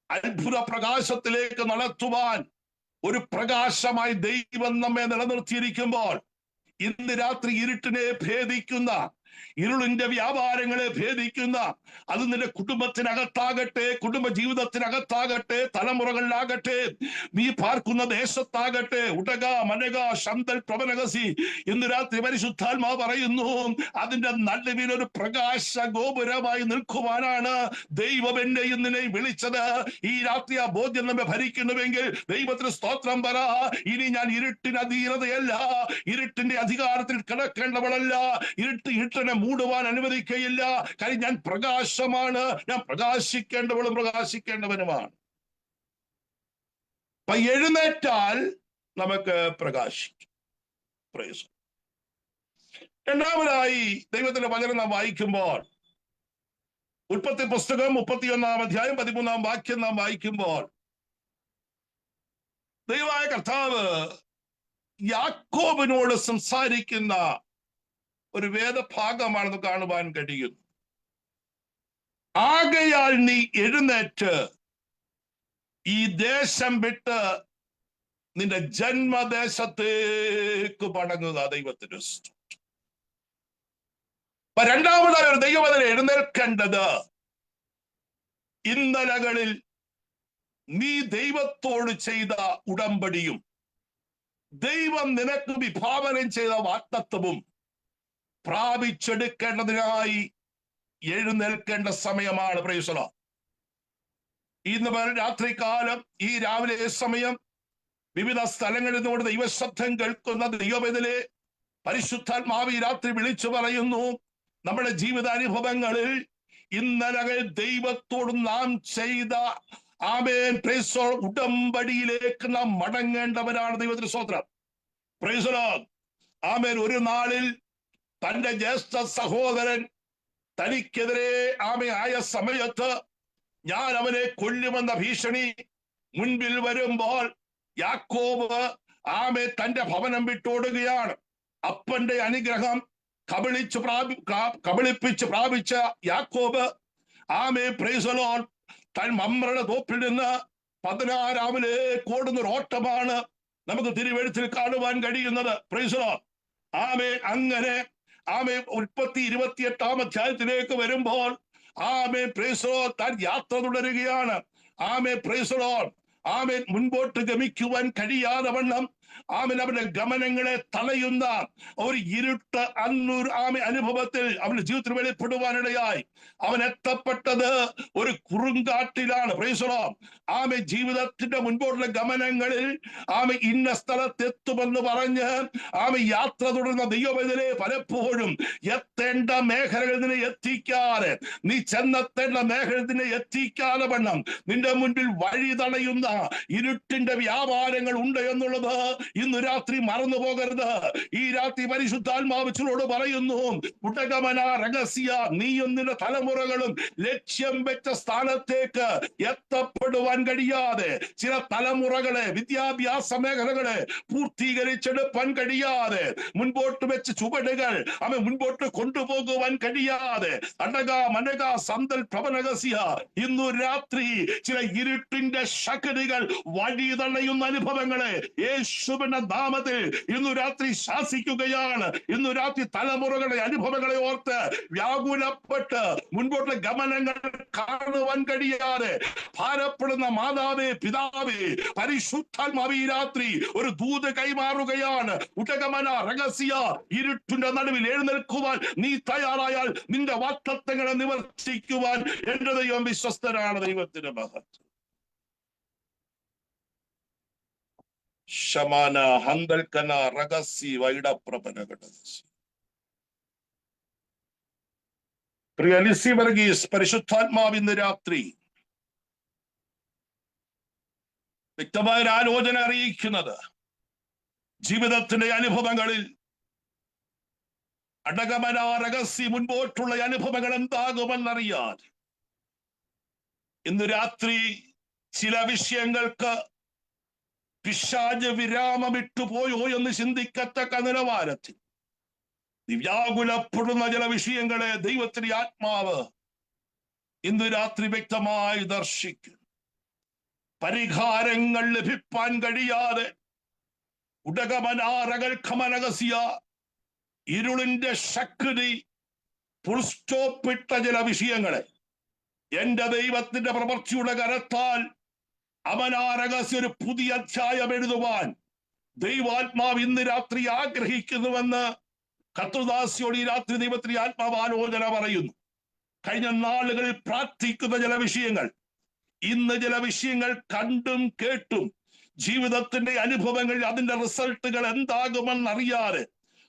അത്ഭുത പ്രകാശത്തിലേക്ക് നടത്തുവാൻ ഒരു പ്രകാശമായി ദൈവം നമ്മെ നിലനിർത്തിയിരിക്കുമ്പോൾ, ഇന്ന് രാത്രി ഇരുട്ടിനെ ഭേദിക്കുന്ന, ഇരുളിന്റെ വ്യാപാരങ്ങളെ ഭേദിക്കുന്ന, അത് നിന്റെ കുടുംബത്തിനകത്താകട്ടെ, കുടുംബ ജീവിതത്തിനകത്താകട്ടെ, തലമുറകളിലാകട്ടെ, നീ പാർക്കുന്ന ദേശത്താകട്ടെ, ഉടക മനക ശന്തൽ പ്രവനകസി, ഇന്ന് രാത്രി പരിശുദ്ധാത്മാവ് പറയുന്നു, അതിന്റെ നടുവിൽ ഒരു പ്രകാശ ഗോപുരമായി നിൽക്കുവാനാണ് ദൈവം എന്നെ ഇന്നിനെ വിളിച്ചത്. ഈ രാത്രി ആ ബോധ്യം നമ്മെ ഭരിക്കുന്നുവെങ്കിൽ ദൈവത്തിന് സ്തോത്രം പറ. ഇനി ഞാൻ ഇരുട്ടിന് അധീനതയല്ല, ഇരുട്ടിന്റെ അധികാരത്തിൽ കിടക്കേണ്ടവളല്ല, ഇരുട്ടിനെ മൂടുവാൻ അനുവദിക്കയില്ല. കാര്യം ഞാൻ പ്രകാശമാണ്, ഞാൻ പ്രകാശിക്കേണ്ടവളും പ്രകാശിക്കേണ്ടവനുമാണ്. അപ്പൊ എഴുന്നേറ്റാൽ നമുക്ക് പ്രകാശിക്കും. രണ്ടാമതായി ദൈവത്തിന്റെ വചനം നാം വായിക്കുമ്പോൾ, ഉൽപ്പത്തി പുസ്തകം 31-ാം അധ്യായം 13-ാം വാക്യം നാം വായിക്കുമ്പോൾ, ദൈവമായ കർത്താവ് യാക്കോബിനോട് സംസാരിക്കുന്ന ഒരു വേദഭാഗമാണെന്ന് കാണുവാൻ കഴിയുന്നു. ആകയാൽ നീ എഴുന്നേറ്റ് ഈ ദേശം വിട്ട് നിന്റെ ജന്മദേശത്തേക്ക് മടങ്ങുക. ദൈവത്തിന് രണ്ടാമതായി ഒരു ദൈവം എഴുന്നേൽക്കേണ്ടത്, ഇന്നലകളിൽ നീ ദൈവത്തോട് ചെയ്ത ഉടമ്പടിയും ദൈവം നിനക്ക് വിഭാവനം ചെയ്ത വാഗ്ദത്തവും പ്രാപിച്ചെടുക്കേണ്ടതിനായി എഴുന്നേൽക്കേണ്ട സമയമാണ്. Praise the Lord. ഇന്ന് രാത്രികാലം, ഈ രാവിലെ സമയം വിവിധ സ്ഥലങ്ങളിൽ നിന്നുകൊണ്ട് ദൈവശബ്ദം കേൾക്കുന്ന ദൈവവേദനയെ പരിശുദ്ധാത്മാവ് ഈ രാത്രി വിളിച്ചു പറയുന്നു, നമ്മുടെ ജീവിതാനുഭവങ്ങളിൽ ഇന്നലകൾ ദൈവത്തോട് നാം ചെയ്ത പ്രൈസ് ദി ലോർഡ് ഉടമ്പടിയിലേക്ക് നാം മടങ്ങേണ്ടവരാണ്. ദൈവത്തിന് സ്തോത്രം. Price the Lord. ഒരു നാളിൽ തന്റെ ജ്യേഷ്ഠ സഹോദരൻ തനിക്കെതിരെ ആയ സമയത്ത് ഞാൻ അവനെ കൊല്ലുമെന്ന ഭീഷണി മുൻപിൽ വരുമ്പോൾ യാക്കോബ് തന്റെ ഭവനം വിട്ടോടുകയാണ്. അപ്പന്റെ അനുഗ്രഹം കബളിപ്പിച്ച് പ്രാപിച്ച യാക്കോബ് പ്രൈസ് ദി ലോർഡ് തൻ മമ്രയുടെ തോപ്പിൽ നിന്ന് 16 ഓടുന്ന ഒരു ഓട്ടമാണ് നമുക്ക് തിരുവെഴുത്തിൽ കാണുവാൻ കഴിയുന്നത്. Price the Lord. അങ്ങനെ ഉൽപ്പത്തി 28-ാം അധ്യായത്തിലേക്ക് വരുമ്പോൾ പ്രൈസ് ദി ലോർഡ് താൻ യാത്ര തുടരുകയാണ്. Price the Lord. മുൻപോട്ട് ഗമിക്കുവാൻ കഴിയാതെ വണ്ണം ആമൻ അവന്റെ ഗമനങ്ങളെ തടയുന്ന ഒരു ഇരുട്ട് അനുഭവത്തിൽ അവന്റെ ജീവിതത്തിൽ വെളിപ്പെടുവാനിടയായി. അവൻ എത്തപ്പെട്ടത് ഒരു കുറുങ്കാട്ടിലാണ്. ആമെ ജീവിതത്തിന്റെ മുൻപോട്ടുള്ള ഗമനങ്ങളിൽ ആമെ ഇന്ന സ്ഥലത്തെത്തുമെന്ന് പറഞ്ഞ് ആമെ യാത്ര തുടർന്ന ദൈവവേദനയെ പലപ്പോഴും എത്തേണ്ട മേഖലകളിൽ നിന്ന് എത്തിക്കാതെ, നീ ചെന്നെത്തേണ്ട മേഖലയിൽ നിന്ന് എത്തിക്കാതെ വണ്ണം നിന്റെ മുൻപിൽ വഴി തടയുന്ന ഇരുട്ടിന്റെ വ്യാപാരങ്ങൾ ഉണ്ട് എന്നുള്ളത് ഇന്ന് രാത്രി മറന്നു പോകരുത്. ഈ രാത്രി പരിശുദ്ധാത്മാവിനോട് പറയുന്നു, ഉടകമന രഹസ്യ, നീയും നിന്റെ തലമുറകളും ലക്ഷ്യം വെച്ച സ്ഥാനത്തേക്ക് എത്തപ്പെടുവാൻ കഴിയാതെ, ചില തലമുറകളെ വിദ്യാഭ്യാസ മേഖലകളെ പൂർത്തീകരിച്ചെടുപ്പാൻ കഴിയാതെ, മുൻപോട്ട് വെച്ച ചുവടുകൾ അവൻ മുൻപോട്ട് കൊണ്ടുപോകുവാൻ കഴിയാതെ, ഇന്നു രാത്രി ചില ഇരുട്ടിന്റെ ശക്തികൾ വഴി തടയുന്ന അനുഭവങ്ങളെ യേശുവിന്റെ നാമത്തിൽ ഇന്നു രാത്രി ശാസിക്കുകയാണ്. ഇന്നു രാത്രി തലമുറകളുടെ അനുഭവങ്ങളെ ഓർത്ത് വ്യാകുലപ്പെട്ട് മുൻപോട്ടുള്ള ഗമനങ്ങൾ കാണുവാൻ കഴിയാതെ ഭാരപ്പെടുന്ന മാതാവേ, പിതാവേ, പരിശുദ്ധാത്മാവേ, ഈ രാത്രി ഒരു ദൂത് കൈമാറുകയാണ്. ഉടകമന രഹസ്യ, ഇരുട്ടിന്റെ നടുവിൽ എഴുന്നേൽക്കുവാൻ നീ തയ്യാറായാൽ നിന്റെ വാഗ്ദത്തങ്ങളെ നിവർത്തിക്കുവാൻ എന്റെ ദൈവം വിശ്വസ്തനാണ്. ദൈവത്തിന്റെ മഹത്വം. ശമാന ഹന്തൽക്കന രഹസ്യ വൈഡപ്രപനഘടസി. പ്രിയ ലിസി വർഗീസ്, പരിശുദ്ധാത്മാവ് ഇന്ന് രാത്രി വ്യക്തമായ ഒരു ആലോചന അറിയിക്കുന്നത്, ജീവിതത്തിന്റെ അനുഭവങ്ങളിൽ അടകമന രഹസ്യ മുൻപോട്ടുള്ള അനുഭവങ്ങൾ എന്താകുമെന്നറിയാൻ ഇന്ന് രാത്രി ചില വിഷയങ്ങൾക്ക് പിശാച് വിരാമമിട്ടുപോയോ എന്ന് ചിന്തിക്കത്തക്ക നിലവാരത്തിൽ വ്യാകുലപ്പെടുന്ന ചില വിഷയങ്ങളെ ദൈവത്തിന്റെ ആത്മാവ് ഇന്ന് രാത്രി വ്യക്തമായി ദർശിക്കും. പരിഹാരങ്ങൾ ലഭിപ്പാൻ കഴിയാതെ ഉടകമനാരകൽക്കമനകസിയ ഇരുളിന്റെ ശക്തി പുൾസ്റ്റോപ്പിട്ട ചില വിഷയങ്ങളെ എന്റെ ദൈവത്തിന്റെ പ്രവൃത്തിയുടെ കരത്താൽ അവനാരകസ്യ ഒരു പുതിയ അധ്യായം എഴുതുവാൻ ദൈവാത്മാവ് ഇന്ന് രാത്രി ആഗ്രഹിക്കുന്നുവെന്ന് കർത്തൃദാസിയോട് ഈ രാത്രി ദൈവത്തിന്റെ ആത്മാവ് ആലോചന പറയുന്നു. കഴിഞ്ഞ നാളുകളിൽ പ്രാർത്ഥിക്കുന്ന ചില വിഷയങ്ങൾ, ഇന്ന് ചില വിഷയങ്ങൾ കണ്ടും കേട്ടും ജീവിതത്തിന്റെ അനുഭവങ്ങളിൽ അതിന്റെ റിസൾട്ടുകൾ എന്താകുമെന്നറിയാതെ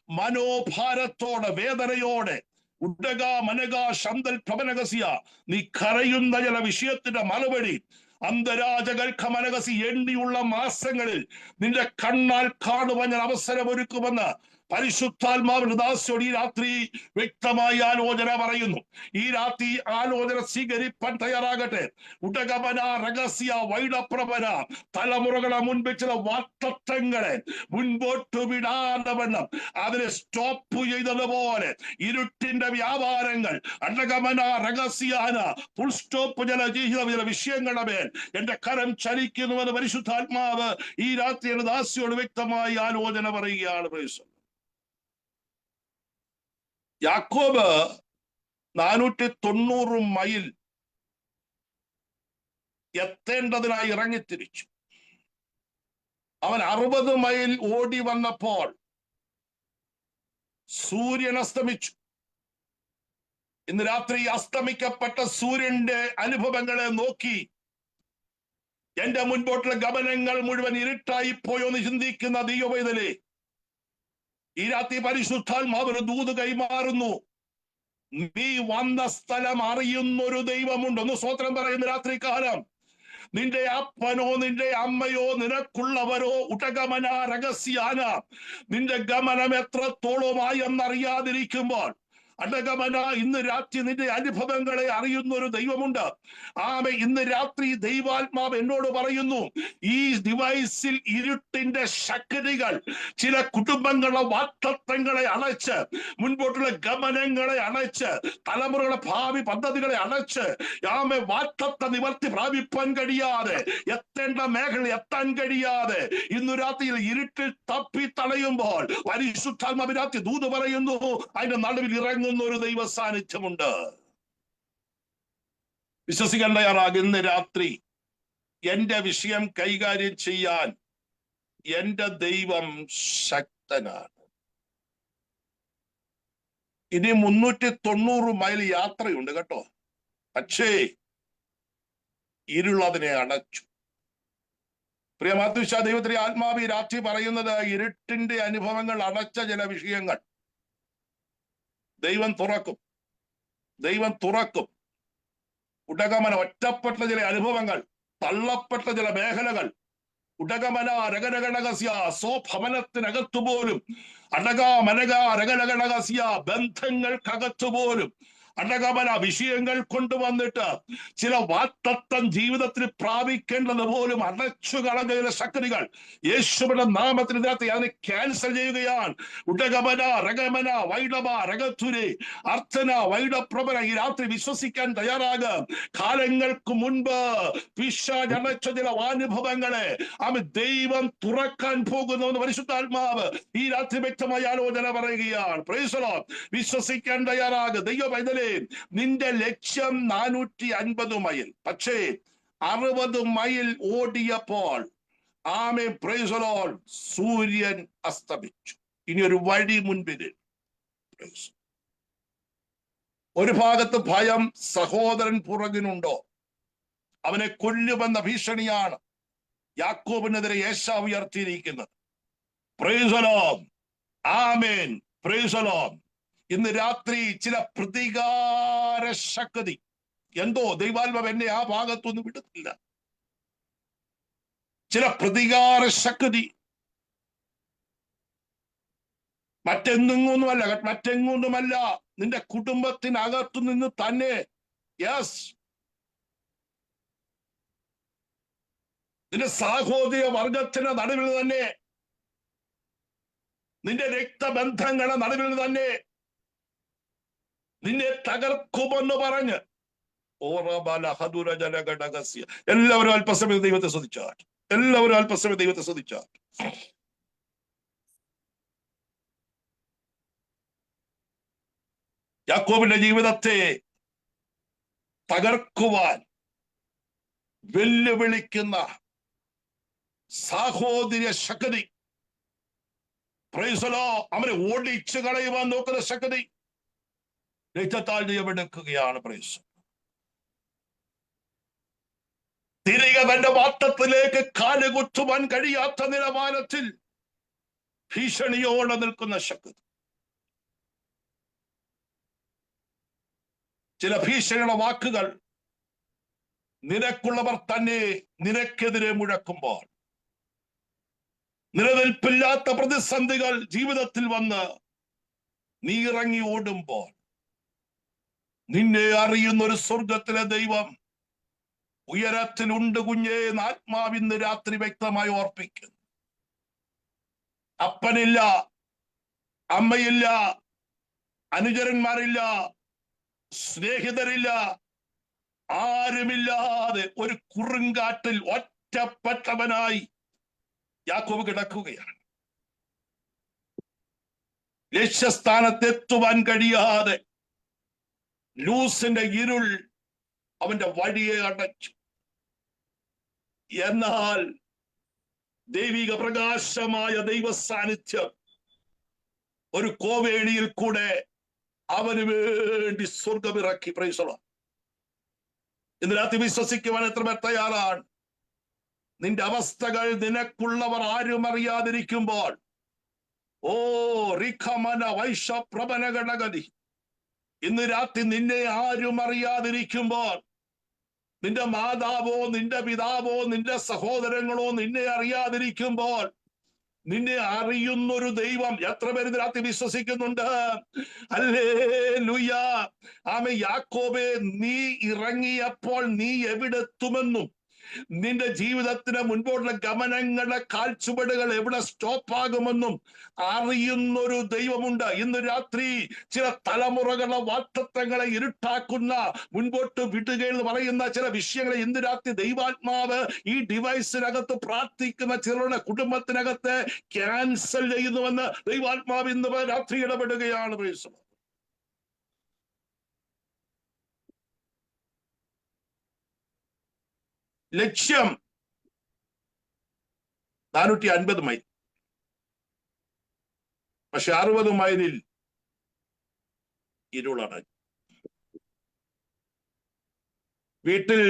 മനോഭാരത്തോടെ, വേദനയോടെ ഉടക മനക ശന്തൽ പ്രവനകസിയ നീ കരയുന്ന ചില വിഷയത്തിന്റെ മറുപടി അന്തരാജകൽക്കമനകസി എണ്ണിയുള്ള മാസങ്ങളിൽ നിന്റെ കണ്ണാൽ കാണുവാൻ ഞാൻ അവസരമൊരുക്കുമെന്ന് പരിശുദ്ധാത്മാവിന്റെ ദാസിയോട് ഈ രാത്രി വ്യക്തമായി ആലോചന പറയുന്നു. ഈ രാത്രി ആലോചന സ്വീകരിപ്പാൻ തയ്യാറാകട്ടെ. ഉടകമന രഹസ്യ വൈഡപ്രവന, തലമുറകളെ മുൻപിൽ ചില വാക്തത്വങ്ങളെ മുൻപോട്ട് വിടാതെ വണ്ണം അതിനെ സ്റ്റോപ്പ് ചെയ്തതുപോലെ ഇരുട്ടിന്റെ വ്യാപാരങ്ങൾ അടകമന രഹസ്യാന ഫുൾ സ്റ്റോപ്പ് ചില വിഷയങ്ങളുടെ മേൽ എന്റെ കരം ചലിക്കുന്നുവെന്ന് പരിശുദ്ധാത്മാവ് ഈ രാത്രി ദാസിയോട് വ്യക്തമായി ആലോചന പറയുകയാണ്. യാക്കോബ് 490 മൈൽ എത്തേണ്ടതിനായി ഇറങ്ങിത്തിരിച്ചു. അവൻ 60 മൈൽ ഓടി വന്നപ്പോൾ സൂര്യൻ അസ്തമിച്ചു. ഇന്ന് രാത്രി അസ്തമിക്കപ്പെട്ട സൂര്യന്റെ അനുഭവങ്ങളെ നോക്കി എന്റെ മുൻപോട്ടുള്ള ഗമനങ്ങൾ മുഴുവൻ ഇരുട്ടായി പോയോന്ന് ചിന്തിക്കുന്ന ദൈവവേദനയെ ഈ രാത്രി പരിശുദ്ധാത്മാവ് ഒരു ദൂത് കൈമാറുന്നു. നീ വന്ന സ്ഥലം അറിയുന്നൊരു ദൈവമുണ്ട്. ഒന്ന് സ്തോത്രം പറയുന്ന രാത്രി കാലം. നിന്റെ അപ്പനോ നിന്റെ അമ്മയോ നിനക്കുള്ളവരോ ഉടകമന രഹസ്യാന നിന്റെ ഗമനം എത്രത്തോളമായി എന്നറിയാതിരിക്കുമ്പോൾ അടകമന ഇന്ന് രാത്രി നിന്റെ അനുഭവങ്ങളെ അറിയുന്ന ഒരു ദൈവമുണ്ട്. ആമേ, ഇന്ന് രാത്രി ദൈവാത്മാവ് എന്നോട് പറയുന്നു, ഈ ഡിവൈസിൽ ഇരുട്ടിന്റെ ശക്തികൾ ചില കുടുംബങ്ങളുടെ വാക്തത്വങ്ങളെ അടച്ച്, മുൻപോട്ടുള്ള ഗമനങ്ങളെ അടച്ച്, തലമുറകളുടെ ഭാവി പദ്ധതികളെ അടച്ച്, ആമേ, വാക്തത്വ നിവർത്തി പ്രാപിപ്പാൻ കഴിയാതെ, എത്തേണ്ട മേഖല എത്താൻ കഴിയാതെ ഇന്നു രാത്രിയിൽ ഇരുട്ടിൽ തപ്പി തടയുമ്പോൾ പരിശുദ്ധാത്മാവ് രാത്രി ദൂത് പറയുന്നു, അതിന്റെ നടുവിൽ ഇറങ്ങുന്ന ഒരു ദൈവ സാന്നിധ്യമുണ്ട്. വിശ്വസിക്കാൻ തയ്യാറാകുന്ന രാത്രി എന്റെ വിഷയം കൈകാര്യം ചെയ്യാൻ എന്റെ ദൈവം ശക്തനാണ്. ഇനി 390 മൈൽ യാത്രയുണ്ട് കേട്ടോ. പക്ഷേ ഇരുളതിനെ അടച്ചു. പ്രിയ മാത്യുഷ, ദൈവത്തിന്റെ ആത്മാവി രാത്രി പറയുന്നത് ഇരുട്ടിന്റെ അനുഭവങ്ങൾ അടച്ച ചില വിഷയങ്ങൾ ദൈവം തുറക്കും. ദൈവം തുറക്കും. ഉടകമന ഒറ്റപ്പെട്ട ചില അനുഭവങ്ങൾ, തള്ളപ്പെട്ട ചില മേഖലകൾ, ഉടകമന രഗരഗണകസ്യ സ്വഭവനത്തിനകത്തുപോലും അടക മനക രഗരഗണകസ്യ ബന്ധങ്ങൾക്കകത്തുപോലും അടകമന വിഷയങ്ങൾ കൊണ്ടുവന്നിട്ട് ചില വാഗ്ദത്തം ജീവിതത്തിൽ പ്രാപിക്കേണ്ടത് പോലും അടച്ചു കളഞ്ഞ ചില ശക്തികൾ യേശുവിന്റെ നാമത്തിൽ ഇതിനകത്ത് അതിനെ ക്യാൻസൽ ചെയ്യുകയാണ്. ഉടകമന രഗമന വൈഡമ രഗത്തുരെ അർത്ഥന വൈഡപ്രഭന ഈ രാത്രി വിശ്വസിക്കാൻ തയ്യാറാകുക. കാലങ്ങൾക്ക് മുൻപ് പിശാച് അടച്ച ചില അനുഭവങ്ങളെ ദൈവം തുറക്കാൻ പോകുന്നു പരിശുദ്ധാത്മാവ് ഈ രാത്രി വ്യക്തമായ ആലോചന പറയുകയാണ്. Price the Lord. വിശ്വസിക്കാൻ തയ്യാറാകുക. ദൈവ പൈതലേ, നിന്റെ ലക്ഷ്യം 450 മൈൽ, പക്ഷേ 60 മൈൽ ഓടിയപ്പോൾ ആമേൻ പ്രൈസ് ദി ലോർഡ് സൂര്യൻ അസ്തമിച്ചു. ഇനി ഒരു വഴി മുൻപിൽ. ഒരു ഭാഗത്ത് ഭയം, സഹോദരൻ പുറകിനുണ്ടോ, അവനെ കൊല്ലുമെന്ന ഭീഷണിയാണ് യാക്കോബിനെതിരെ ഏശാവ് ഉയർത്തിയിരിക്കുന്നത്. Praise the Lord. ആമേൻ പ്രൈസ് ദി ലോർഡ്. ഇന്ന് രാത്രി ചില പ്രതികാര ശക്തി, എന്തോ ദൈവാത്മാവ് എന്നെ ആ ഭാഗത്തൊന്നും വിടുന്നില്ല. ചില പ്രതികാര ശക്തി മറ്റെങ്ങൊന്നുമല്ല, നിന്റെ കുടുംബത്തിനകത്തു നിന്ന് തന്നെ. യെസ്, നിന്റെ സാഹോദര്യ വർഗത്തിന്റെ നടുവിൽ തന്നെ, നിന്റെ രക്തബന്ധങ്ങളുടെ നടുവിൽ തന്നെ നിന്നെ തകർക്കുമെന്ന് പറഞ്ഞ് എല്ലാവരും അല്പസമയം ദൈവത്തെ സ്തുതിച്ചാൽ, എല്ലാവരും അല്പസമയം ദൈവത്തെ സ്തുതിച്ചാൽ. യാക്കോബിന്റെ ജീവിതത്തെ തകർക്കുവാൻ വെല്ലുവിളിക്കുന്ന സാഹോദര്യ ശക്തി, പ്രൈസ് ദി ലോർഡ്, അവനെ ഓടിച്ചു കളയുവാൻ നോക്കുന്ന ശക്തി രക്തത്താൽ ദൈവമെടുക്കുകയാണ്. പ്രൈസ്. തിരികെ തന്റെ വാട്ടത്തിലേക്ക് കാലുകുത്തുവാൻ കഴിയാത്ത നിലവാരത്തിൽ ഭീഷണിയോടെ നിൽക്കുന്ന ശക്തി. ചില ഭീഷണിയുടെ വാക്കുകൾ നിനക്കുള്ളവർ തന്നെ നിനക്കെതിരെ മുഴക്കുമ്പോൾ, നിലനിൽപ്പില്ലാത്ത പ്രതിസന്ധികൾ ജീവിതത്തിൽ വന്ന് നീ ഇറങ്ങി ഓടുമ്പോൾ, നിന്നെ അറിയുന്ന ഒരു സ്വർഗത്തിലെ ദൈവം ഉയരത്തിലുണ്ട് കുഞ്ഞേ എന്ന് ആത്മാവിന്ന് രാത്രി വ്യക്തമായി ഓർപ്പിക്കുന്നു. അപ്പനില്ല, അമ്മയില്ല, അനുചരന്മാരില്ല, സ്നേഹിതരില്ല, ആരുമില്ലാതെ ഒരു കുറുങ്കാട്ടിൽ ഒറ്റപ്പെട്ടവനായി യാക്കോബ് കിടക്കുകയാണ്. ലക്ഷ്യസ്ഥാനത്തെത്തുവാൻ കഴിയാതെ ലൂസിന്റെ ഇരുൾ അവന്റെ വഴിയെ അടച്ചു. എന്നാൽ ദൈവിക പ്രകാശമായ ദൈവ സാന്നിധ്യം ഒരു കോവേണിയിൽ കൂടെ അവന് വേണ്ടി സ്വർഗമിറക്കി. Price the Lord. ഇന്ന് രാത്രി വിശ്വസിക്കുവാൻ എത്ര പേർ തയ്യാറാണ്? നിന്റെ അവസ്ഥകൾ നിനക്കുള്ളവർ ആരും അറിയാതിരിക്കുമ്പോൾ, ഓ റിഖമന വൈഷപ്രഭനഗണഗതി, ഇന്ന് രാത്രി നിന്നെ ആരും അറിയാതിരിക്കുമ്പോൾ, നിന്റെ മാതാവോ നിന്റെ പിതാവോ നിന്റെ സഹോദരങ്ങളോ നിന്നെ അറിയാതിരിക്കുമ്പോൾ, നിന്നെ അറിയുന്നൊരു ദൈവം എത്ര പേര് ഇന്ന് രാത്രി വിശ്വസിക്കുന്നുണ്ട്? ഹല്ലേലൂയ. ആമേൻ. യാക്കോബേ, നീ ഇറങ്ങിയപ്പോൾ നീ എവിടെത്തുമെന്നും നിന്റെ ജീവിതത്തിന് മുൻപോട്ടുള്ള ഗമനങ്ങളുടെ കാൽച്ചുവടുകൾ എവിടെ സ്റ്റോപ്പാകുമെന്നും അറിയുന്നൊരു ദൈവമുണ്ട്. ഇന്ന് രാത്രി ചില തലമുറകളുടെ വാഗ്ദത്തങ്ങളെ ഇരുട്ടാക്കുന്ന, മുൻപോട്ട് വിടുകയെന്ന് പറയുന്ന ചില വിഷയങ്ങളെ ഇന്ന് രാത്രി ദൈവാത്മാവ് ഈ ഡിവൈസിനകത്ത് പ്രാർത്ഥിക്കുന്ന ചിലരുടെ കുടുംബത്തിനകത്ത് ക്യാൻസൽ ചെയ്യുന്നുവെന്ന് ദൈവാത്മാവ് ഇന്ന് രാത്രി ഇടപെടുകയാണ്. ലക്ഷ്യം 450 മൈൽ. പക്ഷെ 60 മൈലിൽ ഇരുളാണ്. വീട്ടിൽ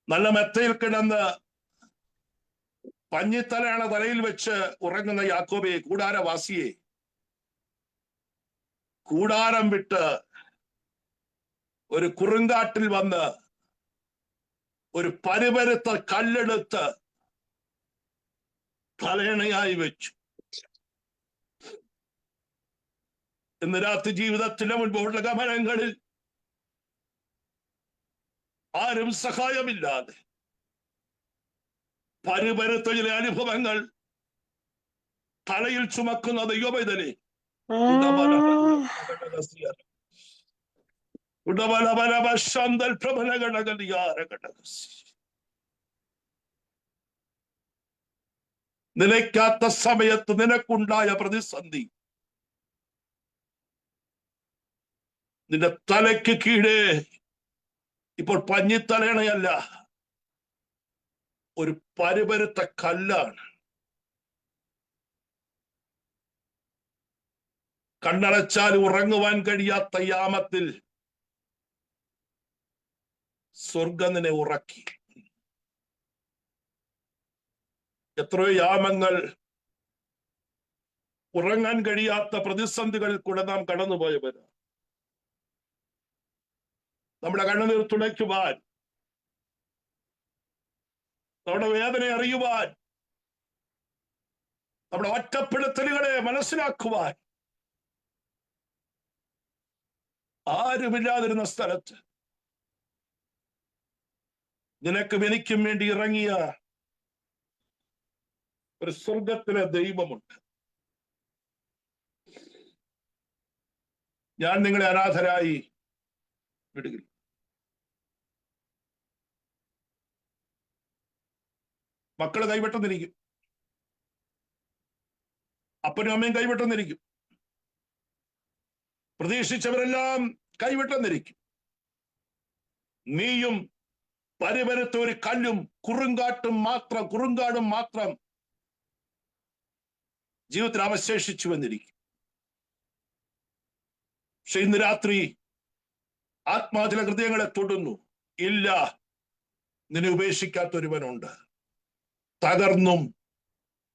നല്ല മെത്തയിൽ കിടന്ന് പഞ്ഞിത്തലയാണ് തലയിൽ വെച്ച് ഉറങ്ങുന്ന യാക്കോബയെ, കൂടാരവാസിയെ, കൂടാരം വിട്ട് ഒരു കുറുങ്കാട്ടിൽ വന്ന് ഒരു പരുപരുത്ത കല്ലെടുത്ത് തലയണയായി വെച്ചു. ഇന്ന് രാത്രി ജീവിതത്തിന്റെ മുൻപോട്ടുള്ള ഗമനങ്ങളിൽ ആരും സഹായമില്ലാതെ പരുപരുത്ത ചില അനുഭവങ്ങൾ തലയിൽ ചുമക്കുന്ന ദൈവപൈതലേ, നിലയ്ക്കാത്ത സമയത്ത് നിനക്കുണ്ടായ പ്രതിസന്ധി നിന്റെ തലയ്ക്ക് കീഴേ ഇപ്പോൾ പഞ്ഞിത്തലയണയല്ല, ഒരു പരുപരുത്ത കല്ലാണ്. കണ്ണടച്ചാൽ ഉറങ്ങുവാൻ കഴിയാത്ത യാമത്തിൽ സ്വർഗം നിന്നെ ഉറക്കി. എത്രയോ യാമങ്ങൾ ഉറങ്ങാൻ കഴിയാത്ത പ്രതിസന്ധികളിൽ കൂടെ നാം കടന്നുപോയവരാ. നമ്മുടെ കണ്ണുനീർ തുണയ്ക്കുവാൻ, നമ്മുടെ വേദന അറിയുവാൻ, നമ്മുടെ ഒറ്റപ്പെടുത്തലുകളെ മനസ്സിലാക്കുവാൻ ആരുമില്ലാതിരുന്ന സ്ഥലത്ത് നിനക്കും എനിക്കും വേണ്ടി ഇറങ്ങിയ ഒരു സ്വർഗത്തിലെ ദൈവമുണ്ട്. ഞാൻ നിങ്ങളെ അനാഥരായി വിടുകയില്ല. മക്കള് കൈവിട്ടെന്നിരിക്കും, അപ്പനും അമ്മയും കൈവിട്ടെന്നിരിക്കും, പ്രതീക്ഷിച്ചവരെല്ലാം കൈവിട്ടെന്നിരിക്കും. നീയും പരുപരുത്ത ഒരു കല്ലും കുറുങ്കാടും മാത്രം ജീവിതത്തിൽ അവശേഷിച്ചു വന്നിരിക്കും. പക്ഷെ ഇന്ന് രാത്രി ആത്മാചല ഹൃദയങ്ങളെ തൊടുന്നു. ഇല്ല, നിന്നെ ഉപേക്ഷിക്കാത്തൊരുവനുണ്ട്. തകർന്നും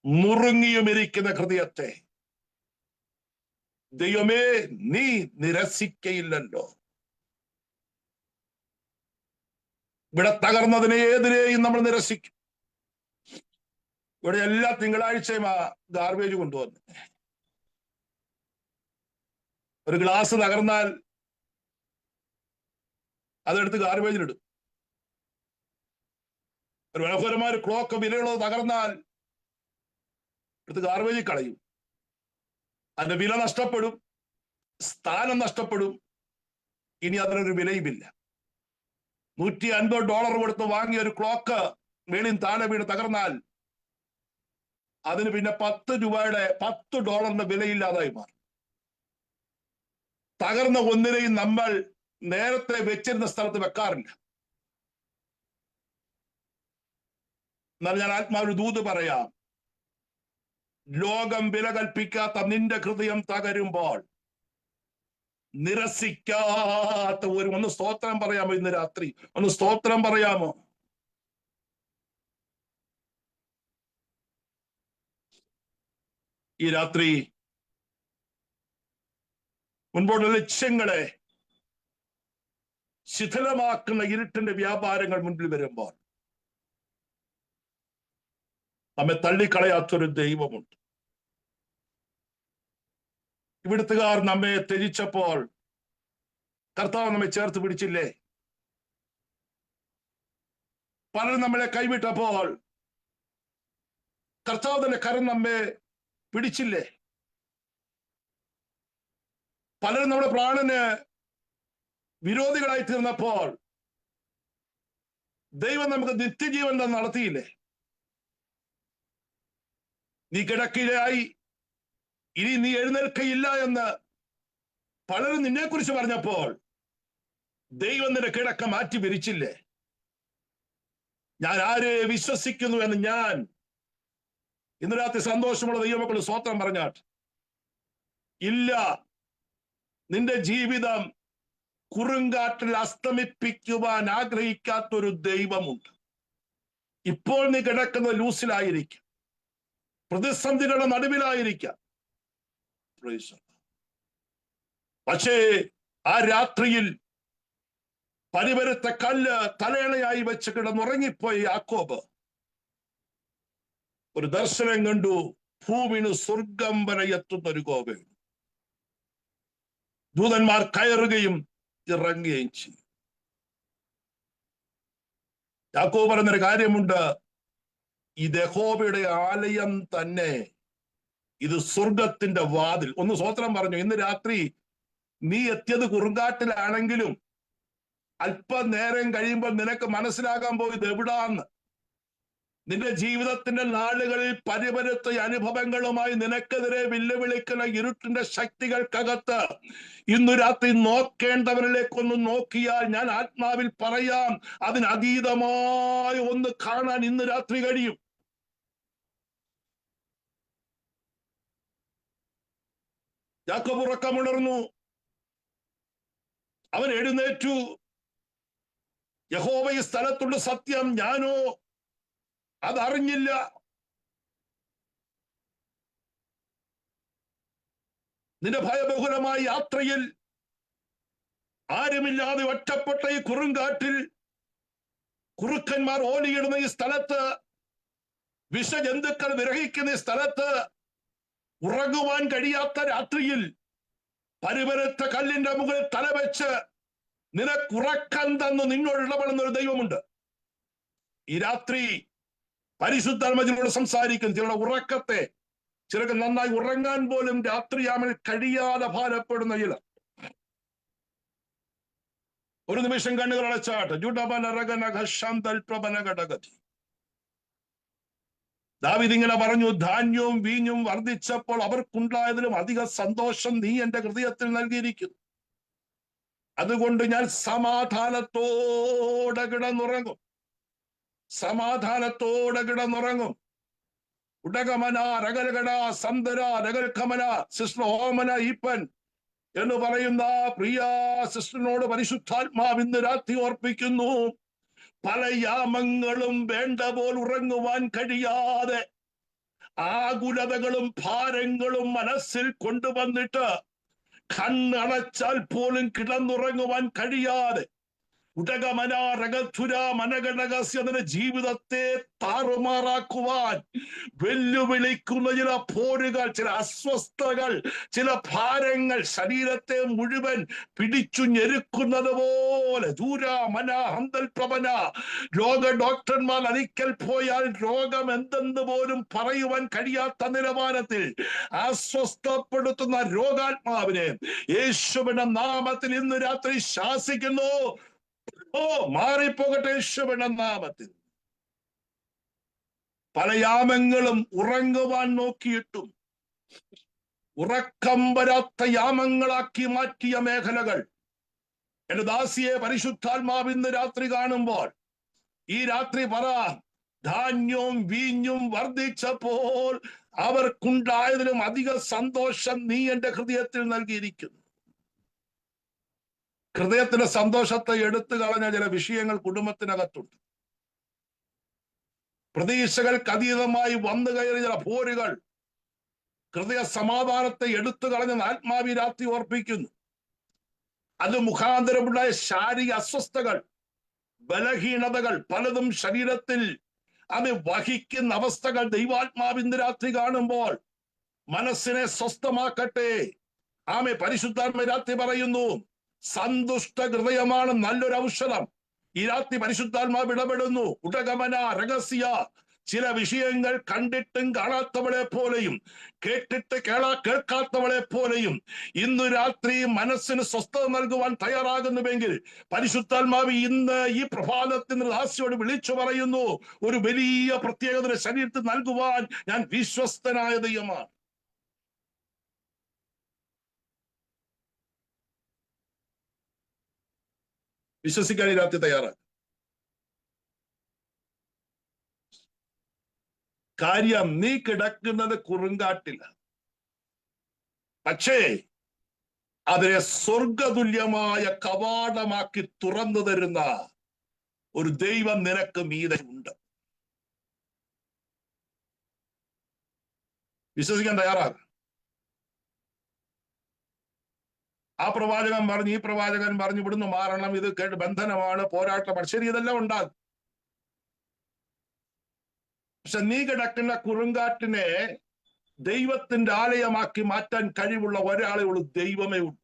മുറുങ്ങിയും ഇരിക്കുന്ന ഹൃദയത്തെ ദൈവമേ നീ നിരസിക്കയില്ലല്ലോ. ഇവിടെ തകർന്നതിനെ ഏതിനെയും നമ്മൾ നിരസിക്കും. ഇവിടെ എല്ലാ തിങ്കളാഴ്ചയും ആ ഗാർബേജ് കൊണ്ടുവന്ന് ഒരു ഗ്ലാസ് തകർന്നാൽ അതെടുത്ത് ഗാർബേജിലിടും. ഒരു മനോഹരമായ ക്ലോക്ക് വിലയുള്ളത് തകർന്നാൽ എടുത്ത് ഗാർബേജിൽ കളയും. അതിന്റെ വില നഷ്ടപ്പെടും, സ്ഥാനം നഷ്ടപ്പെടും, ഇനി അതിനൊരു വിലയുമില്ല. $150 കൊടുത്ത് വാങ്ങിയ ഒരു ക്ലോക്ക് മേളിൽ താഴെ വീണ് തകർന്നാൽ അതിന് പിന്നെ $10 വിലയില്ലാതായി മാറും. തകർന്ന ഒന്നിനെയും നമ്മൾ നേരത്തെ വെച്ചിരുന്ന സ്ഥലത്ത് വെക്കാറില്ല. എന്നാൽ ഞാൻ ആത്മാവിന് ദൂത് പറയാം, ലോകം വില കൽപ്പിക്കാത്ത നിന്റെ ഹൃദയം തകരുമ്പോൾ നിരസിക്കാത്ത ഒന്ന് സ്തോത്രം പറയാമോ? ഇന്ന് രാത്രി ഒന്ന് സ്തോത്രം പറയാമോ? ഈ രാത്രി മുൻപോട്ടുള്ള ലക്ഷ്യങ്ങളെ ശിഥിലമാക്കുന്ന ഇരുട്ടിന്റെ വ്യാപാരങ്ങൾ മുൻപിൽ വരുമ്പോൾ നമ്മെ തള്ളിക്കളയാത്തൊരു ദൈവമുണ്ട്. ഇവിടുത്തുകാർ നമ്മെ ത്യജിച്ചപ്പോൾ കർത്താവ് നമ്മെ ചേർത്ത് പിടിച്ചില്ലേ? പലരും നമ്മളെ കൈവിട്ടപ്പോൾ കർത്താവ് തന്നെ കരം നമ്മെ പിടിച്ചില്ലേ? പലരും നമ്മുടെ പ്രാണന് വിരോധികളായി തീർന്നപ്പോൾ ദൈവം നമുക്ക് നിത്യജീവൻ തന്നെ നടത്തിയില്ലേ? നീ കിടക്കയിലായി, ഇനി നീ എഴുന്നേൽക്കയില്ല എന്ന് പലരും നിന്നെ കുറിച്ച് പറഞ്ഞപ്പോൾ ദൈവം നിന്റെ കിടക്ക മാറ്റി വിരിച്ചില്ലേ? ഞാൻ ആരെ വിശ്വസിക്കുന്നു എന്ന് ഞാൻ ഇന്ന് രാത്രി സന്തോഷമുള്ള ദൈവമക്കൾ സ്വോത്രം പറഞ്ഞാട്ട്. ഇല്ല, നിന്റെ ജീവിതം കുറുങ്കാറ്റിൽ അസ്തമിപ്പിക്കുവാൻ ആഗ്രഹിക്കാത്തൊരു ദൈവമുണ്ട്. ഇപ്പോൾ നീ കിടക്കുന്ന ലൂസിലായിരിക്കാം, പ്രതിസന്ധികളുടെ നടുവിലായിരിക്കാം. പക്ഷേ ആ രാത്രിയിൽ പരിവരുത്ത കല്ല് തലയണയായി വെച്ച് കിടന്നുറങ്ങിപ്പോയി യാക്കോബ് ഒരു ദർശനം കണ്ടു. ഭൂമിന് സ്വർഗം വരെ എത്തുന്ന ഒരു കോപം. ദൂതന്മാർ കയറുകയും ഇറങ്ങുകയും ചെയ്യും. യാക്കോബ് പറയുന്നൊരു കാര്യമുണ്ട്, ഈ യഹോവയുടെ ആലയം തന്നെ, ഇത് സ്വർഗത്തിന്റെ വാതിൽ. ഒന്ന് സ്വോത്രം പറഞ്ഞു. ഇന്ന് രാത്രി നീ എത്തിയത് കുറുങ്കാട്ടിലാണെങ്കിലും അല്പനേരം കഴിയുമ്പോൾ നിനക്ക് മനസ്സിലാകാൻ പോയത് എവിടാന്ന്. നിന്റെ ജീവിതത്തിന്റെ നാളുകളിൽ പരിപരുത്ത അനുഭവങ്ങളുമായി നിനക്കെതിരെ വെല്ലുവിളിക്കുന്ന ഇരുട്ടിന്റെ ശക്തികൾക്കകത്ത് ഇന്നു രാത്രി നോക്കേണ്ടവരിലേക്കൊന്ന് നോക്കിയാൽ ഞാൻ ആത്മാവിൽ പറയാം, അതിനതീതമായ ഒന്ന് കാണാൻ ഇന്ന് രാത്രി കഴിയും. യാക്കോബ് ഉറക്കമുണർന്നു. അവൻ എഴുന്നേറ്റു. യഹോവ ഈ സ്ഥലത്തുള്ള സത്യം, ഞാനോ അതറിഞ്ഞില്ല. നിന്റെ ഭയബഹുലമായ യാത്രയിൽ ആരുമില്ലാതെ ഒറ്റപ്പെട്ട ഈ കുറുങ്കാട്ടിൽ, കുറുക്കന്മാർ ഓലിയിടുന്ന ഈ സ്ഥലത്ത്, വിഷജന്തുക്കൾ വിരഹിക്കുന്ന ഈ സ്ഥലത്ത്, ഉറങ്ങുവാൻ കഴിയാത്ത രാത്രിയിൽ പരിവരുത്ത കല്ലിന്റെ മുകളിൽ തലവെച്ച് നിനക്കുറക്കം തന്നു നിന്നോട് ഇടപെടുന്ന ഒരു ദൈവമുണ്ട്. ഈ രാത്രി പരിശുദ്ധാത്മാവിനോട് സംസാരിക്കും. ചിലരുടെ ഉറക്കത്തെ, ചിലർക്ക് നന്നായി ഉറങ്ങാൻ പോലും രാത്രിയാമൽ കഴിയാതെ ഭാരപ്പെടുന്ന ചില. ഒരു നിമിഷം കണ്ണുകൾ അടച്ചാട്ട്. ദാവീദ് ഇങ്ങനെ പറഞ്ഞു, ധാന്യവും വീഞ്ഞും വർദ്ധിച്ചപ്പോൾ അവർക്കുണ്ടായതിലും അധിക സന്തോഷം നീ എന്റെ ഹൃദയത്തിൽ നൽകിയിരിക്കുന്നു. അതുകൊണ്ട് ഞാൻ സമാധാനത്തോടെ കിടന്നുറങ്ങും, സമാധാനത്തോടെ കിടന്നുറങ്ങും. ഉടകമന രകൽകട സന്തര രകൽക്കമന സിസ്റ്റർ ഓമന ഈപ്പൻ എന്ന് പറയുന്ന പ്രിയ സിസ്റ്ററിനോട് പരിശുദ്ധാത്മാവ് ഇന്ന് രാത്രി ഓർപ്പിക്കുന്നു. പല യാമങ്ങളും വേണ്ട പോൽ ഉറങ്ങുവാൻ കഴിയാതെ ആകുലതകളും ഭാരങ്ങളും മനസ്സിൽ കൊണ്ടുവന്നിട്ട് കണ്ണടച്ചാൽ പോലും കിടന്നുറങ്ങുവാൻ കഴിയാതെ ഉടകമന രഗധുര മനഗണകസ്യതിന്റെ ജീവിതത്തെ താറുമാറാക്കുവാൻ വെല്ലുവിളിക്കുന്ന ചില പോരുകൾ, ചില അസ്വസ്ഥതകൾ, ചില ഭാരങ്ങൾ ശരീരത്തെ മുഴുവൻ പിടിച്ചു ഞെരുക്കുന്നത് പോലെ ദൂര മന ഹന്തൽ പ്രവന. ഡോക്ടർമാർ അരിക്കൽ പോയാൽ രോഗം എന്തെന്ന് പോലും പറയുവാൻ കഴിയാത്ത നിലവാരത്തിൽ അസ്വസ്ഥപ്പെടുത്തുന്ന രോഗാത്മാവിനെ യേശുവിന്റെ നാമത്തിൽ ഇന്ന് രാത്രി ശാസിക്കുന്നു. ഓ, മാറിപ്പോകട്ടെ യേശുവിന്റെ നാമത്തിൽ. പല യാമങ്ങളും ഉറങ്ങുവാൻ നോക്കിയിട്ടും ഉറക്കം വരാത്ത യാമങ്ങളാക്കി മാറ്റിയ മേഖലകൾ എന്റെ ദാസിയെ പരിശുദ്ധാത്മാവ് ഇന്ന് രാത്രി കാണുമ്പോൾ ഈ രാത്രി പറ, ധാന്യവും വീഞ്ഞും വർദ്ധിച്ചപ്പോൾ അവർക്കുണ്ടായതിലും അധിക സന്തോഷം നീ എന്റെ ഹൃദയത്തിൽ നൽകിയിരിക്കുന്നു. ഹൃദയത്തിന്റെ സന്തോഷത്തെ എടുത്തു കളഞ്ഞ ചില വിഷയങ്ങൾ കുടുംബത്തിനകത്തുണ്ട്. പ്രതീക്ഷകൾക്ക് അതീതമായി വന്നു കയറിയ ചില പോരുകൾ ഹൃദയ സമാധാനത്തെ എടുത്തു കളഞ്ഞ ആത്മാവി രാത്രി ഓർപ്പിക്കുന്നു. അത് മുഖാന്തരമുണ്ടായ ശാരീരിക അസ്വസ്ഥകൾ, ബലഹീനതകൾ പലതും ശരീരത്തിൽ അത് വഹിക്കുന്ന അവസ്ഥകൾ ദൈവാത്മാവ് ഇന്ന് രാത്രി കാണുമ്പോൾ മനസ്സിനെ സ്വസ്ഥമാക്കട്ടെ. ആമേ. പരിശുദ്ധാത്മ രാത്രി പറയുന്നു, സന്തുഷ്ട ഹൃദയമാണ് നല്ലൊരു ഔഷധം. ഈ രാത്രി പരിശുദ്ധാത്മാവ് ഇടപെടുന്നു. ഉടകമന രഹസ്യ ചില വിഷയങ്ങൾ കണ്ടിട്ടും കാണാത്തവളെ പോലെയും കേട്ടിട്ട് കേൾക്കാത്തവളെ പോലെയും ഇന്നു രാത്രി മനസ്സിന് സ്വസ്ഥത നൽകുവാൻ തയ്യാറാകുന്നുവെങ്കിൽ പരിശുദ്ധാത്മാവ് ഇന്ന് ഈ പ്രഭാതത്തിന് ദാസിയോട് വിളിച്ചു പറയുന്നു, ഒരു വലിയ പ്രത്യേകത ശരീരത്തിൽ നൽകുവാൻ ഞാൻ വിശ്വസ്തനായ ദൈവമാണ്. വിശ്വസിക്കാൻ ഈ രാത്രി തയ്യാറാണ്. കാര്യം നീ കിടക്കുന്നത് കുറുങ്കാട്ടില്ല, പക്ഷേ അതിനെ സ്വർഗതുല്യമായ കവാടമാക്കി തുറന്നു തരുന്ന ഒരു ദൈവം നിനക്ക് മീതെ ഉണ്ട്. വിശ്വസിക്കാൻ തയ്യാറാകും. ആ പ്രവാചകൻ പറഞ്ഞു, ഈ പ്രവാചകൻ പറഞ്ഞു, ഇവിടുന്ന് മാറണം, ഇത് കേട്ട് ബന്ധനമാണ്, പോരാട്ടമാണ്. ശരി, ഇതെല്ലാം ഉണ്ടാകും. പക്ഷെ നീ കിടക്കുന്ന കുറുങ്കാട്ടിനെ ദൈവത്തിന്റെ ആലയമാക്കി മാറ്റാൻ കഴിവുള്ള ഒരാളെ ഉള്ളൂ, ദൈവമേ ഉള്ളൂ.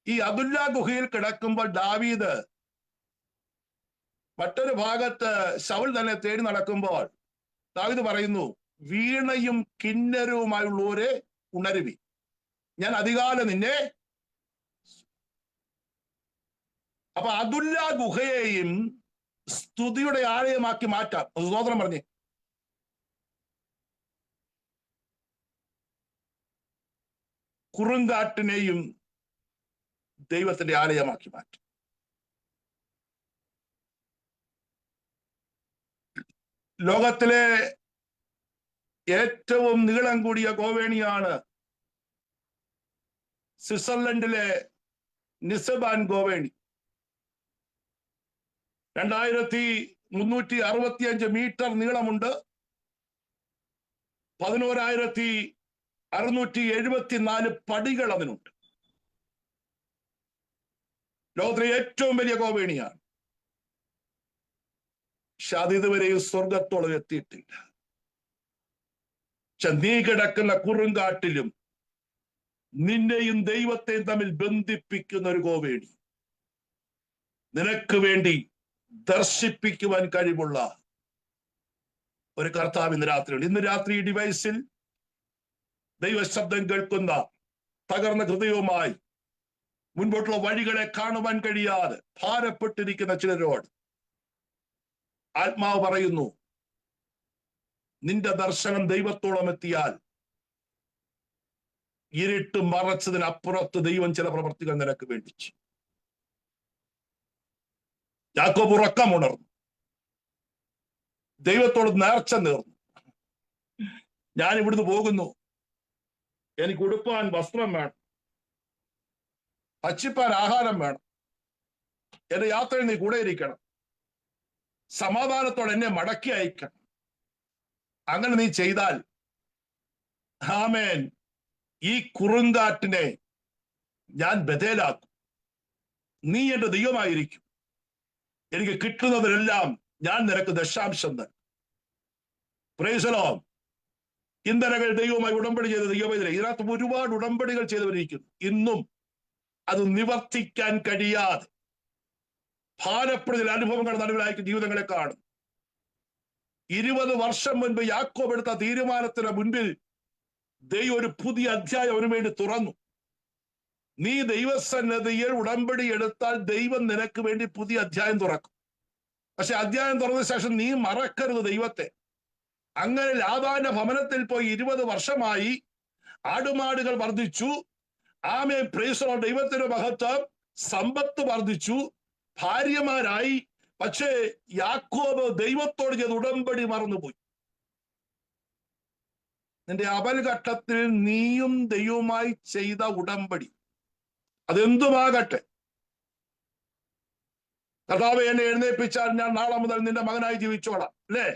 ഈ അദുല്ല ഗുഹയിൽ കിടക്കുമ്പോൾ ദാവീദ് മറ്റൊരു ഭാഗത്ത് ശൗൽ തന്നെ തേടി നടക്കുമ്പോൾ ദാവീദ് പറയുന്നു, വീണയും കിന്നരവുമായുള്ളവരെ ഉണരുവി, ഞാൻ അധികാലം നിന്നെ. അപ്പൊ അദുല്ല ഗുഹയെയും സ്തുതിയുടെ ആലയമാക്കി മാറ്റാം. സ്തോത്രം പറഞ്ഞേ. കുറുങ്കാട്ടിനെയും ദൈവത്തിന്റെ ആലയമാക്കി മാറ്റും. ലോകത്തിലെ ഏറ്റവും നീളം കൂടിയ ഗോവേണിയാണ് സ്വിറ്റ്സർലൻഡിലെ നിസബാൻ ഗോവേണി. 2365 മീറ്റർ നീളമുണ്ട്. 11,674 പടികൾ അതിനുണ്ട്. ലോകത്തിലെ ഏറ്റവും വലിയ ഗോവേണിയാണ്. പക്ഷെ അത് ഇതുവരെയും സ്വർഗത്തോളം എത്തിയിട്ടില്ല. പക്ഷെ നീ കിടക്കുന്ന കുറുങ്കാട്ടിലും നിന്നെയും ദൈവത്തെയും തമ്മിൽ ബന്ധിപ്പിക്കുന്ന ഒരു ഗോവേണി നിനക്ക് വേണ്ടി ദർശിപ്പിക്കുവാൻ കഴിവുള്ള ഒരു കർത്താവ് ഇന്ന് രാത്രിയുണ്ട്. ഇന്ന് രാത്രി ഈ ഡിവൈസിൽ ദൈവശബ്ദം കേൾക്കുന്ന തകർന്ന ഹൃദയവുമായി മുൻപോട്ടുള്ള വഴികളെ കാണുവാൻ കഴിയാതെ ഭാരപ്പെട്ടിരിക്കുന്ന ചിലരോട് ആത്മാവ് പറയുന്നു, നിന്റെ ദർശനം ദൈവത്തോളം എത്തിയാൽ ഇരുട്ട് മറച്ചതിനപ്പുറത്ത് ദൈവം ചില പ്രവർത്തികൾ നിനക്ക് വേണ്ടി ചെയ്യും. യാക്കോബ് ഉറക്കമുണർന്നു, ദൈവത്തോട് നേർച്ച നേർന്നു. ഞാൻ ഇവിടുന്ന് പോകുന്നു, എനിക്ക് ഉടുപ്പാൻ വസ്ത്രം വേണം, ഭക്ഷിപ്പാൻ ആഹാരം വേണം, എന്റെ യാത്രയിൽ നീ കൂടെ ഇരിക്കണം, സമാധാനത്തോടെ എന്നെ മടക്കി അയക്കണം. അങ്ങനെ നീ ചെയ്താൽ ആമേൻ, ഈ കുറുങ്കാറ്റിനെ ഞാൻ ബദലാക്കും. നീ എന്റെ ദൈവമായിരിക്കും, എനിക്ക് കിട്ടുന്നതിലെല്ലാം ഞാൻ നിനക്ക് ദശാംശം തരും. Price the Lord. ഇന്നലകൾ ദൈവവുമായി ഉടമ്പടി ചെയ്ത ദൈവമേ, ഇതിനകത്ത് ഒരുപാട് ഉടമ്പടികൾ ചെയ്തവരിയ്ക്കുന്നു. ഇന്നും അത് നിവർത്തിക്കാൻ കഴിയാതെ ഭാരപ്പെടുന്ന അനുഭവങ്ങൾ നടുവിലായിരിക്കും ജീവിതങ്ങളെ കാണും. 20 വർഷം മുൻപ് യാക്കോബ് എടുത്ത തീരുമാനത്തിന് മുൻപിൽ ദൈവം ഒരു പുതിയ അധ്യായം അവന് വേണ്ടി തുറന്നു. നീ ദൈവസന്നദ്ധിയിൽ ഉടമ്പടി എടുത്താൽ ദൈവം നിനക്ക് വേണ്ടി പുതിയ അധ്യായം തുറക്കും. പക്ഷെ അധ്യായം തുറന്ന ശേഷം നീ മറക്കരുത് ദൈവത്തെ. അങ്ങനെ ലാബാന്റെ ഭവനത്തിൽ പോയി 20 വർഷമായി ആടുമാടുകൾ വർദ്ധിച്ചു. ആമേൻ, പ്രൈസ് ദി ലോർഡ്. ദൈവത്തിന്റെ മഹത്വം. സമ്പത്ത് വർദ്ധിച്ചു, ഭാര്യമാരായി. പക്ഷേ യാക്കോബ് ദൈവത്തോട് ചെയ്ത് ഉടമ്പടി മറന്നുപോയി. നിന്റെ അപൽഘട്ടത്തിൽ നീയും ദൈവവുമായി ചെയ്ത ഉടമ്പടി അതെന്തുമാകട്ടെ, കർത്താവേ എന്നെ എഴുന്നേൽപ്പിച്ചാൽ ഞാൻ നാളെ മുതൽ നിന്റെ മകനായി ജീവിച്ചോളാം, അല്ലേ?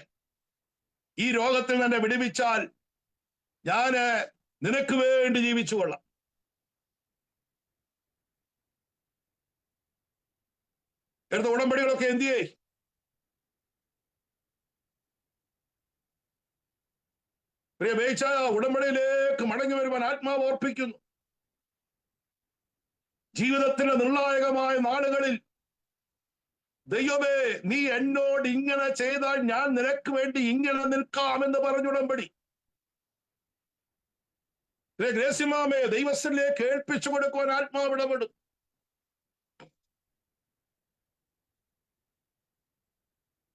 ഈ രോഗത്തിൽ നിന്നെ വിടുവിച്ചാൽ ഞാന് നിനക്ക് വേണ്ടി ജീവിച്ചു കൊള്ളാം. എടുത്ത ഉടമ്പടികളൊക്കെ എന്തിയേ? പ്രിയ വേച്ച, ഉടമ്പടിയിലേക്ക് മടങ്ങി വരുവാൻ ആത്മാവ് ഓർപ്പിക്കുന്നു. ജീവിതത്തിന്റെ നിർണായകമായ നാളുകളിൽ ദൈവമേ, നീ എന്നോട് ഇങ്ങനെ ചെയ്താൽ ഞാൻ നിനക്ക് വേണ്ടി ഇങ്ങനെ നിൽക്കാമെന്ന് പറഞ്ഞുടമ്പടി. ഗ്രേസിമാമേ, ദൈവത്തിലേക്ക് ഏൽപ്പിച്ചു കൊടുക്കുവാൻ ആത്മാവ് ഇടപെടും.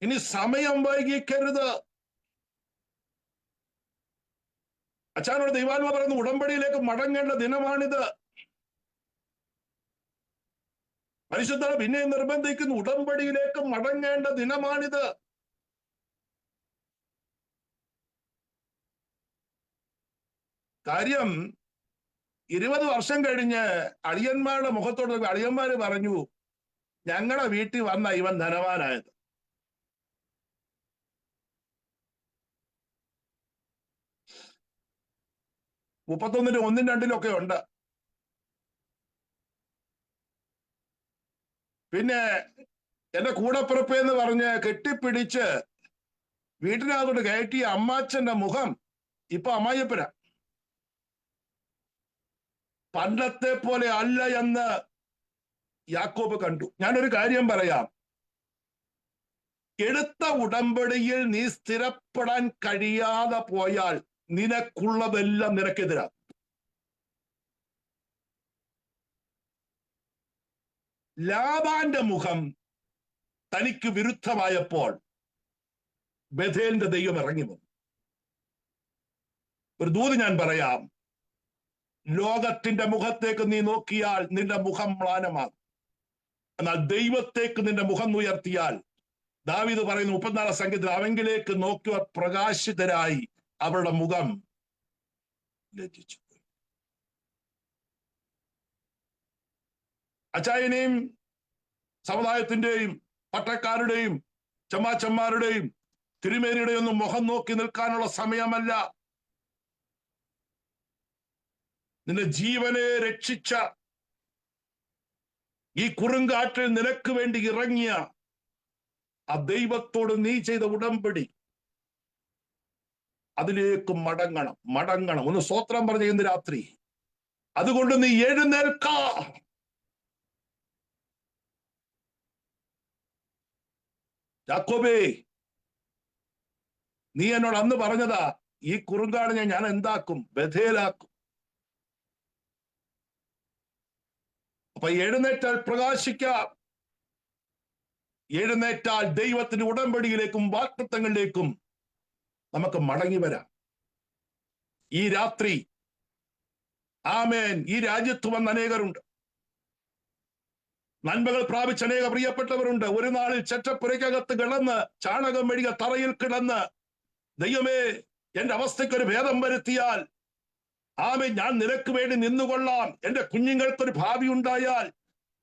ഇനി സമയം വൈകിക്കരുത്. അച്ഛനോട് ദൈവാത്മാ പറയുന്നു, ഉടമ്പടിയിലേക്ക് മടങ്ങേണ്ട ദിനമാണിത്. പരിശുദ്ധ പിന്നെ നിർബന്ധിക്കുന്നു, ഉടമ്പടിയിലേക്ക് മടങ്ങേണ്ട ദിനമാണിത്. കാര്യം 20 വർഷം കഴിഞ്ഞ് അളിയന്മാരുടെ മുഖത്തോട് അളിയന്മാര് പറഞ്ഞു, ഞങ്ങളുടെ വീട്ടിൽ വന്ന ഇവൻ ധനവാനായത്. മുപ്പത്തൊന്നിനും 1, 2 ഉണ്ട്. പിന്നെ എന്റെ കൂടപ്പിറപ്പ് എന്ന് പറഞ്ഞ് കെട്ടിപ്പിടിച്ച് വീട്ടിനകത്തോട്ട് കയറ്റിയ അമ്മാച്ചന്റെ മുഖം ഇപ്പൊ അമ്മായിയപ്പന. പണ്ടത്തെ പോലെ അല്ല എന്ന് യാക്കോബ് കണ്ടു. ഞാനൊരു കാര്യം പറയാം, എടുത്ത ഉടമ്പടിയിൽ നീ സ്ഥിരപ്പെടാൻ കഴിയാതെ പോയാൽ നിനക്കുള്ളതെല്ലാം നിനക്കെതിരാ. ലാബാന്റെ മുഖം തനിക്ക് വിരുദ്ധമായപ്പോൾ ബഥേലിന്റെ ദൈവം ഇറങ്ങി വന്നു. ഒരു ദൂത് ഞാൻ പറയാം, ലോകത്തിന്റെ മുഖത്തേക്ക് നീ നോക്കിയാൽ നിന്റെ മുഖം മ്ലാനമാകും. എന്നാൽ ദൈവത്തേക്ക് നിന്റെ മുഖം ഉയർത്തിയാൽ, ദാവീദ് പറയുന്നു 34 സംഖ്യത്തിൽ, അവങ്കിലേക്ക് നോക്കിയവർ പ്രകാശിതരായി അവരുടെ മുഖം ലജ്ജിച്ചു. അച്ചായനെയും സമുദായത്തിന്റെയും പട്ടക്കാരുടെയും ചമ്മാച്ചന്മാരുടെയും തിരുമേനിയുടെയും ഒന്നും മുഖം നോക്കി നിൽക്കാനുള്ള സമയമല്ല. നിന്റെ ജീവനെ രക്ഷിച്ച ഈ കുറുങ്കാറ്റിൽ നിനക്ക് വേണ്ടി ഇറങ്ങിയ ആ ദൈവത്തോട് നീ ചെയ്ത ഉടമ്പടി, അതിലേക്ക് മടങ്ങണം. ഒന്ന് സ്തോത്രം പറഞ്ഞു ഇന്ന് രാത്രി. അതുകൊണ്ട് നീ എഴുന്നേൽക്ക. യാക്കോബേ, നീ എന്നോട് അന്ന് പറഞ്ഞതാ, ഈ കുറുങ്കാടിനെ ഞാൻ എന്താക്കും? ബഥേലാക്കും. അപ്പൊ എഴുന്നേറ്റാൽ പ്രകാശിക്കാം. എഴുന്നേറ്റാൽ ദൈവത്തിന്റെ ഉടമ്പടിയിലേക്കും വാഗ്ദത്തങ്ങളിലേക്കും നമുക്ക് മടങ്ങി വരാം. ഈ രാത്രി ആമേൻ, ഈ രാജ്യത്ത് വന്ന അനേകരുണ്ട്, നന്മകൾ പ്രാപിച്ച അനേക പ്രിയപ്പെട്ടവരുണ്ട്. ഒരു നാളിൽ ചെറ്റപ്പുരയ്ക്കകത്ത് കിടന്ന് ചാണകം മെഴുകിയ തറയിൽ കിടന്ന്, ദൈവമേ എന്റെ അവസ്ഥയ്ക്കൊരു ഭേദം വരുത്തിയാൽ, ആമേൻ, ഞാൻ നിനക്ക് വേണ്ടി നിന്നുകൊള്ളാം, എന്റെ കുഞ്ഞുങ്ങൾക്കൊരു ഭാവി ഉണ്ടായാൽ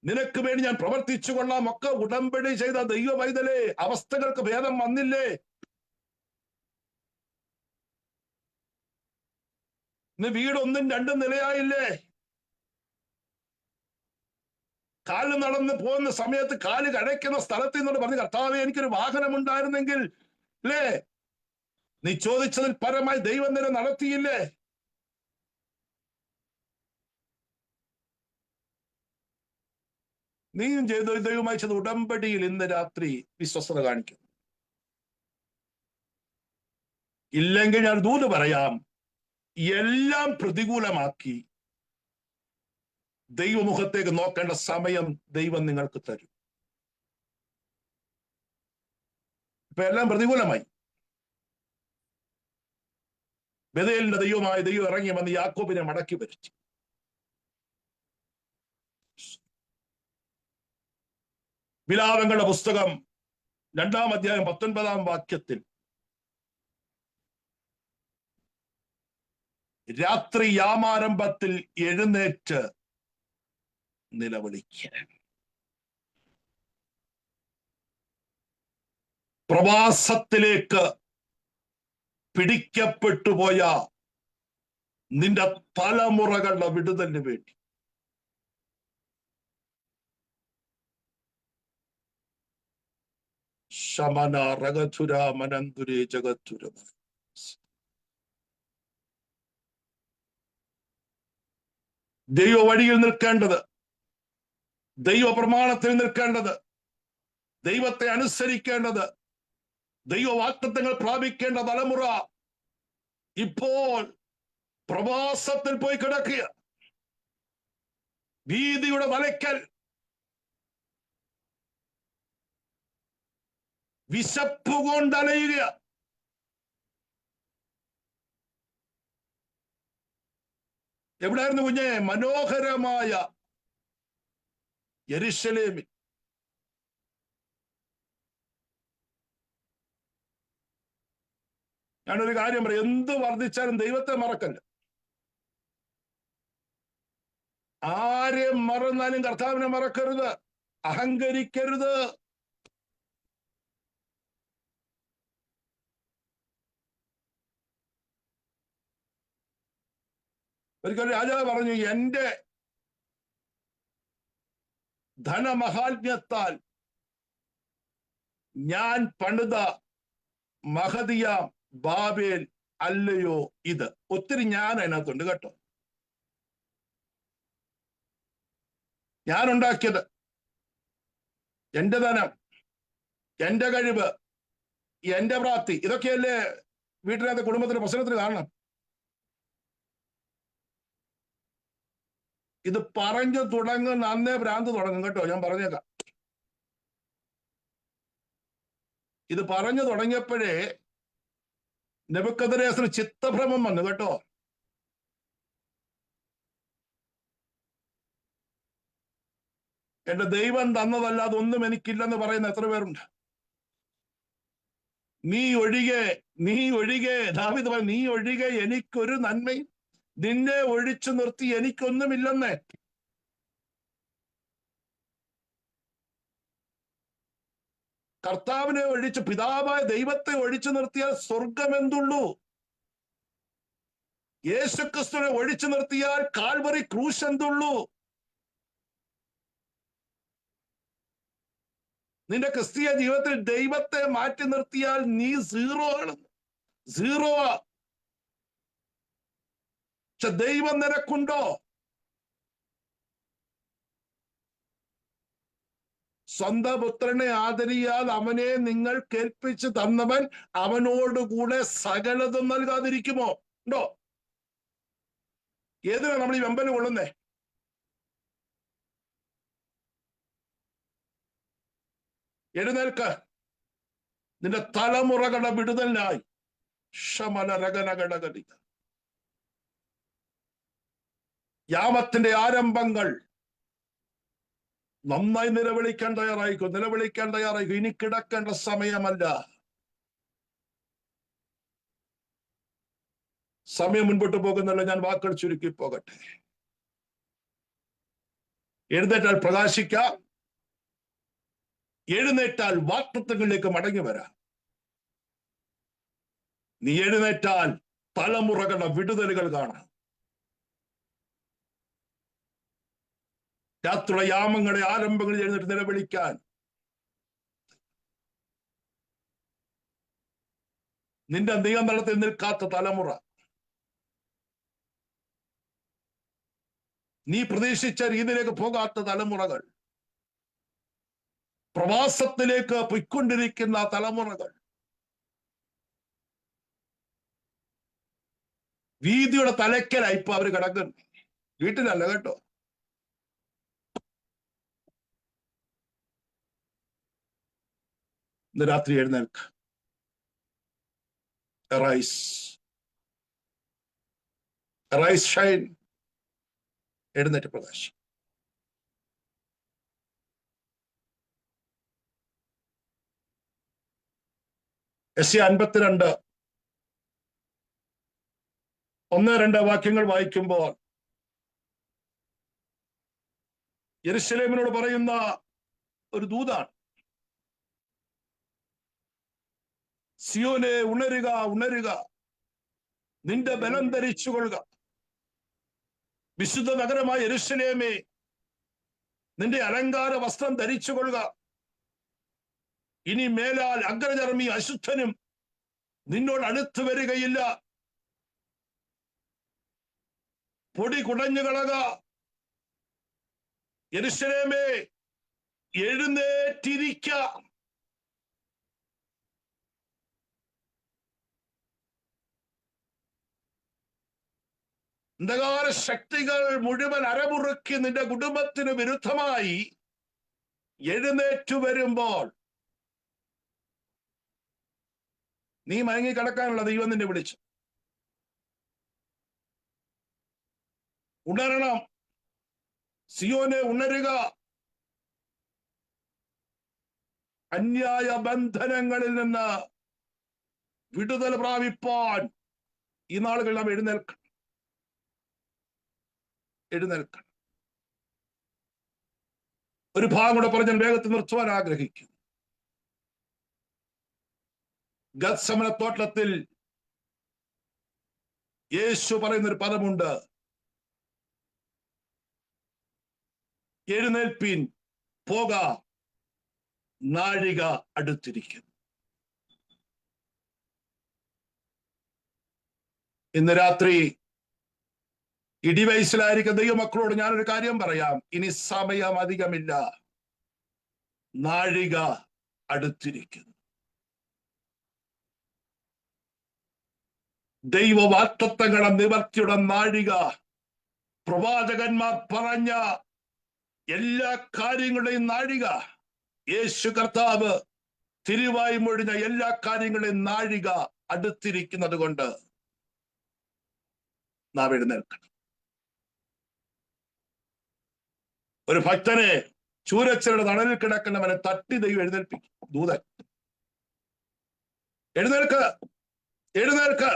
നിനക്ക് വേണ്ടി ഞാൻ പ്രവർത്തിച്ചു കൊള്ളാം ഒക്കെ ഉടമ്പടി ചെയ്ത ദൈവ പൈതലേ, അവസ്ഥകൾക്ക് ഭേദം വന്നില്ലേ? ഇന്ന് വീട് 1, 2 നിലയായില്ലേ? കാല് നടന്ന് പോകുന്ന സമയത്ത് കാല് കഴയ്ക്കുന്ന സ്ഥലത്ത് നിന്നോട് പറഞ്ഞു, കർത്താവേ എനിക്കൊരു വാഹനം ഉണ്ടായിരുന്നെങ്കിൽ, അല്ലേ? നീ ചോദിച്ചതിൽ പരമായി ദൈവം നിന്നെ നടത്തിയില്ലേ? നീയും ചെയ്തു ദൈവമായി ചെയ്ത ഉടമ്പടിയിൽ ഇന്ന് രാത്രി വിശ്വസ്തത കാണിക്കും. ഇല്ലെങ്കിൽ ഞാൻ ദൂത് പറയാം, എല്ലാം പ്രതികൂലമാക്കി ദൈവമുഖത്തേക്ക് നോക്കേണ്ട സമയം ദൈവം നിങ്ങൾക്ക് തരും. ഇപ്പൊ എല്ലാം പ്രതികൂലമായി. ബഥേലിന്റെ ദൈവമായ ദൈവം ഇറങ്ങി വന്ന് യാക്കോബിനെ മടക്കി വരുത്തി. വിലാപങ്ങളുടെ പുസ്തകം 2-ാം അധ്യായം 19-ാം വാക്യത്തിൽ, രാത്രി യാമാരംഭത്തിൽ എഴുന്നേറ്റ് നിലവിളിക്കുക. പ്രവാസത്തിലേക്ക് പിടിക്കപ്പെട്ടുപോയ നിന്റെ തലമുറകളുടെ വിടുതലിന് വേണ്ടി ശമന രഗധുര മനന്തുരേ ജഗത്തുര. ദൈവ വഴിയിൽ നിൽക്കേണ്ടത്, ദൈവ പ്രമാണത്തിൽ നിൽക്കേണ്ടത്, ദൈവത്തെ അനുസരിക്കേണ്ടത്, ദൈവ വാഗ്ദത്തങ്ങൾ പ്രാപിക്കേണ്ട തലമുറ ഇപ്പോൾ പ്രവാസത്തിൽ പോയി കിടക്കുക. ഭീതിയുടെ വലയ്ക്കൽ, വിശപ്പ് കൊണ്ടലയുക. എവിടെയായിരുന്നു കുഞ്ഞെ? മനോഹരമായ യെരുശലേമിൽ. ഞാനൊരു കാര്യം പറയാം, എന്ത് വർദ്ധിച്ചാലും ദൈവത്തെ മറക്കല്ല. ആരെ മറന്നാലും കർത്താവിനെ മറക്കരുത്, അഹങ്കരിക്കരുത്. ഒരിക്കൽ രാജാവ് പറഞ്ഞു, എന്റെ ധനമഹാത്മ്യത്താൽ ഞാൻ പണിത മഹതിയ ബാബേൽ അല്ലയോ ഇത്. ഒത്തിരി ഞാൻ അതിനകത്തുണ്ട് കേട്ടോ. ഞാൻ ഉണ്ടാക്കിയത്, എന്റെ ധനം, എന്റെ കഴിവ്, എന്റെ പ്രാപ്തി, ഇതൊക്കെയല്ലേ വീട്ടിനകത്ത് കുടുംബത്തിന്റെ പ്രശ്നത്തിന് കാരണം. ഇത് പറഞ്ഞു തുടങ്ങുന്ന അന്നേ ഭ്രാന്ത് തുടങ്ങും കേട്ടോ, ഞാൻ പറഞ്ഞേക്കാം. ഇത് പറഞ്ഞു തുടങ്ങിയപ്പോഴേ നെബൂഖദ്നേസർ ചിത്തഭ്രമം വന്നു കേട്ടോ. എന്റെ ദൈവം തന്നതല്ലാതെ ഒന്നും എനിക്കില്ലെന്ന് പറയുന്ന എത്ര പേരുണ്ട്? നീ ഒഴികെ ദാവീദ് പറഞ്ഞു, നീ ഒഴികെ എനിക്കൊരു നന്മയും, നിന്നെ ഒഴിച്ചു നിർത്തി എനിക്കൊന്നുമില്ലെന്നേ. കർത്താവിനെ ഒഴിച്ച്, പിതാവായ ദൈവത്തെ ഒഴിച്ചു നിർത്തിയാൽ സ്വർഗം എന്തുള്ളൂ? യേശുക്രിസ്തുവിനെ ഒഴിച്ചു നിർത്തിയാൽ കാൽവറി ക്രൂശ് എന്തുള്ളൂ? നിന്റെ ക്രിസ്തീയ ജീവിതത്തിൽ ദൈവത്തെ മാറ്റി നിർത്തിയാൽ നീ സീറോ ആണ്, സീറോ. പക്ഷെ ദൈവം നിനക്കുണ്ടോ? സ്വന്തം പുത്രനെ ആദരിയാൽ അവനെ നിങ്ങൾ കേൾപ്പിച്ച് തന്നവൻ അവനോടുകൂടെ സകലതും നൽകാതിരിക്കുമോ? ഉണ്ടോ? ഏതിനാ നമ്മൾ ഈ വെമ്പല് കൊള്ളുന്നേ? എഴുന്നേൽക്ക്, നിന്റെ തലമുറകളുടെ വിടുതലിനായി. ശമനരകനകടകടി. യാമത്തിന്റെ ആരംഭങ്ങൾ. നന്നായി നിലവിളിക്കാൻ തയ്യാറായിക്കോ. ഇനി കിടക്കേണ്ട സമയമല്ല. സമയം മുൻപോട്ട് പോകുന്നല്ലോ, ഞാൻ വാക്കുകൾ ചുരുക്കി പോകട്ടെ. എഴുന്നേറ്റാൽ പ്രകാശിക്കാം, എഴുന്നേറ്റാൽ വാക്തത്വങ്ങളിലേക്ക് മടങ്ങി വരാം. നീ എഴുന്നേറ്റാൽ തലമുറകളുടെ വിടുതലുകൾ കാണാം. രാത്രിയുടെ യാമങ്ങളുടെ ആരംഭങ്ങളിൽ എഴുന്നേറ്റ് നിലവിളിക്കാൻ നിന്റെ നിയന്ത്രണത്തിൽ നിൽക്കാത്ത തലമുറ, നീ പ്രതീക്ഷിച്ച രീതിയിലേക്ക് പോകാത്ത തലമുറകൾ, പ്രവാസത്തിലേക്ക് പൊയ്ക്കൊണ്ടിരിക്കുന്ന തലമുറകൾ, വീതിയുടെ തലയ്ക്കലായി ഇപ്പൊ അവര് കിടക്കുന്നു. വീട്ടിലല്ല കേട്ടോ. ഇന്ന് രാത്രി എഴുന്നേൽക്ക്. Arise, shine. എഴുന്നേറ്റ് പ്രകാശ്. യെശയ്യാ 52 1-2 വാക്യങ്ങൾ വായിക്കുമ്പോൾ യെരൂശലേമിനോട് പറയുന്ന ഒരു ദൂതാണ്. സിയോനെ, ഉണരുക, ഉണരുക, നിന്റെ ബലം ധരിച്ചുകൊള്ളുക. വിശുദ്ധ നഗരമായ യെരൂശലേമേ, നിന്റെ അലങ്കാര വസ്ത്രം ധരിച്ചുകൊള്ളുക. ഇനി മേലാൽ അഗ്രചർമ്മി അശുദ്ധനും നിന്നോട് അടുത്ത് വരികയില്ല. പൊടി കുടഞ്ഞു കളക. യെരൂശലേമേ, എഴുന്നേറ്റിരിക്കാം. അന്ധകാര ശക്തികൾ മുഴുവൻ അരമുറുക്കി നിന്റെ കുടുംബത്തിന് വിരുദ്ധമായി എഴുന്നേറ്റു വരുമ്പോൾ നീ മയങ്ങി കിടക്കാനുള്ള ദൈവം നിന്നെ വിളിച്ചു. ഉണരണം, സിയോനെ ഉണരുക. അന്യായ ബന്ധനങ്ങളിൽ നിന്ന് വിടുതൽ പ്രാപിപ്പാൻ ഈ നാളുകൾ നാം എഴുന്നേൽക്കണം. ഒരു ഭാഗം കൂടെ പറഞ്ഞ് ഞാൻ വേഗത്തിൽ നിർത്തുവാൻ ആഗ്രഹിക്കുന്നു. ഗത്സമന തോട്ടത്തിൽ യേശു പറയുന്നൊരു പദമുണ്ട്, എഴുന്നേൽപ്പീൻ, പോക, നാഴിക അടുത്തിരിക്കുന്നു. ഇന്ന് രാത്രി ഇടിവയസ്സിലായിരിക്കുന്ന ദൈവമക്കളോട് ഞാനൊരു കാര്യം പറയാം. ഇനി സമയം അധികമില്ല, നാഴിക അടുത്തിരിക്കുന്നു. ദൈവവാഗ്ദത്തങ്ങളുടെ നിവർത്തിയുടെ നാഴിക, പ്രവാചകന്മാർ പറഞ്ഞ എല്ലാ കാര്യങ്ങളുടെയും നാഴിക, യേശു കർത്താവ് തിരുവായി മൊഴിഞ്ഞ എല്ലാ കാര്യങ്ങളുടെയും നാഴിക അടുത്തിരിക്കുന്നത് കൊണ്ട് നാം എഴുന്നേൽക്കണം. ഒരു ഭക്തനെ ചൂരച്ചരുടെ തണലിൽ കിടക്കുന്നവനെ തട്ടി ദൈവം എഴുന്നേൽപ്പിക്കും. ദൂതൻ, എഴുന്നേൽക്ക്, എഴുന്നേൽക്ക്,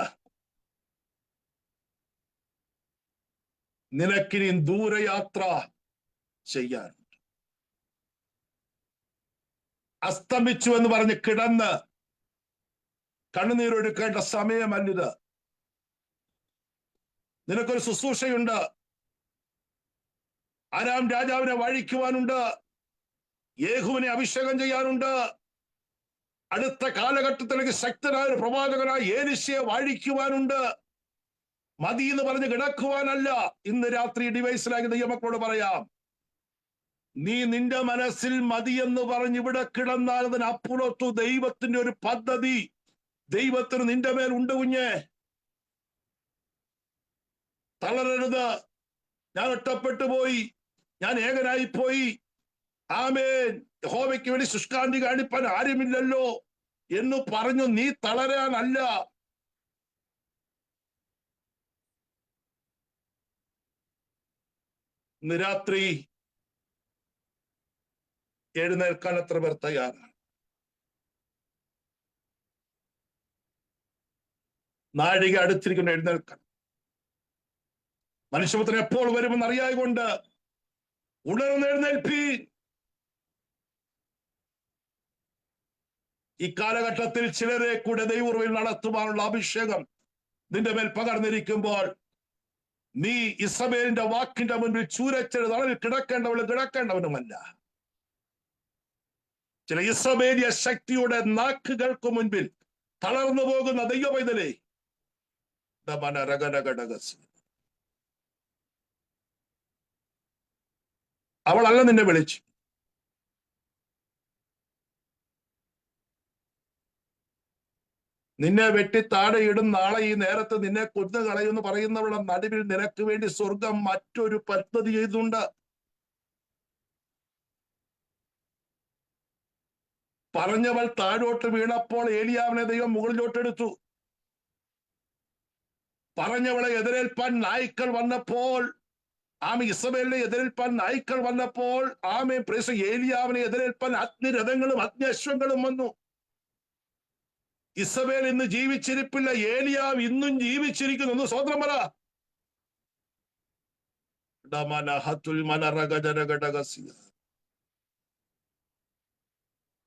നിനക്കിനി ദൂരയാത്ര ചെയ്യാനുണ്ട്. അസ്തമിച്ചു എന്ന് പറഞ്ഞ് കിടന്ന് കണ്ണുനീരൊഴുക്കേണ്ട സമയമല്ലിത്. നിനക്കൊരു ശുശ്രൂഷയുണ്ട്. ആരാം രാജാവിനെ വാഴിക്കുവാനുണ്ട്, യേഹൂവിനെ അഭിഷേകം ചെയ്യാനുണ്ട്. അടുത്ത കാലഘട്ടത്തിലേക്ക് ശക്തനായ ഒരു പ്രവാചകനായ ഏലിശയെ വാഴിക്കുവാനുണ്ട്. മതി എന്ന് പറഞ്ഞ് കിടക്കുവാനല്ല. ഇന്ന് രാത്രി ഡിവൈസിലാക്കി ദൈവമക്കളോട് പറയാം, നീ നിന്റെ മനസ്സിൽ മതിയെന്ന് പറഞ്ഞ് ഇവിടെ കിടന്നാൽ അതിനപ്പുറത്തു ദൈവത്തിന്റെ ഒരു പദ്ധതി ദൈവത്തിന് നിന്റെ മേൽ ഉണ്ട്. കുഞ്ഞെ, തളരരുത്. ഞാൻ ഒറ്റപ്പെട്ടു പോയി, ഞാൻ ഏകനായി പോയി, ആമേൻ, യഹോവയ്ക്ക് വേണ്ടി ശുഷ്കാന്തി കാണിപ്പാൻ ആരുമില്ലല്ലോ എന്ന് പറഞ്ഞു നീ തളരാനല്ല. ഇന്ന് രാത്രി എഴുന്നേൽക്കാൻ എത്ര പേർ തയ്യാറാണ്? നാഴിക അടുത്തിരിക്കുന്ന എഴുന്നേൽക്കാൻ. മനുഷ്യപുത്രൻ എപ്പോൾ വരുമെന്ന് അറിയായകൊണ്ട് ഉണർന്നെഴുന്നേൽപ്പീൻ. ഈ കാലഘട്ടത്തിൽ ചിലരെ കൂടെ ദൈവത്തിൽ നടത്തുവാനുള്ള അഭിഷേകം നിന്റെ മേൽ പകർന്നിരിക്കുമ്പോൾ നീ ഇസബേലിന്റെ വാക്കിന്റെ മുൻപിൽ ചൂരച്ചെടു തളരിൽ കിടക്കേണ്ടവനുമല്ല. ചില ഇസബേലിയ ശക്തിയുടെ നാക്കുകൾക്ക് മുൻപിൽ തളർന്നു പോകുന്ന ദൈവപൈതലേ, അവളല്ല നിന്നെ വിളിച്ചു. നിന്നെ വെട്ടി താഴെയിടും, നാളെ ഈ നേരത്ത് നിന്നെ കൊന്നു കളയുമെന്ന് പറയുന്നവളുടെ നടുവിൽ നിനക്ക് വേണ്ടി സ്വർഗം മറ്റൊരു പദ്ധതി ചെയ്തുണ്ട്. പറഞ്ഞവൾ താഴോട്ട് വീണപ്പോൾ ഏലിയാവിനെ ദൈവം മുകളിലോട്ടെടുത്തു. പറഞ്ഞവളെ എതിരേൽപ്പാൻ നായ്ക്കൾ വന്നപ്പോൾ, ഇസബേലിനെ എതിരേൽപ്പാൻ നായ്ക്കൾ വന്നപ്പോൾ ഏലിയാവിനെ എതിരേൽപ്പാൻ അഗ്നിരഥങ്ങളും അഗ്നിഅശ്വങ്ങളും വന്നു. ഇസബേൽ ഇന്ന് ജീവിച്ചിരിപ്പില്ല, ഏലിയാവ് ഇന്നും ജീവിച്ചിരിക്കുന്നു. ഒന്ന് സ്വതന്ത്രം പറ.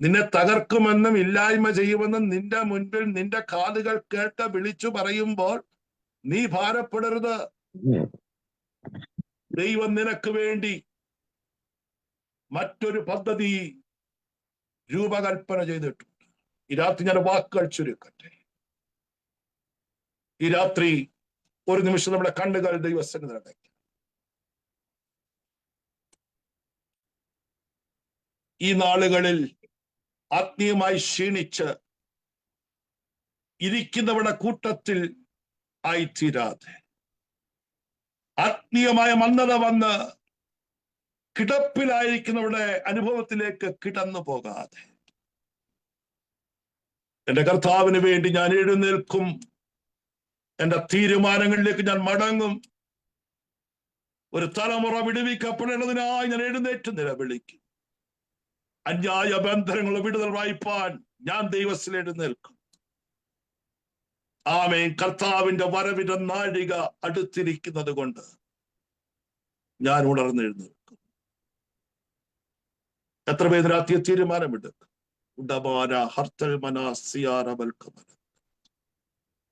നിന്നെ തകർക്കുമെന്നും ഇല്ലായ്മ ചെയ്യുമെന്നും നിന്റെ മുൻപിൽ നിന്റെ കാതുകൾ കേട്ട് വിളിച്ചു പറയുമ്പോൾ നീ ഭാരപ്പെടരുത്. ദൈവം നിനക്ക് വേണ്ടി മറ്റൊരു പദ്ധതി രൂപകൽപ്പന ചെയ്തിട്ടുണ്ട്. ഈ രാത്രി ഞാൻ വാക്കുകൾ ചുരുക്കട്ടെ. ഈ രാത്രി ഒരു നിമിഷം നമ്മുടെ കണ്ണുകൾ ദൈവസന്നിധിയിൽ അടയ്ക്കാം. ഈ നാളുകളിൽ ആത്മീയമായി ക്ഷീണിച്ച് ഇരിക്കുന്നവരുടെ കൂട്ടത്തിൽ ആയിത്തീരാതെ, ആത്മീയമായ മന്ദത വന്ന് കിടപ്പിലായിരിക്കുന്നവരുടെ അനുഭവത്തിലേക്ക് കിടന്നു പോകാതെ, എന്റെ കർത്താവിന് വേണ്ടി ഞാൻ എഴുന്നേൽക്കും, എന്റെ തീരുമാനങ്ങളിലേക്ക് ഞാൻ മടങ്ങും, ഒരു തലമുറ വിടുവിക്കപ്പെടേണ്ടതിനായി ഞാൻ എഴുന്നേറ്റ് നിലവിളിക്കും, അന്യായ ബന്ധനങ്ങൾ വിടുതൽ വായിപ്പാൻ ഞാൻ ദൈവത്തിൽ എഴുന്നേൽക്കും. ആമേൻ. കർത്താവിന്റെ വരവിന്റെ നാഴിക അടുത്തിരിക്കുന്നത് കൊണ്ട് ഞാൻ ഉണർന്നെഴുന്നേൽക്കും. എത്ര പേര് രാത്രി തീരുമാനമെടുക്കും?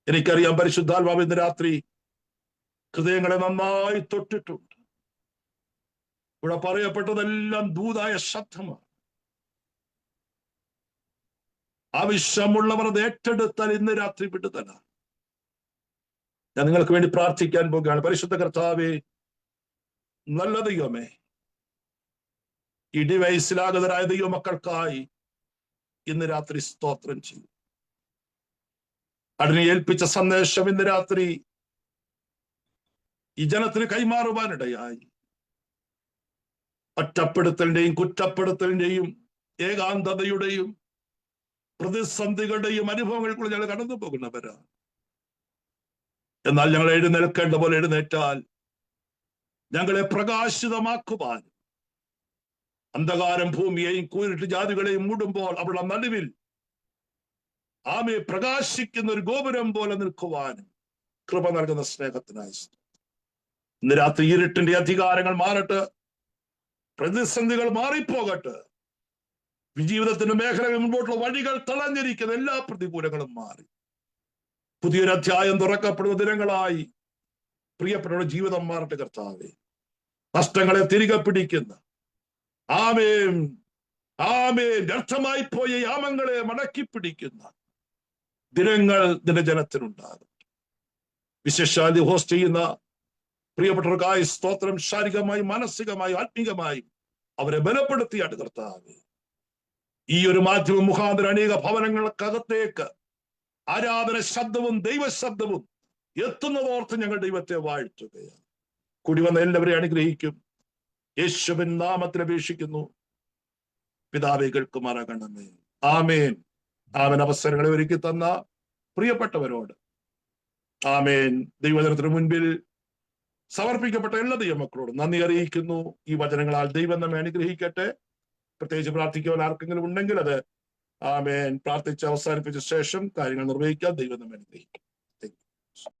എനിക്കറിയാം പരിശുദ്ധാത്മാവ് ഇന്ന് രാത്രി ഹൃദയങ്ങളെ നന്നായി തൊട്ടിട്ടുണ്ട്. ഇവിടെ പറയപ്പെട്ടതെല്ലാം ദൂതായ ശബ്ദമാണ്. ആവശ്യമുള്ളവർ അത് ഏറ്റെടുത്താൽ ഇന്ന് രാത്രി വിടുതല. ഞാൻ നിങ്ങൾക്ക് വേണ്ടി പ്രാർത്ഥിക്കാൻ പോകുകയാണ്. പരിശുദ്ധ കർത്താവേ, നല്ല ദൈവമേ, ഈ ഡിവൈസിലാഗതരായ ദൈവമക്കൾക്കായി ഇന്ന് രാത്രി സ്തോത്രം ചെയ്യും. അതിനെ ഏൽപ്പിച്ച സന്ദേശം ഇന്ന് രാത്രി ഈ ജനത്തിന് കൈമാറുവാനിടയായി. ഒറ്റപ്പെടുത്തലിന്റെയും കുറ്റപ്പെടുത്തലിന്റെയും ഏകാന്തതയുടെയും പ്രതിസന്ധികളുടെയും അനുഭവങ്ങൾക്കുള്ള ഞങ്ങൾ കടന്നു പോകുന്നവരാണ്. എന്നാൽ ഞങ്ങൾ എഴുന്നേൽക്കേണ്ട പോലെ എഴുന്നേറ്റാൽ ഞങ്ങളെ പ്രകാശിതമാക്കുവാൻ, അന്ധകാരം ഭൂമിയെയും കൂരിട്ട് ജാതികളെയും മൂടുമ്പോൾ അവരുടെ നടുവിൽ ആമയെ പ്രകാശിക്കുന്ന ഒരു ഗോപുരം പോലെ നിൽക്കുവാനും കൃപ നൽകുന്ന സ്നേഹത്തിനായി ഇന്ന് രാത്രി ഇരുട്ടിന്റെ അധികാരങ്ങൾ മാറട്ടെ, പ്രതിസന്ധികൾ മാറിപ്പോകട്ടെ, ജീവിതത്തിന്റെ മേഖലകൾ മുമ്പോട്ടുള്ള വഴികൾ തളഞ്ഞിരിക്കുന്ന എല്ലാ പ്രതികൂലങ്ങളും മാറി പുതിയൊരു അധ്യായം തുറക്കപ്പെടുന്ന ദിനങ്ങളായി പ്രിയപ്പെട്ടവരുടെ ജീവിതം മാറട്ടെ. കർത്താവേ, നഷ്ടങ്ങളെ തിരികെ പിടിക്കുന്ന ആമേൻ വ്യർത്ഥമായി പോയ യാമങ്ങളെ മടക്കി പിടിക്കുന്ന ദിനങ്ങൾ നിന്റെ ജനത്തിനുണ്ടാകും. വിശേഷാൽ ഹോസ്റ്റ് ചെയ്യുന്ന പ്രിയപ്പെട്ടവർക്കായി സ്തോത്രം. ശാരീരികമായി, മാനസികമായി, ആത്മീകമായി അവരെ ബലപ്പെടുത്തിയാണ് കർത്താവേ. ഈ ഒരു മാധ്യമ മുഖാന്തരം അനേക ഭവനങ്ങൾക്കകത്തേക്ക് ആരാധന ശബ്ദവും ദൈവശബ്ദവും എത്തുന്നതോർത്ത് ഞങ്ങൾ ദൈവത്തെ വാഴ്ത്തുകയാണ്. കൂടി വന്ന എല്ലാവരെയും അനുഗ്രഹിക്കും. യേശുവിൻ നാമത്തിൽ അപേക്ഷിക്കുന്നു, പിതാവേ കേൾക്കുമാറാകണമേ. ആമേൻ. അവൻ അവസരങ്ങളെ ഒരുക്കി തന്ന പ്രിയപ്പെട്ടവരോട് ആമേൻ ദൈവജനത്തിന് മുൻപിൽ സമർപ്പിക്കപ്പെട്ട എല്ലാ ദൈവമക്കളോടും നന്ദി അറിയിക്കുന്നു. ഈ വചനങ്ങളാൽ ദൈവം നമ്മെ അനുഗ്രഹിക്കട്ടെ. പ്രത്യേകിച്ച് പ്രാർത്ഥിക്കുവാൻ ആർക്കെങ്കിലും ഉണ്ടെങ്കിൽ അത് ആമേൻ പ്രാർത്ഥിച്ച് അവസാനിപ്പിച്ച ശേഷം കാര്യങ്ങൾ നിർവഹിക്കാൻ ദൈവം നമ്മെ അനുഗ്രഹിക്കും.